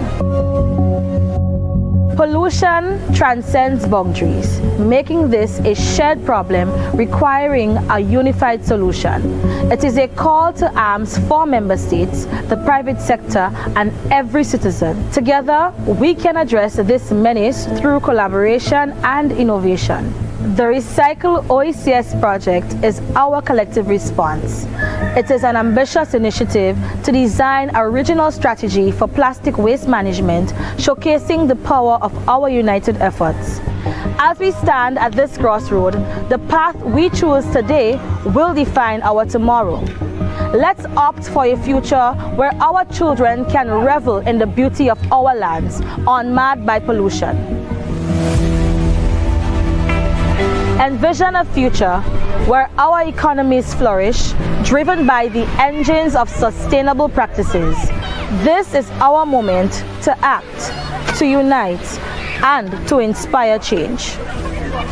Pollution transcends boundaries, making this a shared problem requiring a unified solution. It is a call to arms for member states, the private sector, and every citizen. Together, we can address this menace through collaboration and innovation. The Recycle OECS project is our collective response. It is an ambitious initiative to design a regional strategy for plastic waste management, showcasing the power of our united efforts. As we stand at this crossroad, the path we choose today will define our tomorrow. Let's opt for a future where our children can revel in the beauty of our lands, unmarred by pollution. Envision a future where our economies flourish, driven by the engines of sustainable practices. This is our moment to act, to unite, and to inspire change.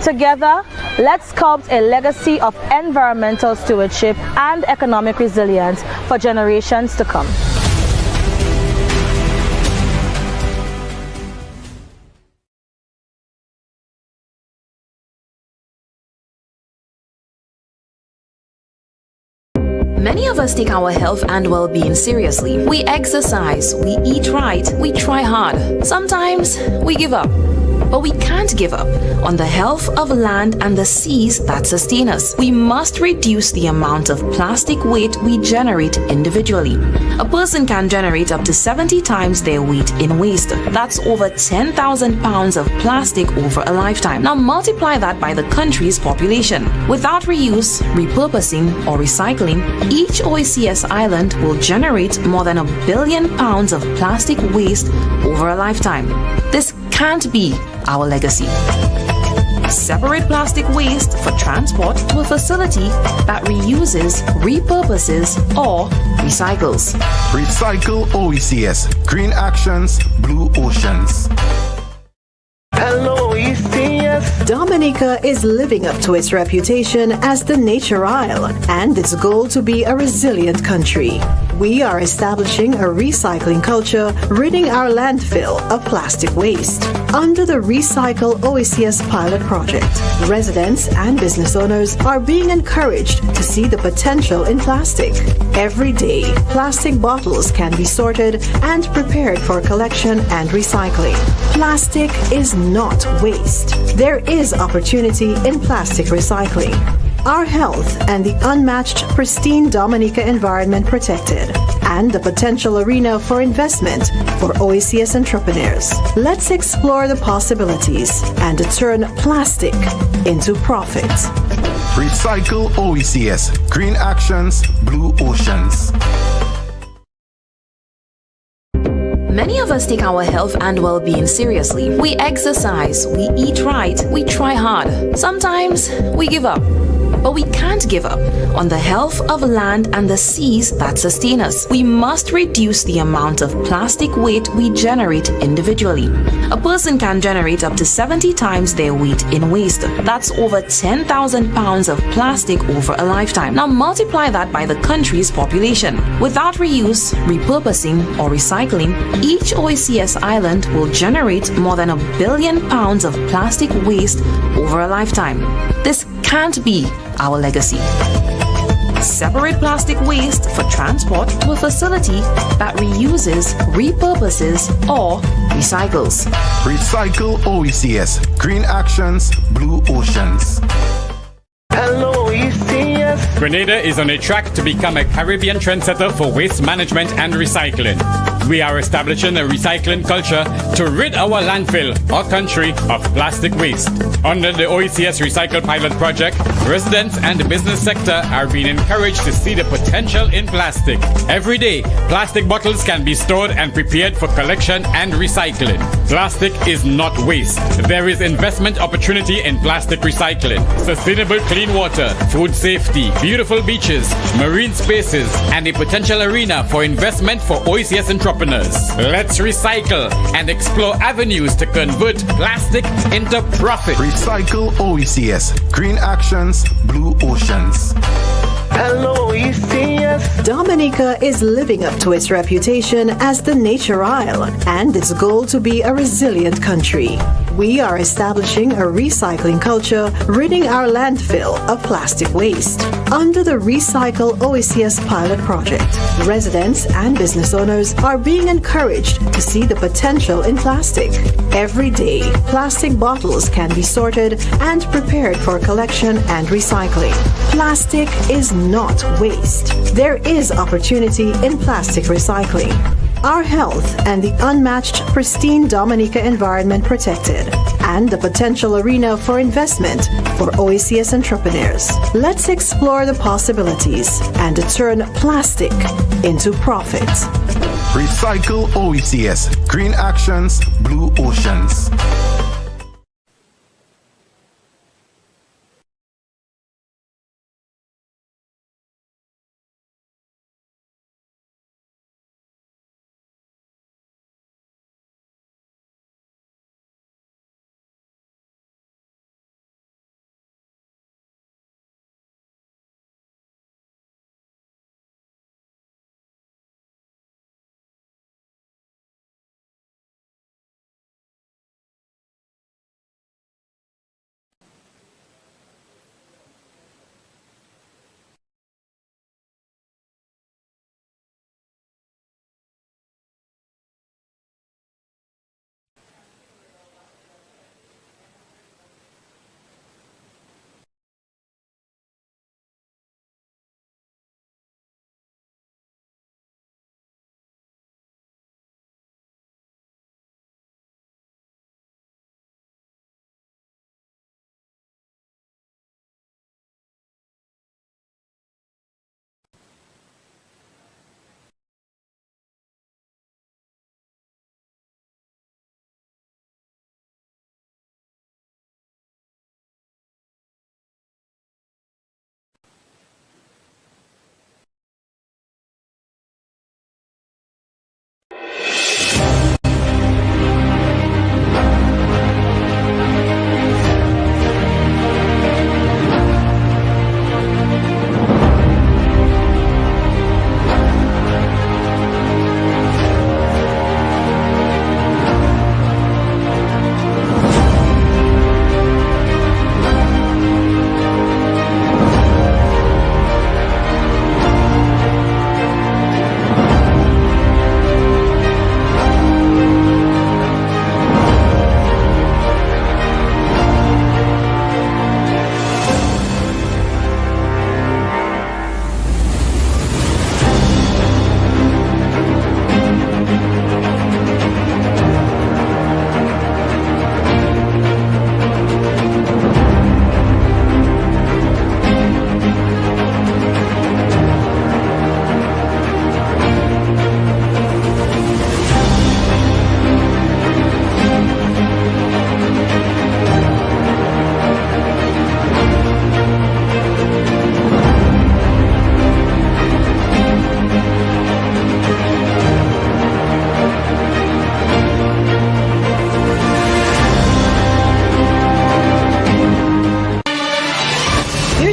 Together, let's sculpt a legacy of environmental stewardship and economic resilience for generations to come. Many of us take our health and well-being seriously. We exercise, we eat right, we try hard. Sometimes we give up. But we can't give up on the health of land and the seas that sustain us. We must reduce the amount of plastic weight we generate individually. A person can generate up to 70 times their weight in waste. That's over 10,000 pounds of plastic over a lifetime. Now multiply that by the country's population. Without reuse, repurposing, or recycling, each OECS island will generate more than 1 billion pounds of plastic waste over a lifetime. This can't be our legacy. Separate plastic waste for transport to a facility that reuses, repurposes, or recycles. Recycle OECS. Green actions, blue oceans. Hello, OECS. Dominica is living up to its reputation as the Nature Isle and its goal to be a resilient country. We are establishing a recycling culture, ridding our landfill of plastic waste. Under the Recycle OECS pilot project, residents and business owners are being encouraged to see the potential in plastic. Every day, plastic bottles can be sorted and prepared for collection and recycling. Plastic is not waste. There is opportunity in plastic recycling. Our health and the unmatched pristine Dominica environment protected, and the potential arena for investment for OECS entrepreneurs. Let's explore the possibilities and turn plastic into profit. Recycle OECS. Green actions, blue oceans. Many of us take our health and well-being seriously. We exercise, we eat right, we try hard. Sometimes we give up. But we can't give up on the health of land and the seas that sustain us. We must reduce the amount of plastic weight we generate individually. A person can generate up to 70 times their weight in waste. That's over 10,000 pounds of plastic over a lifetime. Now multiply that by the country's population. Without reuse, repurposing, or recycling, each OECS island will generate more than 1 billion pounds of plastic waste over a lifetime. This can't be our legacy. Separate plastic waste for transport to a facility that reuses, repurposes, or recycles. Recycle OECS. Green actions, blue oceans. Hello, OECS. Grenada is on a track to become a Caribbean trendsetter for waste management and recycling. We are establishing a recycling culture to rid our landfill, our country, of plastic waste. Under the OECS Recycle Pilot Project, residents and the business sector are being encouraged to see the potential in plastic. Every day, plastic bottles can be stored and prepared for collection and recycling. Plastic is not waste. There is investment opportunity in plastic recycling, sustainable clean water, food safety, beautiful beaches, marine spaces, and a potential arena for investment for OECS entrepreneurs. Let's recycle and explore avenues to convert plastic into profit. Recycle OECS. Green actions, blue oceans. Hello, OECS. Dominica is living up to its reputation as the nature isle and its goal to be a resilient country. We are establishing a recycling culture, ridding our landfill of plastic waste. Under the Recycle OECS pilot project, residents and business owners are being encouraged to see the potential in plastic. Every day, plastic bottles can be sorted and prepared for collection and recycling. Plastic is not waste. There is opportunity in plastic recycling. Our health and the unmatched pristine Dominica environment protected, and the potential arena for investment for OECS entrepreneurs. Let's explore the possibilities and turn plastic into profit. Recycle OECS. Green actions, blue oceans.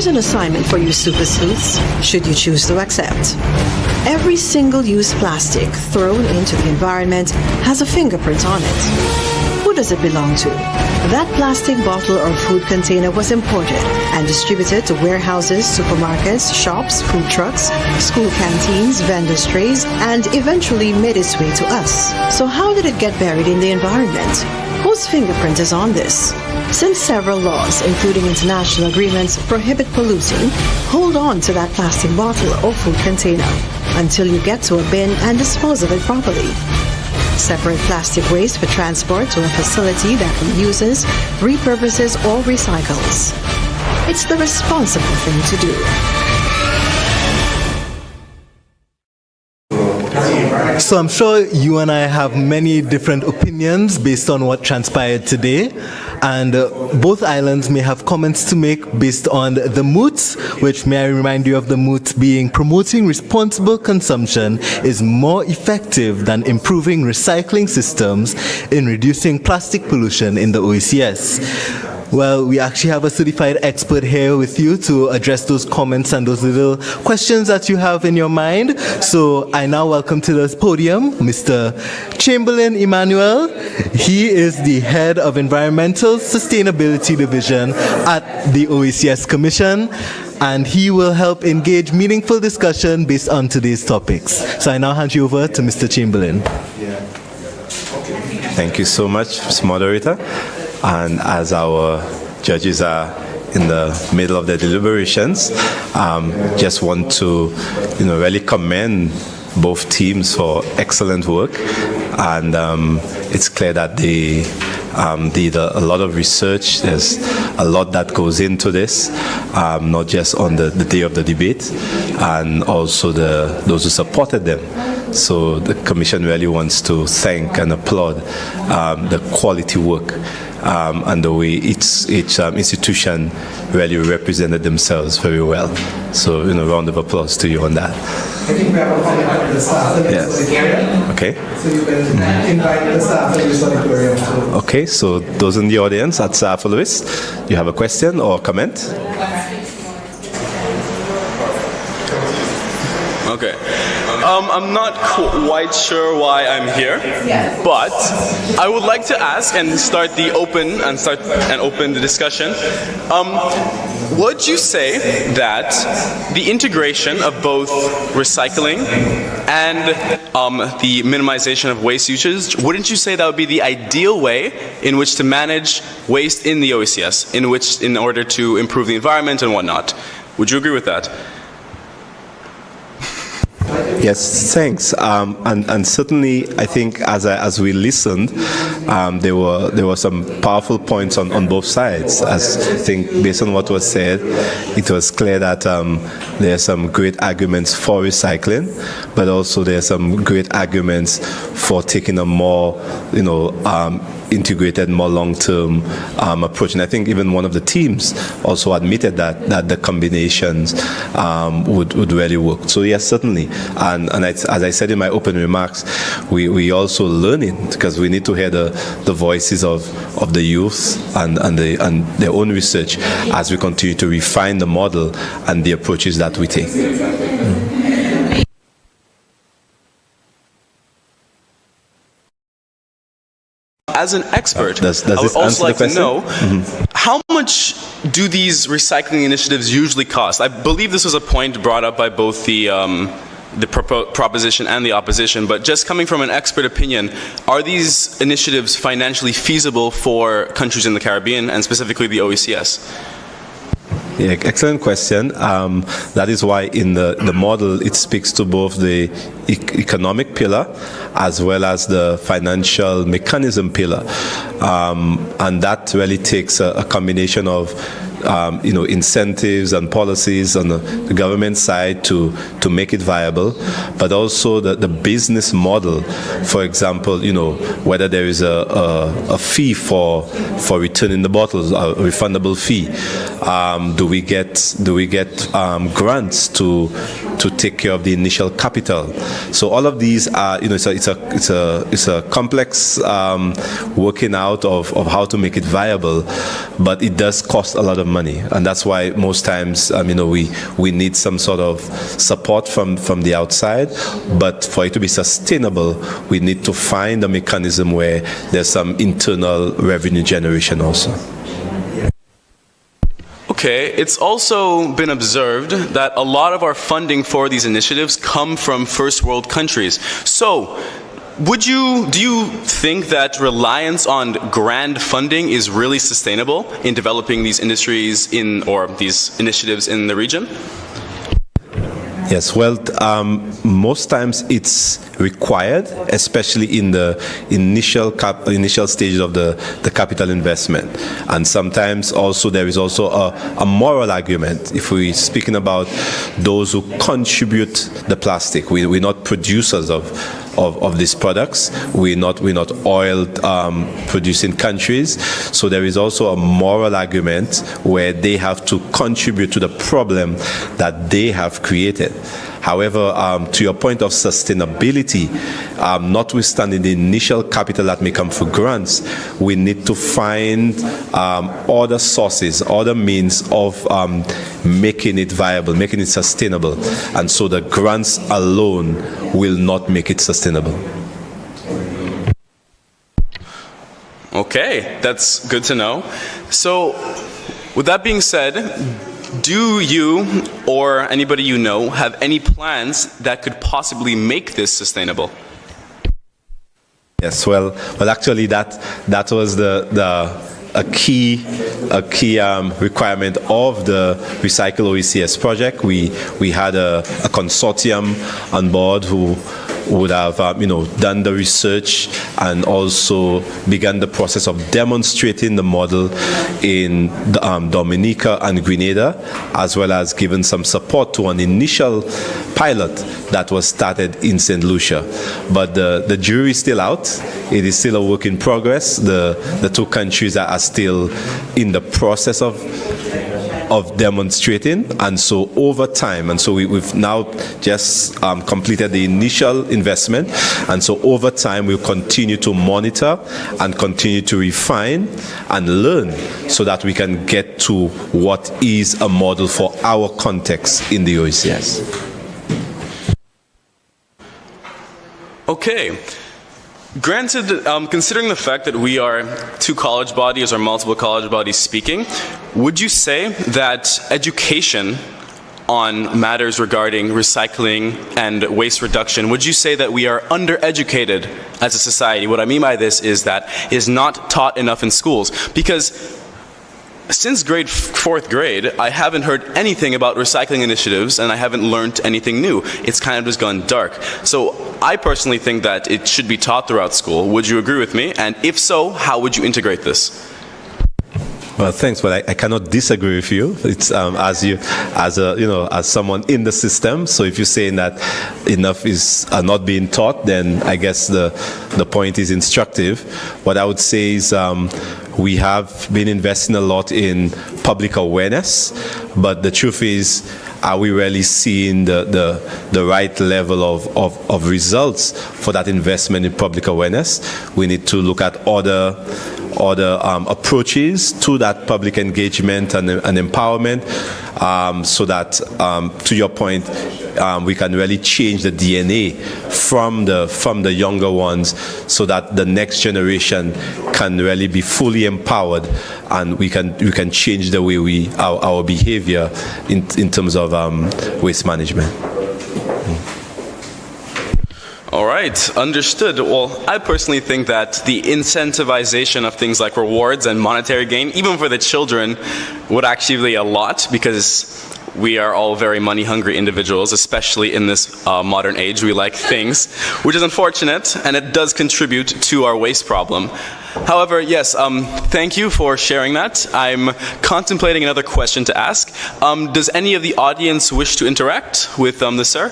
Here's an assignment for you super sleuths, should you choose to accept. Every single-use plastic thrown into the environment has a fingerprint on it. Who does it belong to? That plastic bottle or food container was imported and distributed to warehouses, supermarkets, shops, food trucks, school canteens, vendor trays, and eventually made its way to us. So how did it get buried in the environment? Whose fingerprint is on this? Since several laws, including international agreements, prohibit polluting, hold on to that plastic bottle or food container until you get to a bin and dispose of it properly. Separate plastic waste for transport to a facility that reuses, repurposes, or recycles. It's the responsible thing to do. So I'm sure you and I have many different opinions based on what transpired today, and both islands may have comments to make based on the moots, which, may I remind you of the moot being promoting responsible consumption is more effective than improving recycling systems in reducing plastic pollution in the OECS. Well, we actually have a certified expert here with you to address those comments and those little questions that you have in your mind. So I now welcome to the podium Mr. Chamberlain Emmanuel. He is the head of Environmental Sustainability Division at the OECS Commission, and he will help engage meaningful discussion based on today's topics. So I now hand you over to Mr. Chamberlain. Thank you so much, Mr. Moderator. And as our judges are in the middle of their deliberations, just want to, really commend both teams for excellent work. And it's clear that they did a lot of research. There's a lot that goes into this, not just on the day of the debate, and also those who supported them. So the Commission really wants to thank and applaud the quality work and the way each institution really represented themselves very well. So, round of applause to you on that. I think we have a comment from the staff of this auditorium. Okay. So you can invite the staff of this auditorium to... Okay, so those in the audience at South Louis, you have a question or comment? Okay. I'm not quite sure why I'm here, but I would like to ask and start open the discussion. Would you say that the integration of both recycling and the minimization of waste usage, wouldn't you say that would be the ideal way in which to manage waste in the OECS, in order to improve the environment and whatnot? Would you agree with that? Yes, thanks. And certainly, I think as we listened, there were some powerful points on both sides. As I think, based on what was said, it was clear that there are some great arguments for recycling, but also there are some great arguments for taking a more, integrated, more long-term approach. And I think even one of the teams also admitted that the combinations would really work. So yes, certainly. And as I said in my open remarks, we also learning, because we need to hear the voices of the youth and their own research as we continue to refine the model and the approaches that we take. As an expert, does I would this also like to answer the know question? how much do these recycling initiatives usually cost? I believe this was a point brought up by both the proposition and the opposition, but just coming from an expert opinion, are these initiatives financially feasible for countries in the Caribbean and specifically the OECS? Yeah, excellent question. That is why in the model it speaks to both the economic pillar as well as the financial mechanism pillar, and that really takes a combination of incentives and policies on the government side to make it viable, but also the business model. For example, whether there is a fee for returning the bottles, a refundable fee. Do we get grants to take care of the initial capital? So all of these are, it's a complex working out of how to make it viable, but it does cost a lot of money, and that's why most times we need some sort of support from the outside. But for it to be sustainable, we need to find a mechanism where there's some internal revenue generation also. Okay, it's also been observed that a lot of our funding for these initiatives come from first world countries. So, do you think that reliance on grant funding is really sustainable in developing these industries or these initiatives in the region? Yes, well, most times it's required, especially in the initial stages of the capital investment. And sometimes also there is also a moral argument. If we're speaking about those who contribute the plastic, we're not producers of these products. We're not oil producing countries. So there is also a moral argument where they have to contribute to the problem that they have created. However, to your point of sustainability, notwithstanding the initial capital that may come for grants, we need to find other sources, other means of making it viable, making it sustainable. And so the grants alone will not make it sustainable. Okay, that's good to know. So, with that being said, do you or anybody you know have any plans that could possibly make this sustainable? Yes, well, actually, that was a key requirement of the Recycle OECS project. We had a consortium on board who would have done the research and also begun the process of demonstrating the model in Dominica and Grenada, as well as given some support to an initial pilot that was started in St. Lucia. But the jury is still out. It is still a work in progress. The two countries are still in the process of demonstrating, and so over time, and so we've now just completed the initial investment, and so over time we'll continue to monitor and continue to refine and learn so that we can get to what is a model for our context in the OECS. Okay. Granted, considering the fact that we are two college bodies or multiple college bodies speaking, would you say that education on matters regarding recycling and waste reduction, would you say that we are undereducated as a society? What I mean by this is that it is not taught enough in schools, because since fourth grade, I haven't heard anything about recycling initiatives, and I haven't learned anything new. It's kind of just gone dark. So I personally think that it should be taught throughout school. Would you agree with me? And if so, how would you integrate this? Well, thanks, but I cannot disagree with you. It's as someone in the system. So if you're saying that enough is not being taught, then I guess the point is instructive. What I would say is we have been investing a lot in public awareness, but the truth is, are we really seeing the right level of results for that investment in public awareness? We need to look at other approaches to that public engagement and empowerment, so that, to your point, we can really change the DNA from the younger ones, so that the next generation can really be fully empowered, and we can change the way our behavior in terms of waste management. All right, understood. Well, I personally think that the incentivization of things like rewards and monetary gain, even for the children, would actually be a lot, because we are all very money-hungry individuals, especially in this modern age. We like things, which is unfortunate, and it does contribute to our waste problem. However, yes, thank you for sharing that. I'm contemplating another question to ask. Does any of the audience wish to interact with the sir?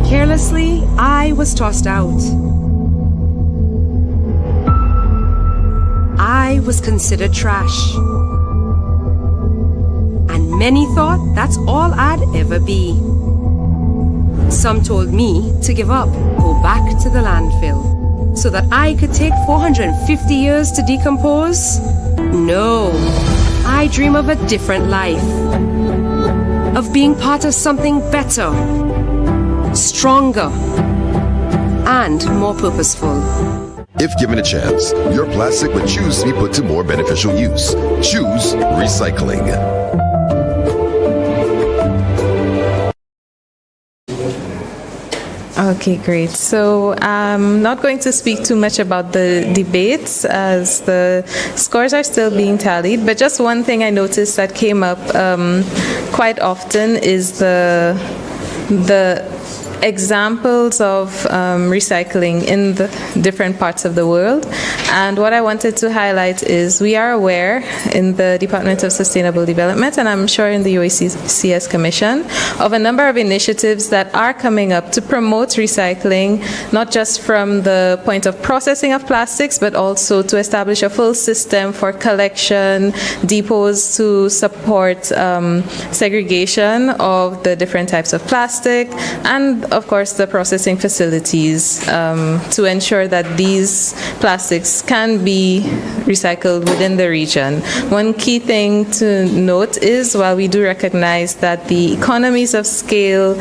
Carelessly, I was tossed out. I was considered trash. And many thought that's all I'd ever be. Some told me to give up, go back to the landfill, so that I could take 450 years to decompose. No, I dream of a different life, of being part of something better, stronger, and more purposeful. If given a chance, your plastic would choose to be put to more beneficial use. Choose recycling. Okay, great. So I'm not going to speak too much about the debates as the scores are still being tallied, but just one thing I noticed that came up quite often is the examples of recycling in the different parts of the world. And what I wanted to highlight is we are aware in the Department of Sustainable Development, and I'm sure in the OECS Commission, of a number of initiatives that are coming up to promote recycling, not just from the point of processing of plastics, but also to establish a full system for collection, depots to support segregation of the different types of plastic, and of course the processing facilities to ensure that these plastics can be recycled within the region. One key thing to note is, while we do recognize that the economies of scale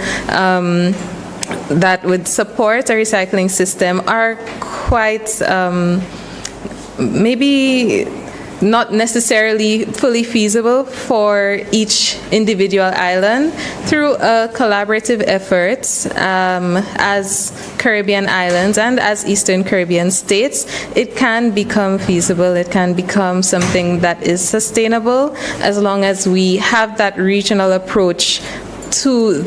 that would support a recycling system are quite maybe not necessarily fully feasible for each individual island, through a collaborative effort as Caribbean islands and as Eastern Caribbean states, it can become feasible, it can become something that is sustainable as long as we have that regional approach to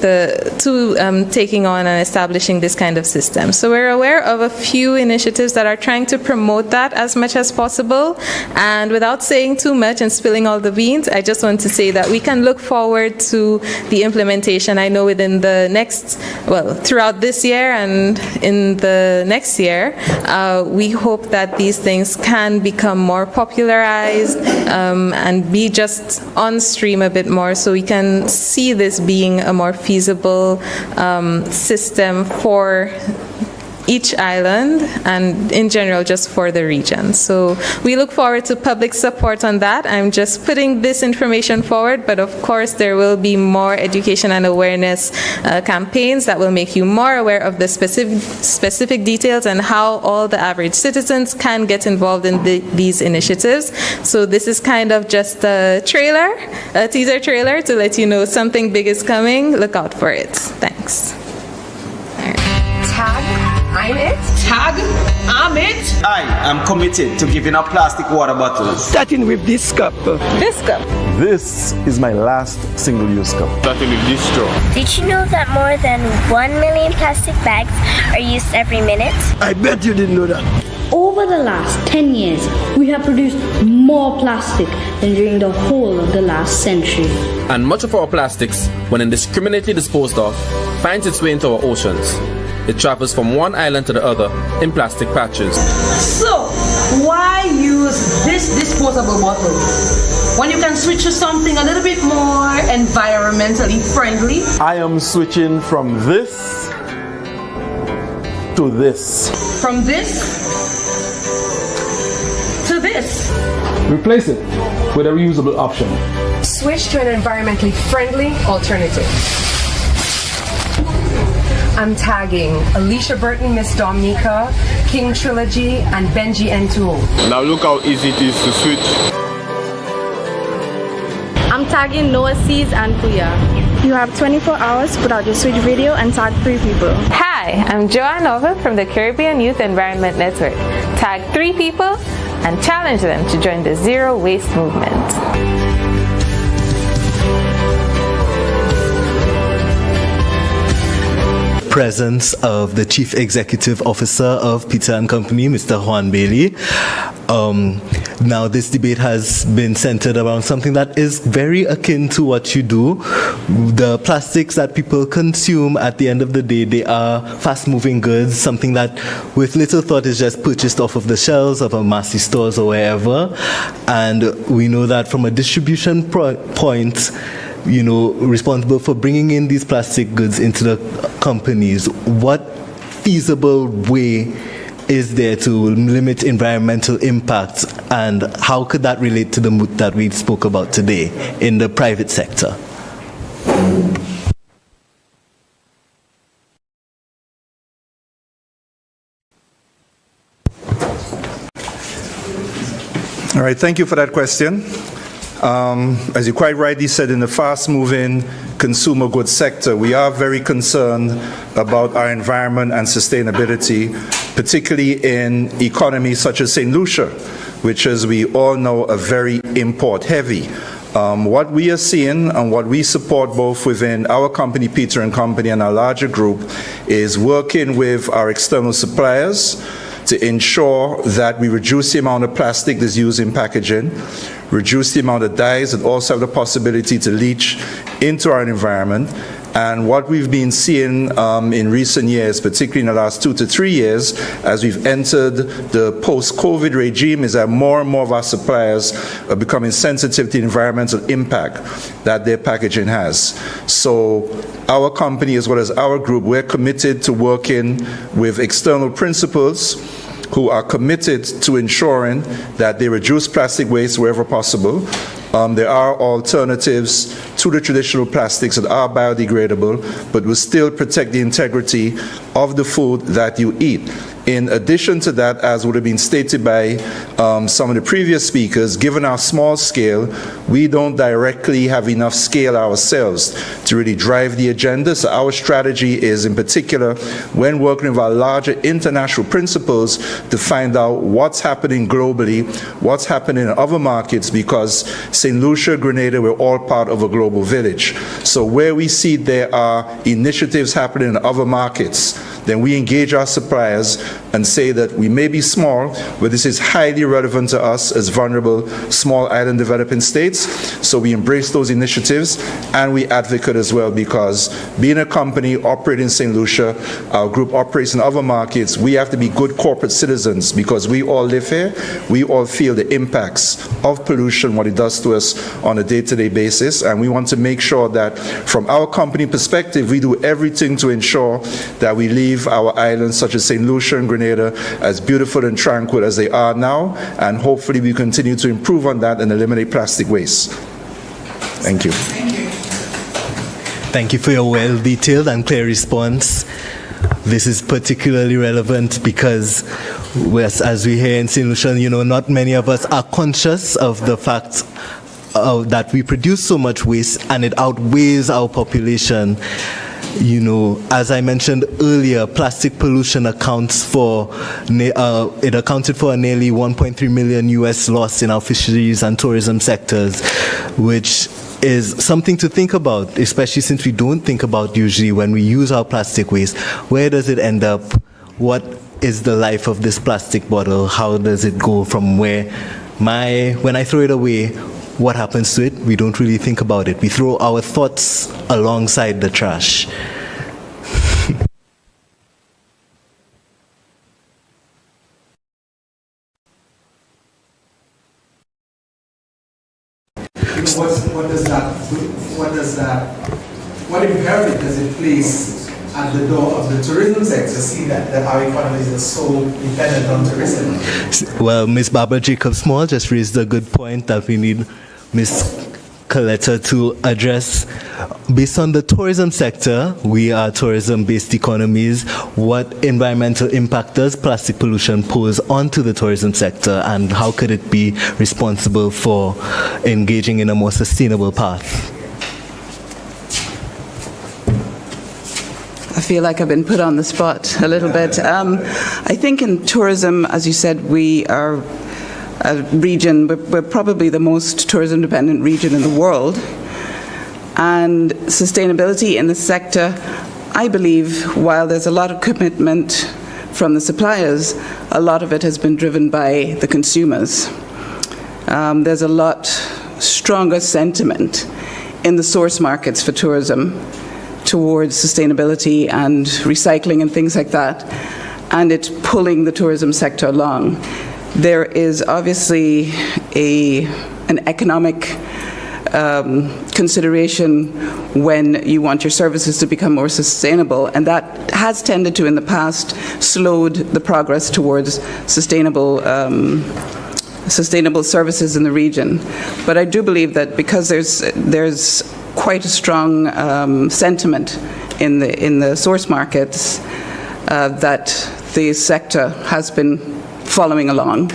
taking on and establishing this kind of system. So we're aware of a few initiatives that are trying to promote that as much as possible. And without saying too much and spilling all the beans, I just want to say that we can look forward to the implementation. I know within the next, throughout this year and in the next year, we hope that these things can become more popularized and be just on stream a bit more, so we can see this being a more feasible system for each island and in general just for the region. So we look forward to public support on that. I'm just putting this information forward, but of course there will be more education and awareness campaigns that will make you more aware of the specific details and how all the average citizens can get involved in these initiatives. So this is kind of just a trailer, a teaser trailer to let you know something big is coming. Look out for it. Thanks. Tag, I'm it. Tag, I'm it. I am committed to giving up plastic water bottles. Starting with this cup. This cup. This is my last single-use cup. Starting with this straw. Did you know that more than 1 million plastic bags are used every minute? I bet you didn't know that. Over the last 10 years, we have produced more plastic than during the whole of the last century. And much of our plastics, when indiscriminately disposed of, finds its way into our oceans. It travels from one island to the other in plastic patches. So, why use this disposable bottle when you can switch to something a little bit more environmentally friendly? I am switching from this to this. From this to this. Replace it with a reusable option. Switch to an environmentally friendly alternative. I'm tagging Alicia Burton, Miss Dominica, King Trilogy, and Benji N2O. Now look how easy it is to switch. I'm tagging Noah Seas and Puya. You have 24 hours to put out your switch video and tag 3 people. Hi, I'm Joanne Nova from the Caribbean Youth Environment Network. Tag 3 people and challenge them to join the Zero Waste Movement. Presence of the Chief Executive Officer of Peter & Company, Mr. Juan Bailey. Now, this debate has been centered around something that is very akin to what you do. The plastics that people consume, at the end of the day, they are fast-moving goods, something that with little thought is just purchased off of the shelves of a Massey stores or wherever. And we know that from a distribution point, responsible for bringing in these plastic goods into the companies, what feasible way is there to limit environmental impact, and how could that relate to the mood that we spoke about today in the private sector? All right, thank you for that question. As you quite rightly said, in the fast-moving consumer goods sector, we are very concerned about our environment and sustainability, particularly in economies such as St. Lucia, which, as we all know, are very import-heavy. What we are seeing and what we support both within our company, Peter & Company, and our larger group is working with our external suppliers to ensure that we reduce the amount of plastic that's used in packaging, reduce the amount of dyes that also have the possibility to leach into our environment. And what we've been seeing in recent years, particularly in the last 2 to 3 years, as we've entered the post-COVID regime, is that more and more of our suppliers are becoming sensitive to the environmental impact that their packaging has. So our company, as well as our group, we're committed to working with external principals who are committed to ensuring that they reduce plastic waste wherever possible. There are alternatives to the traditional plastics that are biodegradable, but will still protect the integrity of the food that you eat. In addition to that, as would have been stated by some of the previous speakers, given our small scale, we don't directly have enough scale ourselves to really drive the agenda. So our strategy is, in particular, when working with our larger international principals, to find out what's happening globally, what's happening in other markets, because St. Lucia, Grenada, we're all part of a global village. So where we see there are initiatives happening in other markets, then we engage our suppliers and say that we may be small, but this is highly relevant to us as vulnerable small island developing states. So we embrace those initiatives and we advocate as well, because being a company operating in St. Lucia, our group operates in other markets, we have to be good corporate citizens because we all live here, we all feel the impacts of pollution, what it does to us on a day-to-day basis, and we want to make sure that from our company perspective, we do everything to ensure that we leave our islands such as St. Lucia and Grenada as beautiful and tranquil as they are now, and hopefully we continue to improve on that and eliminate plastic waste. Thank you. Thank you for your well-detailed and clear response. This is particularly relevant because, as we hear in St. Lucia, not many of us are conscious of the fact that we produce so much waste and it outweighs our population. As I mentioned earlier, plastic pollution accounted for a nearly 1.3 million US loss in our fisheries and tourism sectors, which is something to think about, especially since we don't think about usually when we use our plastic waste. Where does it end up? What is the life of this plastic bottle? How does it go from when I throw it away, what happens to it? We don't really think about it. We throw our thoughts alongside the trash. What imperative does it place at the door of the tourism sector, see that our economies are so dependent on tourism? Well, Ms. Barbara Jacobs-Small just raised a good point that we need Ms. Coletta to address. Based on the tourism sector, we are tourism-based economies. What environmental impact does plastic pollution pose onto the tourism sector, and how could it be responsible for engaging in a more sustainable path? I feel like I've been put on the spot a little bit. I think in tourism, as you said, we are a region, we're probably the most tourism-dependent region in the world. And sustainability in the sector, I believe, while there's a lot of commitment from the suppliers, a lot of it has been driven by the consumers. There's a lot stronger sentiment in the source markets for tourism towards sustainability and recycling and things like that, and it's pulling the tourism sector along. There is obviously an economic consideration when you want your services to become more sustainable, and that has tended to, in the past, slowed the progress towards sustainable services in the region. But I do believe that because there's quite a strong sentiment in the source markets that the sector has been following along.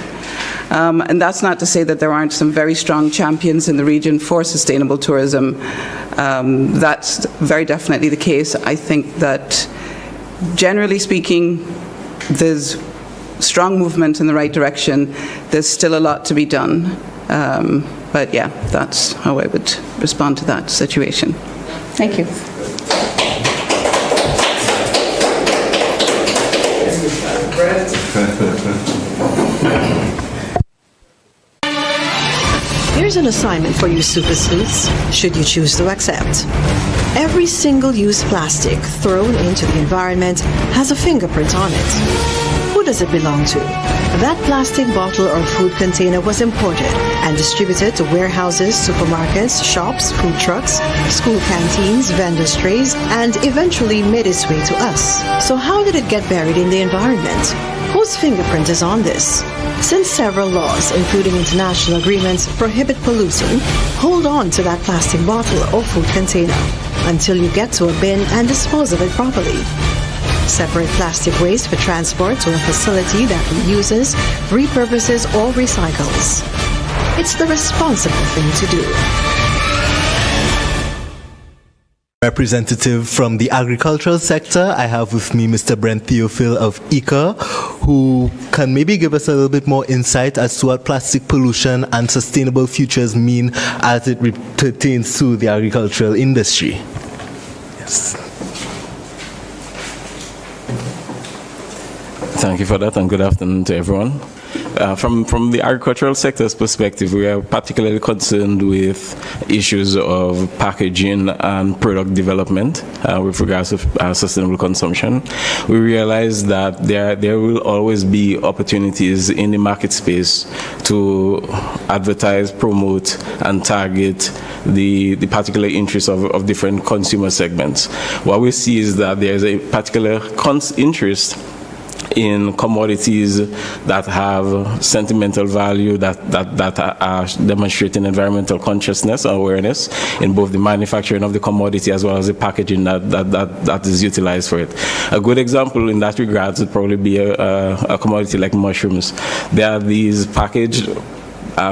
And that's not to say that there aren't some very strong champions in the region for sustainable tourism. That's very definitely the case. I think that, generally speaking, there's strong movement in the right direction. There's still a lot to be done. But yeah, that's how I would respond to that situation. Thank you. Here's an assignment for you super sleuths, should you choose to accept. Every single-use plastic thrown into the environment has a fingerprint on it. Who does it belong to? That plastic bottle or food container was imported and distributed to warehouses, supermarkets, shops, food trucks, school canteens, vendor trays, and eventually made its way to us. So how did it get buried in the environment? Whose fingerprint is on this? Since several laws, including international agreements, prohibit polluting, hold on to that plastic bottle or food container until you get to a bin and dispose of it properly. Separate plastic waste for transport to a facility that reuses, repurposes, or recycles. It's the responsible thing to do. Representative from the agricultural sector, I have with me Mr. Brent Theophil of ICA, who can maybe give us a little bit more insight as to what plastic pollution and sustainable futures mean as it pertains to the agricultural industry. Yes. Thank you for that, and good afternoon to everyone. From the agricultural sector's perspective, we are particularly concerned with issues of packaging and product development with regards to sustainable consumption. We realize that there will always be opportunities in the market space to advertise, promote, and target the particular interests of different consumer segments. What we see is that there is a particular interest in commodities that have sentimental value, that are demonstrating environmental consciousness or awareness in both the manufacturing of the commodity as well as the packaging that is utilized for it. A good example in that regard would probably be a commodity like mushrooms. There are these packaged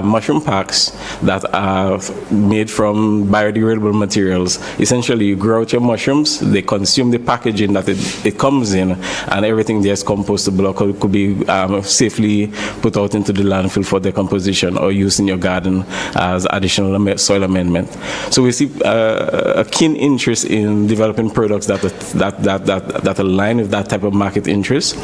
mushroom packs that are made from biodegradable materials. Essentially, you grow out your mushrooms, they consume the packaging that it comes in, and everything there is compostable or could be safely put out into the landfill for decomposition or used in your garden as additional soil amendment. So we see a keen interest in developing products that align with that type of market interest.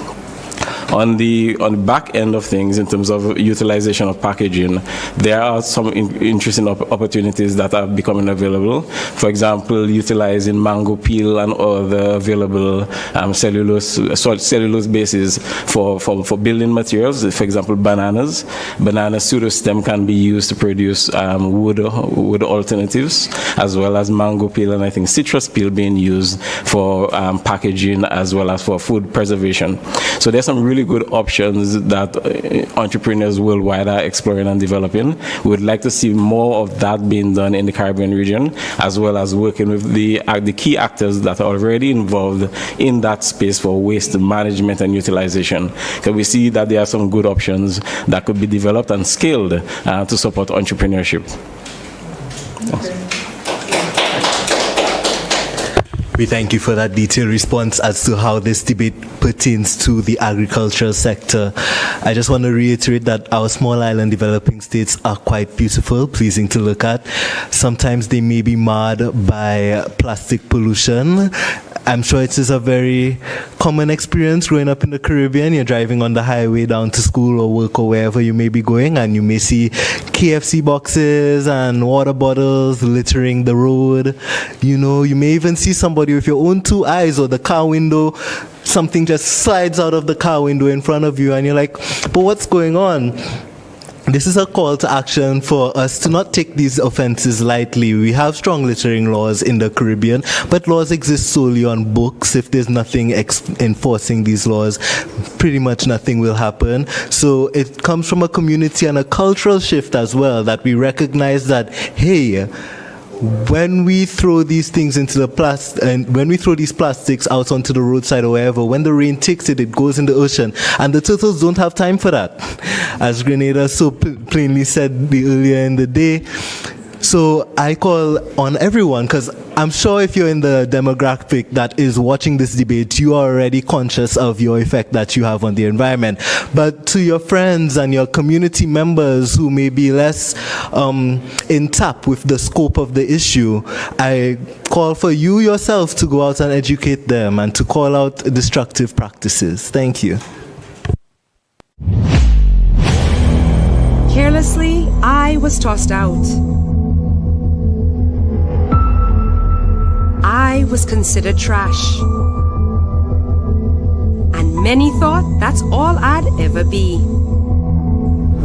On the back end of things, in terms of utilization of packaging, there are some interesting opportunities that are becoming available. For example, utilizing mango peel and other available cellulose bases for building materials. For example, bananas. Banana pseudostem can be used to produce wood alternatives, as well as mango peel and I think citrus peel being used for packaging as well as for food preservation. So there's some really good options that entrepreneurs worldwide are exploring and developing. We would like to see more of that being done in the Caribbean region, as well as working with the key actors that are already involved in that space for waste management and utilization. So we see that there are some good options that could be developed and scaled to support entrepreneurship. Yes. We thank you for that detailed response as to how this debate pertains to the agricultural sector. I just want to reiterate that our small island developing states are quite beautiful, pleasing to look at. Sometimes they may be marred by plastic pollution. I'm sure it is a very common experience growing up in the Caribbean. You're driving on the highway down to school or work or wherever you may be going, and you may see KFC boxes and water bottles littering the road. You know, you may even see somebody with your own two eyes, or the car window, something just slides out of the car window in front of you, and you're like, but what's going on? This is a call to action for us to not take these offenses lightly. We have strong littering laws in the Caribbean, but laws exist solely on books. If there's nothing enforcing these laws, pretty much nothing will happen. So it comes from a community and a cultural shift as well, that we recognize that, hey, when we throw these things into the and when we throw these plastics out onto the roadside or wherever, when the rain takes it, it goes in the ocean, and the turtles don't have time for that, as Grenada so plainly said earlier in the day. So I call on everyone, because I'm sure if you're in the demographic that is watching this debate, you are already conscious of your effect that you have on the environment. But to your friends and your community members who may be less in tap with the scope of the issue, I call for you yourself to go out and educate them and to call out destructive practices. Thank you. Carelessly, I was tossed out. I was considered trash. And many thought that's all I'd ever be.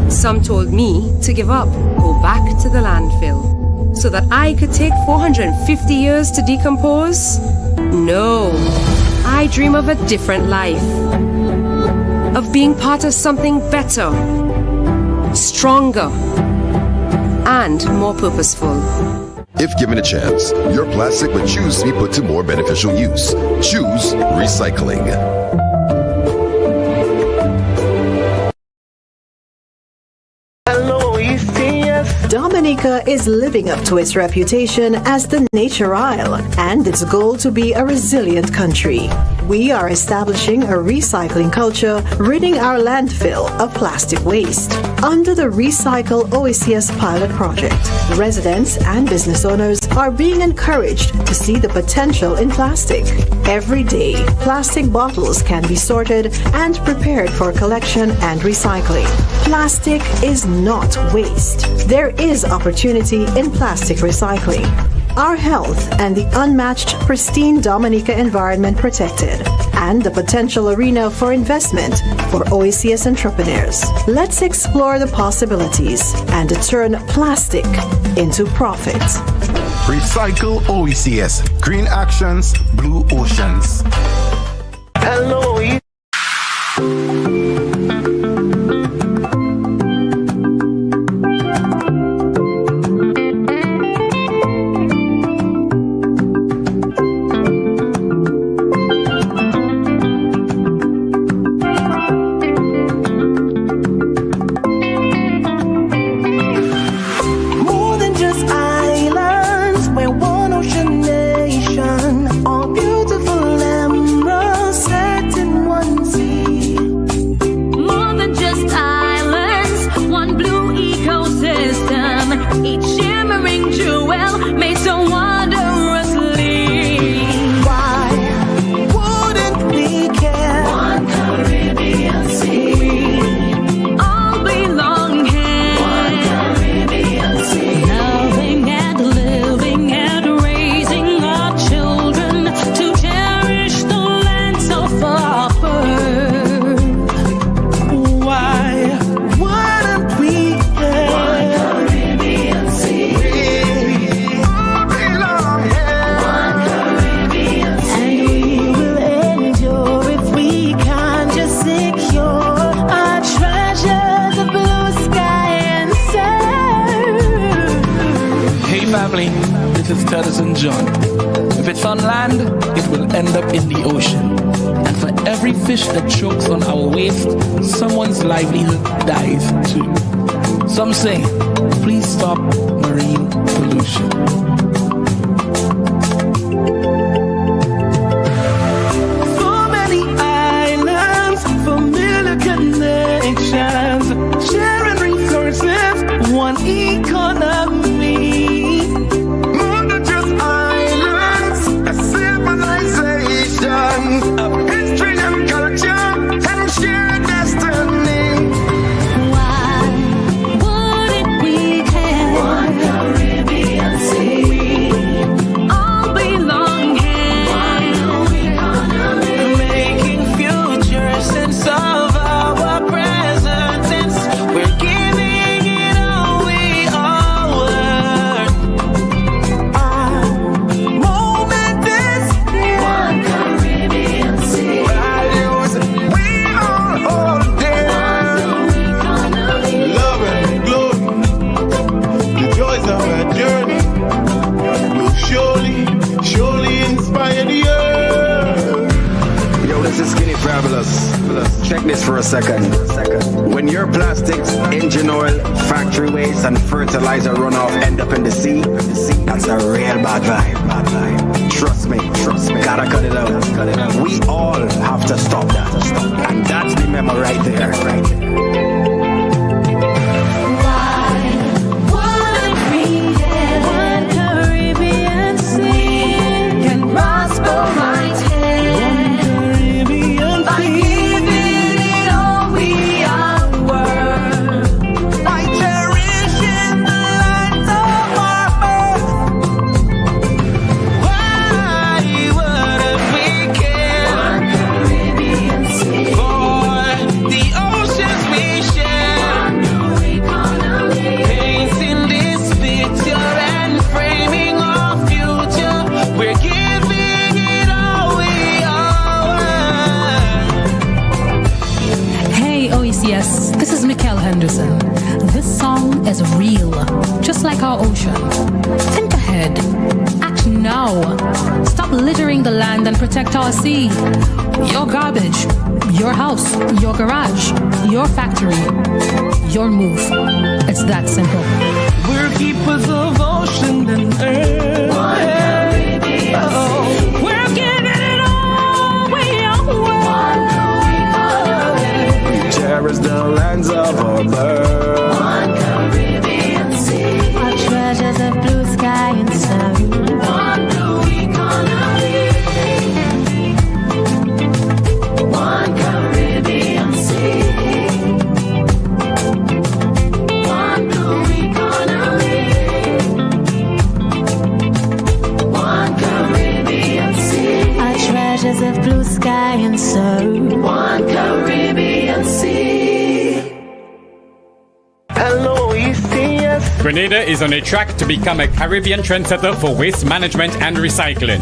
Some told me to give up, go back to the landfill, so that I could take 450 years to decompose. No, I dream of a different life, of being part of something better, stronger, and more purposeful. If given a chance, your plastic would choose to be put to more beneficial use. Choose recycling. Dominica is living up to its reputation as the Nature Isle and its goal to be a resilient country. We are establishing a recycling culture, ridding our landfill of plastic waste. Under the Recycle OECS pilot project, residents and business owners are being encouraged to see the potential in plastic. Every day, plastic bottles can be sorted and prepared for collection and recycling. Plastic is not waste. There is opportunity in plastic recycling. Our health and the unmatched pristine Dominica environment protected, and the potential arena for investment for OECS entrepreneurs. Let's explore the possibilities and turn plastic into profit. Recycle OECS. Green actions, blue oceans. Hello. If it's on land, it will end up in the ocean. And for every fish that chokes on our waste, someone's livelihood dies too. Some say, please stop marine pollution. So many islands, familiar connections, sharing resources, one economy. Of history and culture and shared destiny. Why wouldn't we have one Caribbean sea? Engine oil, factory waste, and fertilizer runoff end up in the sea. That's a real bad vibe. Trust me, gotta cut it out. We all have to stop that. And that's the memo right there. This song is real, just like our ocean. Think ahead. Act now. Stop littering the land and protect our sea. Your garbage, your house, your garage, your factory, your move. It's that simple. We're keepers of ocean and earth. We're giving it all we own. Cherish the lands of our birth. One Caribbean sea. Our treasures of blue sky and sun. One blue economy. One Caribbean sea. One blue economy. One Caribbean sea. Our treasures of blue sky and sun. One Caribbean sea. Hello, OECS. Grenada is on a track to become a Caribbean trendsetter for waste management and recycling.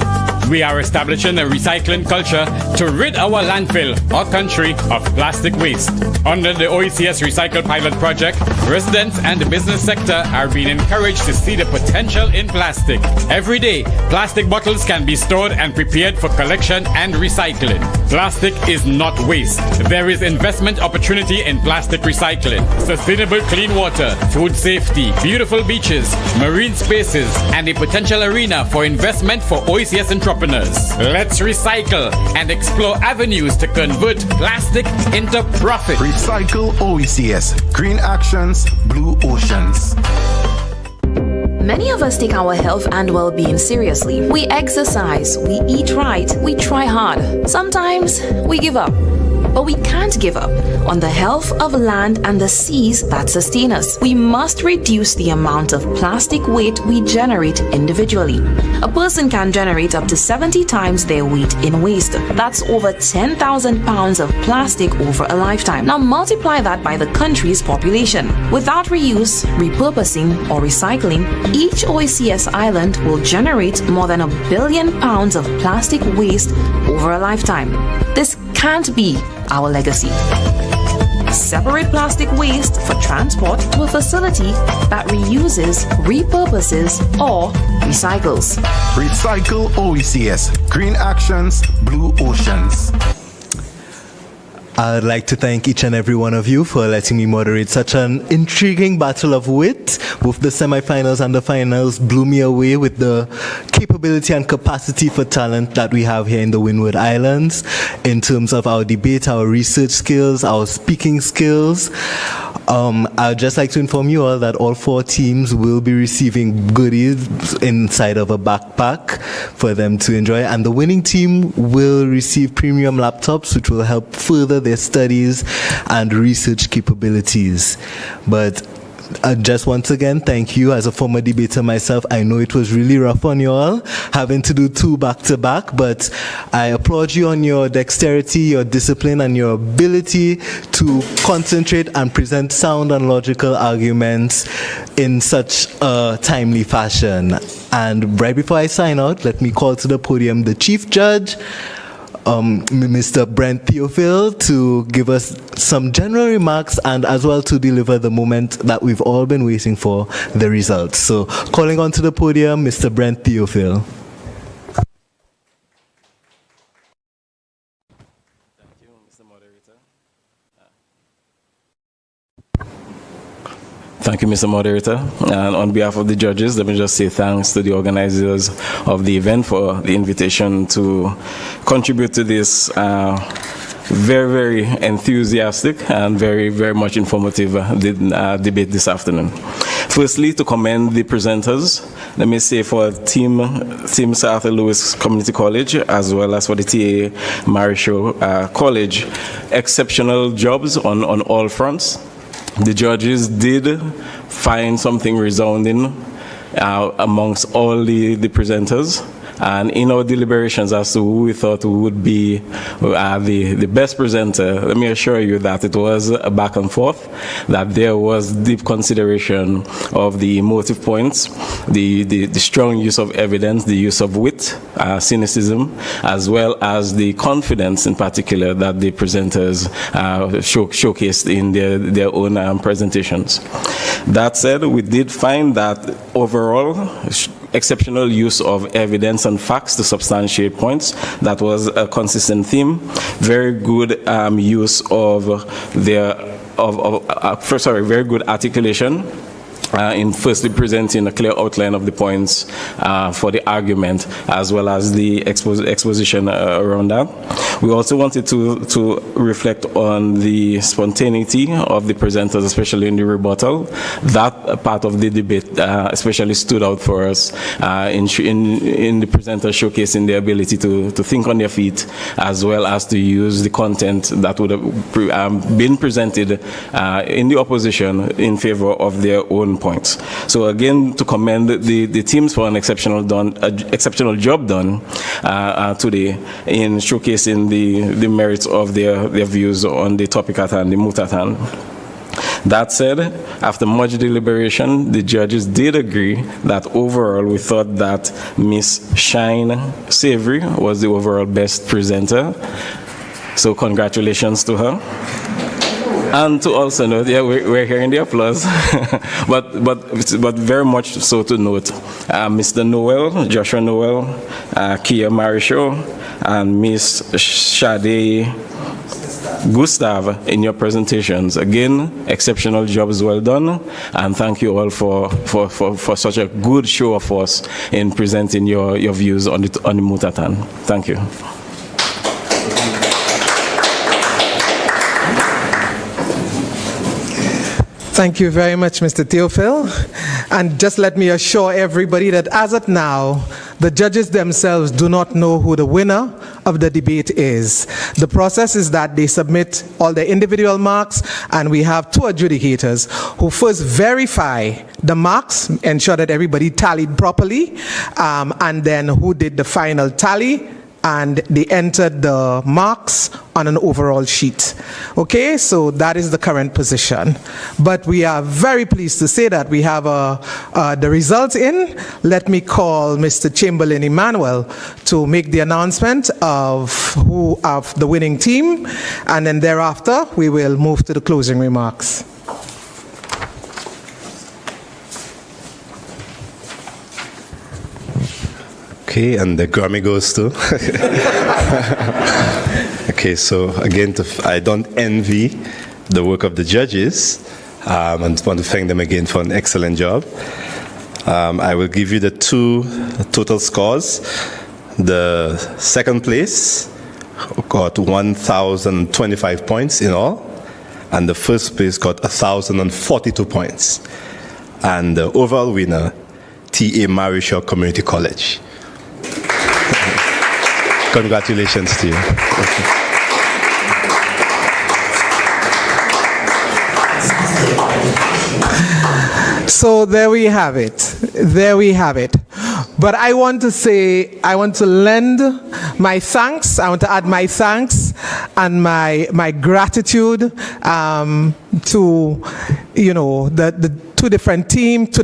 We are establishing a recycling culture to rid our landfill, our country, of plastic waste. Under the OECS Recycle Pilot Project, residents and the business sector are being encouraged to see the potential in plastic. Every day, plastic bottles can be stored and prepared for collection and recycling. Plastic is not waste. There is investment opportunity in plastic recycling, sustainable clean water, food safety, beautiful beaches, marine spaces, and a potential arena for investment for OECS entrepreneurs. Let's recycle and explore avenues to convert plastic into profit. Recycle OECS. Green actions, blue oceans. Many of us take our health and well-being seriously. We exercise, we eat right, we try hard. Sometimes we give up. But we can't give up on the health of land and the seas that sustain us. We must reduce the amount of plastic weight we generate individually. A person can generate up to 70 times their weight in waste. That's over 10,000 pounds of plastic over a lifetime. Now multiply that by the country's population. Without reuse, repurposing, or recycling, each OECS island will generate more than 1 billion pounds of plastic waste over a lifetime. This can't be our legacy. Separate plastic waste for transport to a facility that reuses, repurposes, or recycles. Recycle OECS. Green actions, blue oceans. I'd like to thank each and every one of you for letting me moderate such an intriguing battle of wit. Both the semifinals and the finals blew me away with the capability and capacity for talent that we have here in the Windward Islands in terms of our debate, our research skills, our speaking skills. I'd just like to inform you all that all 4 teams will be receiving goodies inside of a backpack for them to enjoy, and the winning team will receive premium laptops which will help further their studies and research capabilities. But just once again, thank you. As a former debater myself, I know it was really rough on you all, having to do 2 back-to-back, but I applaud you on your dexterity, your discipline, and your ability to concentrate and present sound and logical arguments in such a timely fashion. And right before I sign out, let me call to the podium the Chief Judge, Mr. Brent Theophil, to give us some general remarks and as well to deliver the moment that we've all been waiting for, the results. So calling on to the podium, Mr. Brent Theophil. Thank you, Mr. Moderator. And on behalf of the judges, let me just say thanks to the organizers of the event for the invitation to contribute to this very, very enthusiastic and very, very much informative debate this afternoon. Firstly, to commend the presenters, let me say for Team Sir Arthur Lewis Community College, as well as for the TA Marisho College, exceptional jobs on all fronts. The judges did find something resounding amongst all the presenters. And in our deliberations as to who we thought would be the best presenter, let me assure you that it was a back and forth, that there was deep consideration of the emotive points, the strong use of evidence, the use of wit, cynicism, as well as the confidence in particular that the presenters showcased in their own presentations. That said, we did find that overall, exceptional use of evidence and facts to substantiate points. That was a consistent theme. Very good use of very good articulation. In firstly presenting a clear outline of the points for the argument, as well as the exposition around that. We also wanted to reflect on the spontaneity of the presenters, especially in the rebuttal. That part of the debate especially stood out for us in the presenters showcasing their ability to think on their feet, as well as to use the content that would have been presented in the opposition in favor of their own points. So again, to commend the teams for an exceptional job done today in showcasing the merits of their views on the topic at hand, the moot at hand. That said, after much deliberation, the judges did agree that overall we thought that Miss Shine Savory was the overall best presenter. So congratulations to her. And to also note, yeah, we're hearing the applause, but very much so to note, Mr. Noel, Joshua Noel, Kia Marisho, and Miss Shade Gustav in your presentations. Again, exceptional jobs well done, and thank you all for such a good show of force in presenting your views on the moot at hand. Thank you. Thank you very much, Mr. Theophil. And just let me assure everybody that as of now, the judges themselves do not know who the winner of the debate is. The process is that they submit all their individual marks, and we have two adjudicators who first verify the marks, ensure that everybody tallied properly, and then who did the final tally, and they entered the marks on an overall sheet. Okay, so that is the current position. But we are very pleased to say that we have the results in. Let me call Mr. Chamberlain Emmanuel to make the announcement of the winning team, and then thereafter we will move to the closing remarks. Okay, and the Grammy goes to. Okay, so again, I don't envy the work of the judges, and want to thank them again for an excellent job. I will give you the two total scores. The second place got 1,025 points in all, and the first place got 1,042 points. And the overall winner, T.A. Marishaw Community College. Congratulations to you. So there we have it. There we have it. But I want to lend my thanks. I want to add my thanks and my gratitude to, the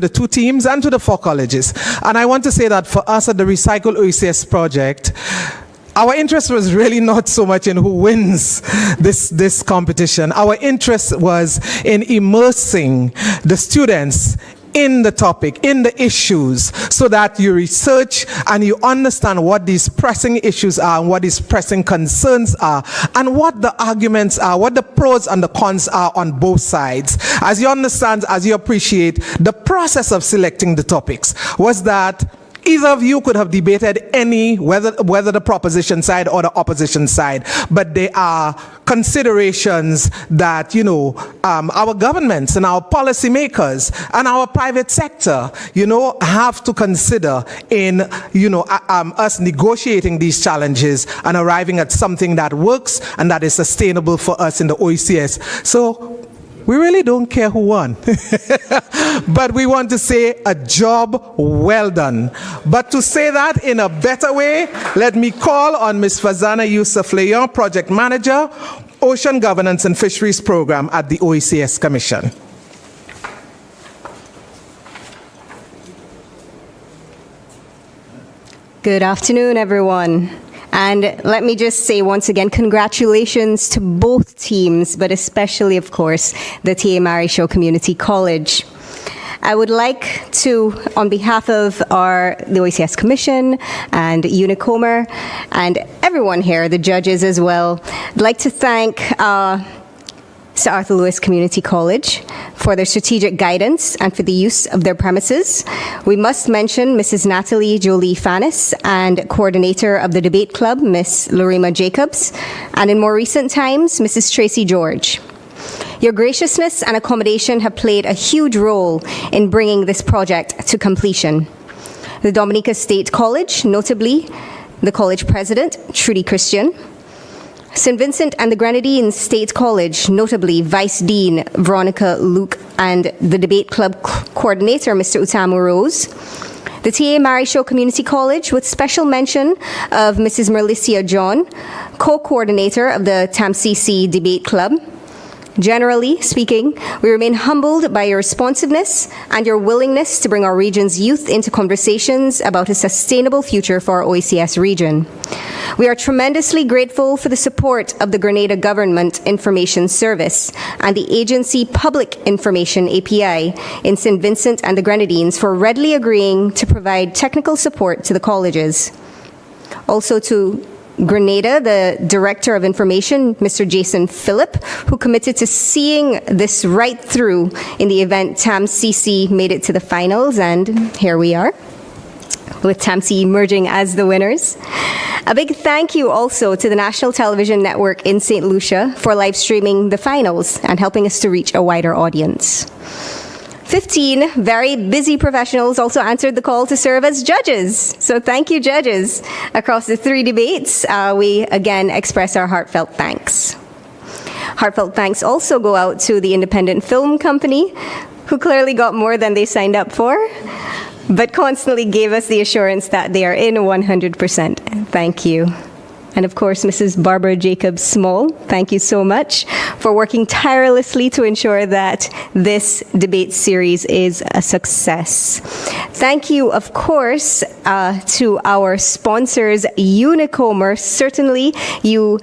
the two teams and to the four colleges. And I want to say that for us at the Recycle OECS project, our interest was really not so much in who wins this competition. Our interest was in immersing the students in the topic, in the issues, so that you research and you understand what these pressing issues are and what these pressing concerns are and what the arguments are, what the pros and the cons are on both sides. As you understand, as you appreciate, the process of selecting the topics was that either of you could have debated whether the proposition side or the opposition side, but there are considerations that, our governments and our policymakers and our private sector, have to consider in, us negotiating these challenges and arriving at something that works and that is sustainable for us in the OECS. So we really don't care who won, but we want to say a job well done. But to say that in a better way, let me call on Ms. Fazana Youssef-Leon, Project Manager, Ocean Governance and Fisheries Program at the OECS Commission. Good afternoon, everyone. And let me just say once again, congratulations to both teams, but especially, of course, the T.A. Mary Show Community College. I would like to, on behalf of the OECS Commission and Unicomer and everyone here, the judges as well, I'd like to thank Sir Arthur Lewis Community College for their strategic guidance and for the use of their premises. We must mention Mrs. Natalie Jolie Fanis and coordinator of the debate club, Miss Lorima Jacobs, and in more recent times, Mrs. Tracy George. Your graciousness and accommodation have played a huge role in bringing this project to completion. The Dominica State College, notably the college president, Trudy Christian, St. Vincent and the Grenadines State College, notably Vice Dean Veronica Luke and the Debate Club Coordinator, Mr. Utamu Rose. The T.A. Mary Show Community College, with special mention of Mrs. Merlicia John, Co-Coordinator of the TAMCC Debate Club. Generally speaking, we remain humbled by your responsiveness and your willingness to bring our region's youth into conversations about a sustainable future for our OECS region. We are tremendously grateful for the support of the Grenada Government Information Service and the Agency Public Information API in St. Vincent and the Grenadines for readily agreeing to provide technical support to the colleges. Also to Grenada, the Director of Information, Mr. Jason Phillip, who committed to seeing this right through in the event TAMCC made it to the finals, and here we are, with TAMC emerging as the winners. A big thank you also to the National Television Network in St. Lucia for live streaming the finals and helping us to reach a wider audience. 15 very busy professionals also answered the call to serve as judges. So thank you, judges. Across the 3 debates, we again express our heartfelt thanks. Heartfelt thanks also go out to the Independent Film Company, who clearly got more than they signed up for, but constantly gave us the assurance that they are in 100%. Thank you. And of course, Mrs. Barbara Jacobs Small, thank you so much for working tirelessly to ensure that this debate series is a success. Thank you, of course, to our sponsors, Unicomer. Certainly, you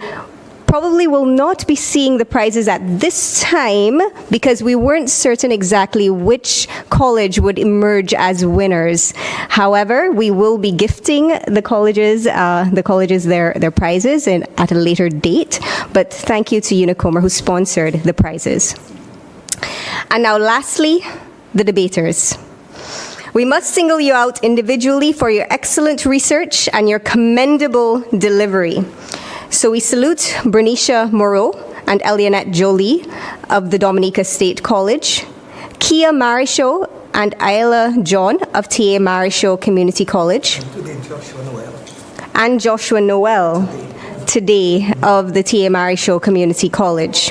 probably will not be seeing the prizes at this time because we weren't certain exactly which college would emerge as winners. However, we will be gifting the colleges their prizes at a later date. But thank you to Unicomer who sponsored the prizes. And now lastly, the debaters. We must single you out individually for your excellent research and your commendable delivery. So we salute Bernicia Moreau and Elionette Jolie of the Dominica State College, Kia Marisho and Ayla John of T.A. Marisho Community College, and Joshua Noel today of the T.A. Marisho Community College.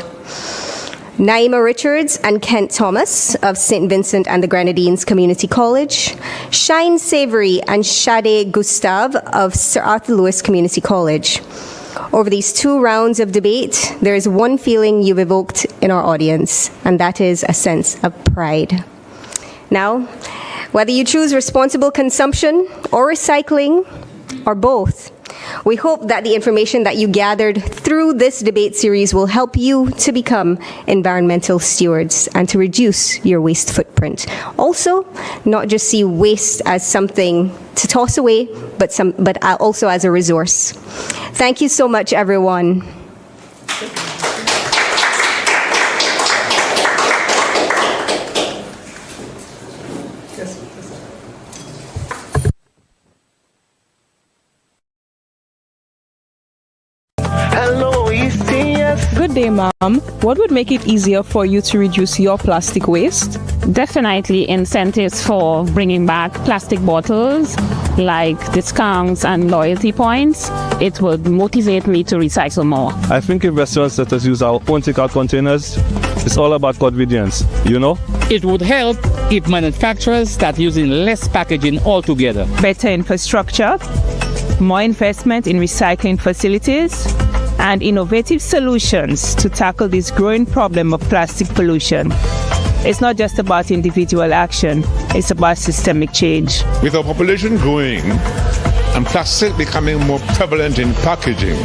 Naima Richards and Kent Thomas of St. Vincent and the Grenadines Community College, Shine Savory and Shade Gustave of Sir Arthur Lewis Community College. Over these 2 rounds of debate, there is one feeling you've evoked in our audience, and that is a sense of pride. Now, whether you choose responsible consumption or recycling, or both, We hope that the information that you gathered through this debate series will help you to become environmental stewards and to reduce your waste footprint. Also, not just see waste as something to toss away, but also as a resource. Thank you so much, everyone. Hello, OECS. Good day, ma'am. What would make it easier for you to reduce your plastic waste? Definitely incentives for bringing back plastic bottles, like discounts and loyalty points. It would motivate me to recycle more. I think if restaurants let us use our own takeout containers, it's all about convenience, you know? It would help if manufacturers start using less packaging altogether. Better infrastructure, more investment in recycling facilities, and innovative solutions to tackle this growing problem of plastic pollution. It's not just about individual action, it's about systemic change. With our population growing and plastic becoming more prevalent in packaging,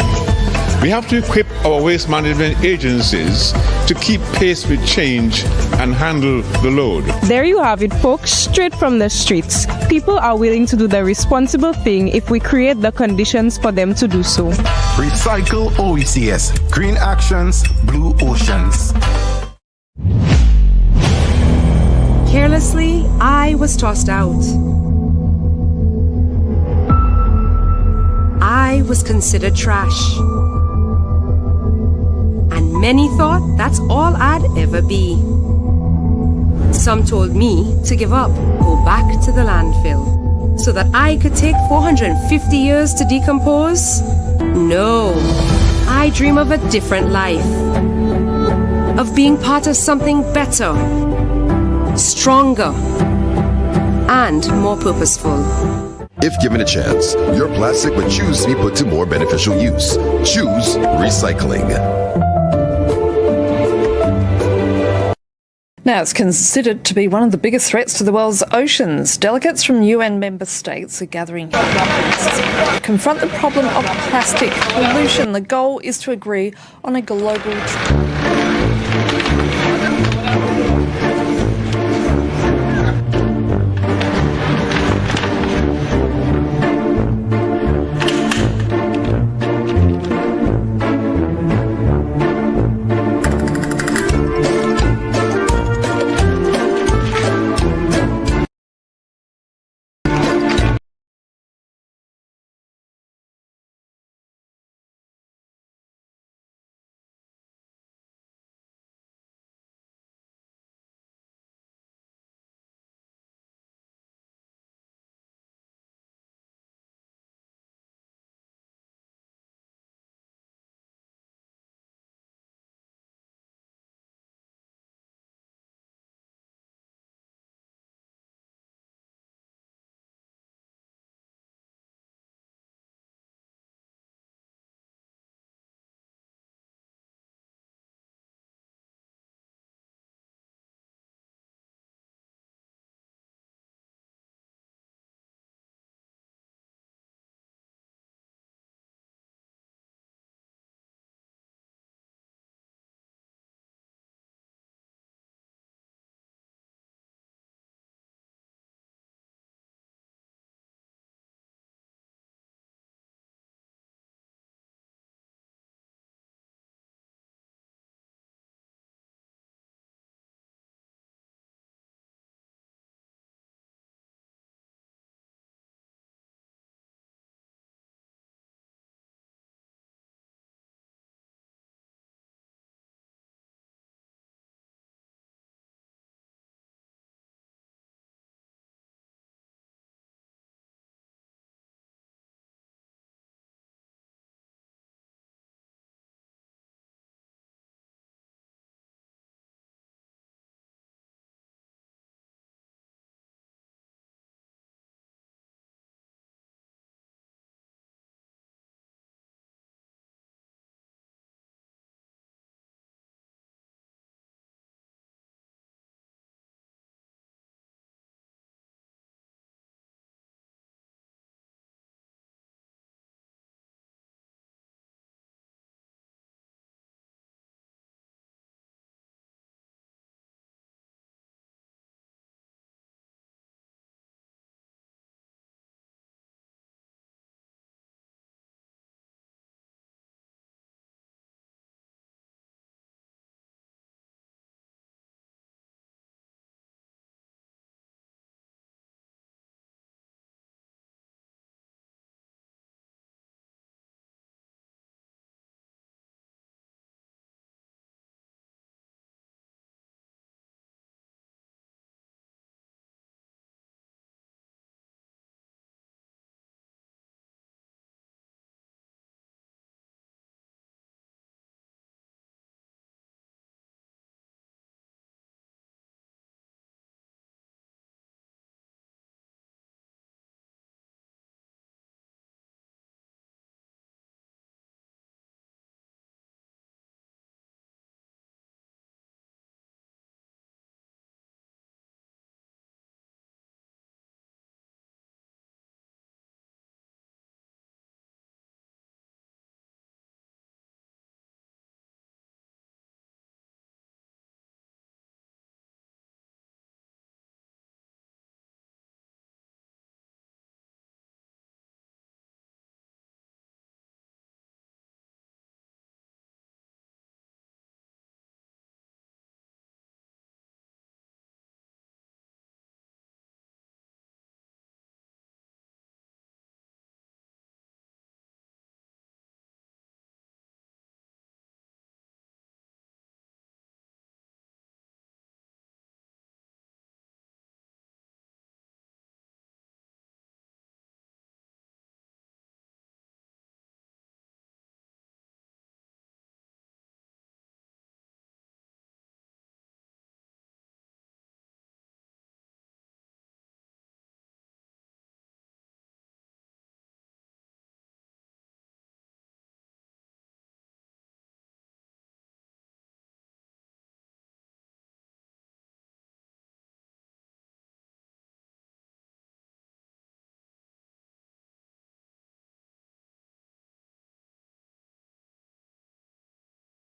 we have to equip our waste management agencies to keep pace with change and handle the load. There you have it, folks, straight from the streets. People are willing to do the responsible thing if we create the conditions for them to do so. Recycle OECS. Green actions, blue oceans. Carelessly, I was tossed out. I was considered trash. And many thought that's all I'd ever be. Some told me to give up, go back to the landfill, so that I could take 450 years to decompose. No, I dream of a different life, of being part of something better, stronger, and more purposeful. If given a chance, your plastic would choose to be put to more beneficial use. Choose recycling. Now, it's considered to be one of the biggest threats to the world's oceans. Delegates from UN member states are gathering to confront the problem of plastic pollution. The goal is to agree on a global